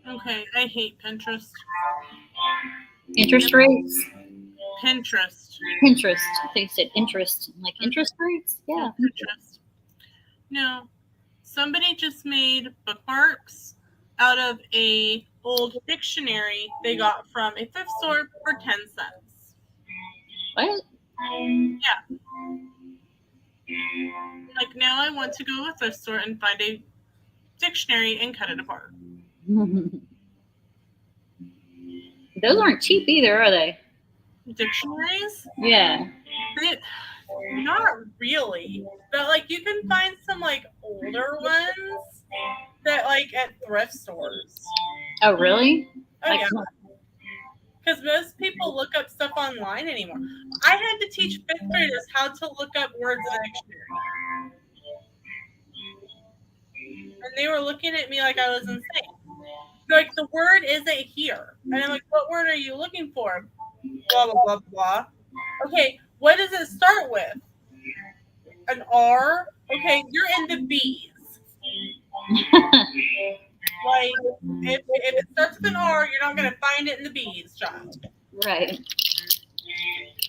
Okay, I hate Pinterest. Interest rates? Pinterest. Pinterest. I think you said interest. Like interest rates? Yeah. Pinterest. No. Somebody just made bookmarks out of a old dictionary they got from a thrift store for 10 cents. What? Yeah. Like now I want to go to a thrift store and find a dictionary and cut it apart. Those aren't cheap either, are they? Dictionaries? Yeah. Not really. But like you can find some like older ones that like at thrift stores. Oh, really? Oh Like, yeah. Because most people look up stuff online anymore. I had to teach fifth graders how to look up words in a dictionary. And they were looking at me like I was insane. They're like, the word isn't here. And I'm like, what word are you looking for? Blah, blah, blah, blah. Okay, what does it start with? An R? Okay, you're in the B's. Like, if it starts with an R, you're not going to find it in the B's, child. right.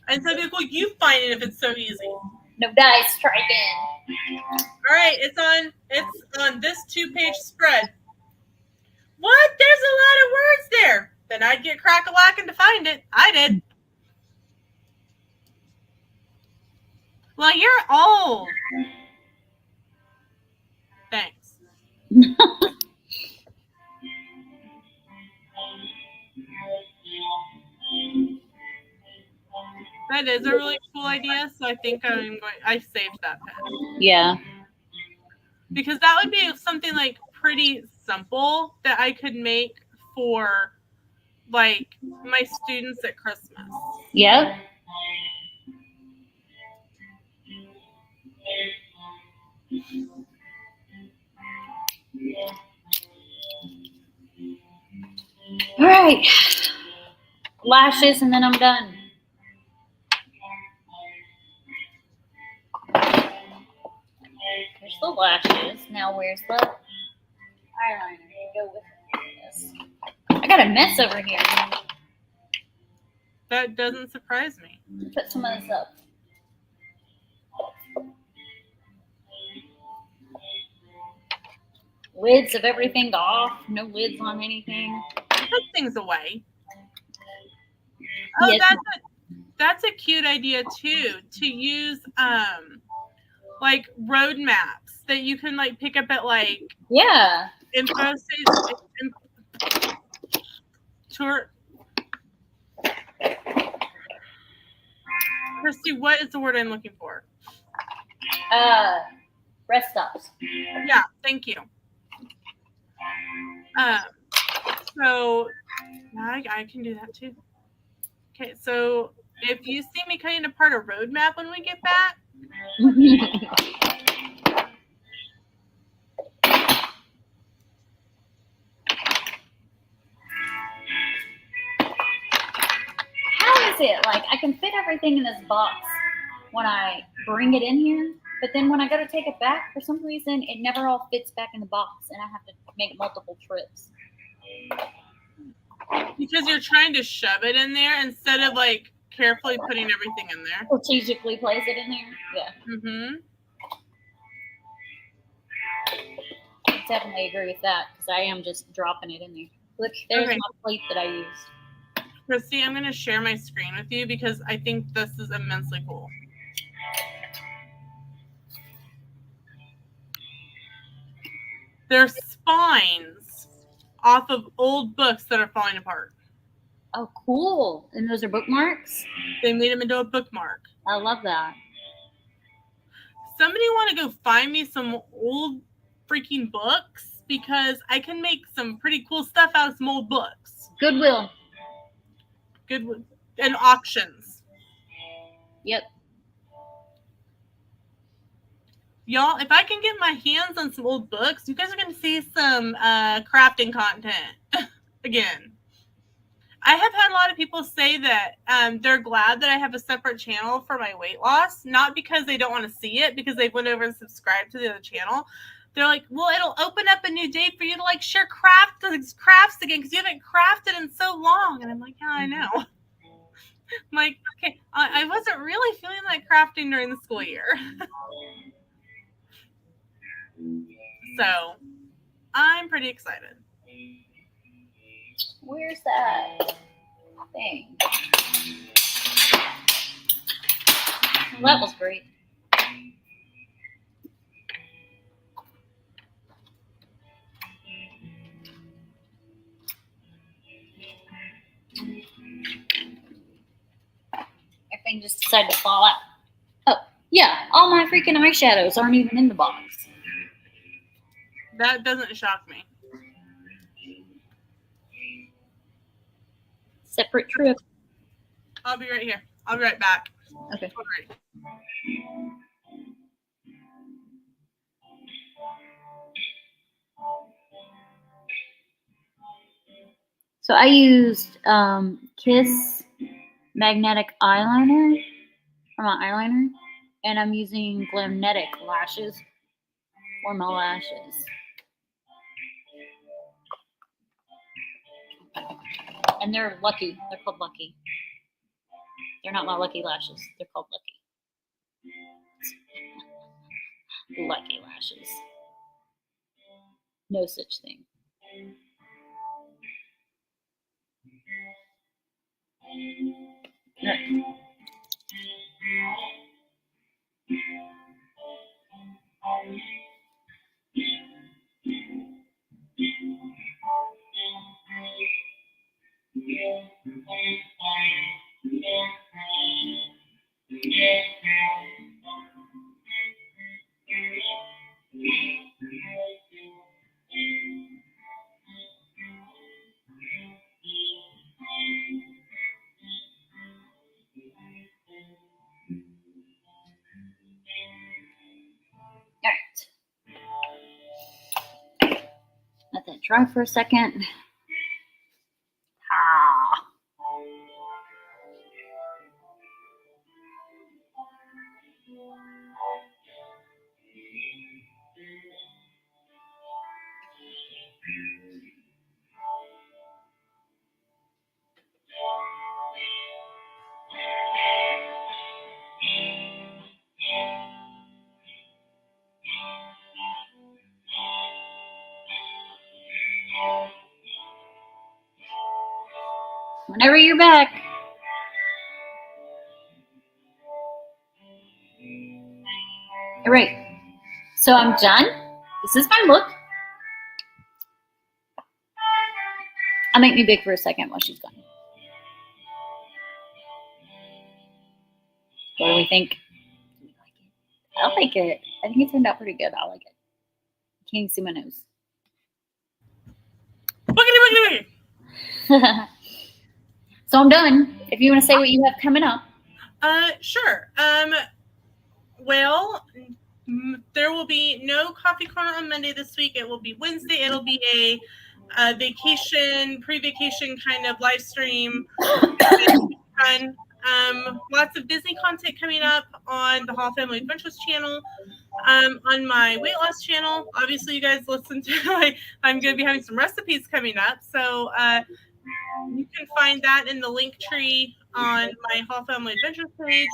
And so people, you find it if it's so easy. No dice, try again. All right, it's on this 2-page spread. What? There's a lot of words there. Then I'd get crack-a-lacking to find it. I did. Well, you're old. Thanks. That is a really cool idea, so I think I saved that pen. Yeah. Because that would be something like pretty simple that I could make for like my students at Christmas. Yep. All right. Lashes, and then I'm done. There's the lashes. Now where's the eyeliner to go with this? I got a mess over here. That doesn't surprise me. Put some of this up. Lids of everything off. No lids on anything. Put things away. Oh, Yes. that's a cute idea too. To use like road maps that you can like pick up at like Yeah. info tour. Christy, what is the word I'm looking for? Rest stops. Yeah, thank you. So I can do that too. Okay, so if you see me cutting apart a roadmap when we get back, How is it? Like, I can fit everything in this box when I bring it in here, but then when I go to take it back, for some reason, it never all fits back in the box, and I have to make multiple trips. because you're trying to shove it in there instead of like carefully putting everything in there. Strategically place it in there. Yeah. Mm-hmm. I definitely agree with that because I am just dropping it in there. Look, there's Okay. my plate that I used. Christy, I'm going to share my screen with you because I think this is immensely cool. They're spines off of old books that are falling apart. Oh, cool. And those are bookmarks? They made them into a bookmark. I love that. Somebody want to go find me some old freaking books because I can make some pretty cool stuff out of some old books. Goodwill. Good and auctions. Yep. Y'all, if I can get my hands on some old books, you guys are going to see some crafting content again. I have had a lot of people say that they're glad that I have a separate channel for my weight loss, not because they don't want to see it, because they went over and subscribed to the other channel. They're like, well, it'll open up a new day for you to like share crafts again because you haven't crafted in so long. And I'm like, yeah, I know. I'm like, okay, I wasn't really feeling like crafting during the school year. So I'm pretty excited. Where's that thing? Well, that was great. Everything just decided to fall out. Oh, yeah, all my freaking eyeshadows aren't even in the box. That doesn't shock me. Separate trip. I'll be right here. I'll be right back. Okay. All right. So I used Kiss Magnetic Eyeliner for my eyeliner, and I'm using Glamnetic lashes for my lashes. And they're Lucky. They're called Lucky. They're not my Lucky lashes. They're called Lucky. Lucky lashes. No such thing. Right. Let that dry for a second. Ah. Whenever you're back. All right. So I'm done. This is my look. I'll make me big for a second while she's gone. What do we think? Do we like it? I like it. I think it turned out pretty good. I like it. Can't even see my nose. So So I'm done. If you want to say what you have coming up. Sure. Well, there will be no coffee corner on Monday this week. It will be Wednesday. It'll be a vacation, pre-vacation kind of live stream. Fun. Lots of Disney content coming up on the Hall Family Adventures channel. On my weight loss channel, obviously you guys listen to I'm going to be having some recipes coming up. So you can find that in the link tree on my Hall Family Adventures page.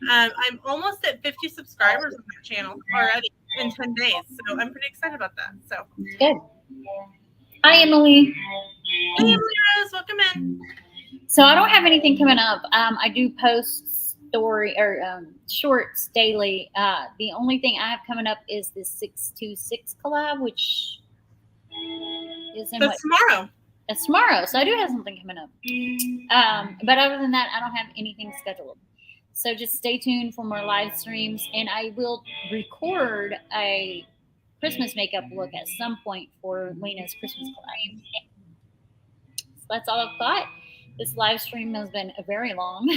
I'm almost at 50 subscribers on that channel already in 10 days. So I'm pretty excited about that. So Good. Hi, Emily. Hey, Emily Rose, welcome in. So I don't have anything coming up. I do post story or shorts daily. The only thing I have coming up is the 626 collab, which is in tomorrow. That's tomorrow. So I do have something coming up. But other than that, I don't have anything scheduled. So just stay tuned for more live streams, and I will record a Christmas makeup look at some point for Lena's Christmas collab. So that's all I've got. This live stream has been very long.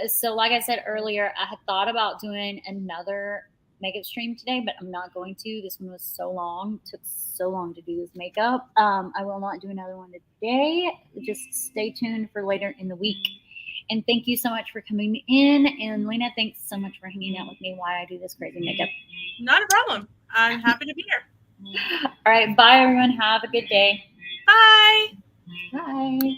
So like I said earlier, I had thought about doing another makeup stream today, but I'm not going to. This one was so long. It took so long to do this makeup. I will not do another one today. Just stay tuned for later in the week. And thank you so much for coming in. And Lena, thanks so much for hanging out with me while I do this crazy makeup. Not a problem. I'm happy to be here. All right. Bye, everyone. Have a good day. Bye. Bye.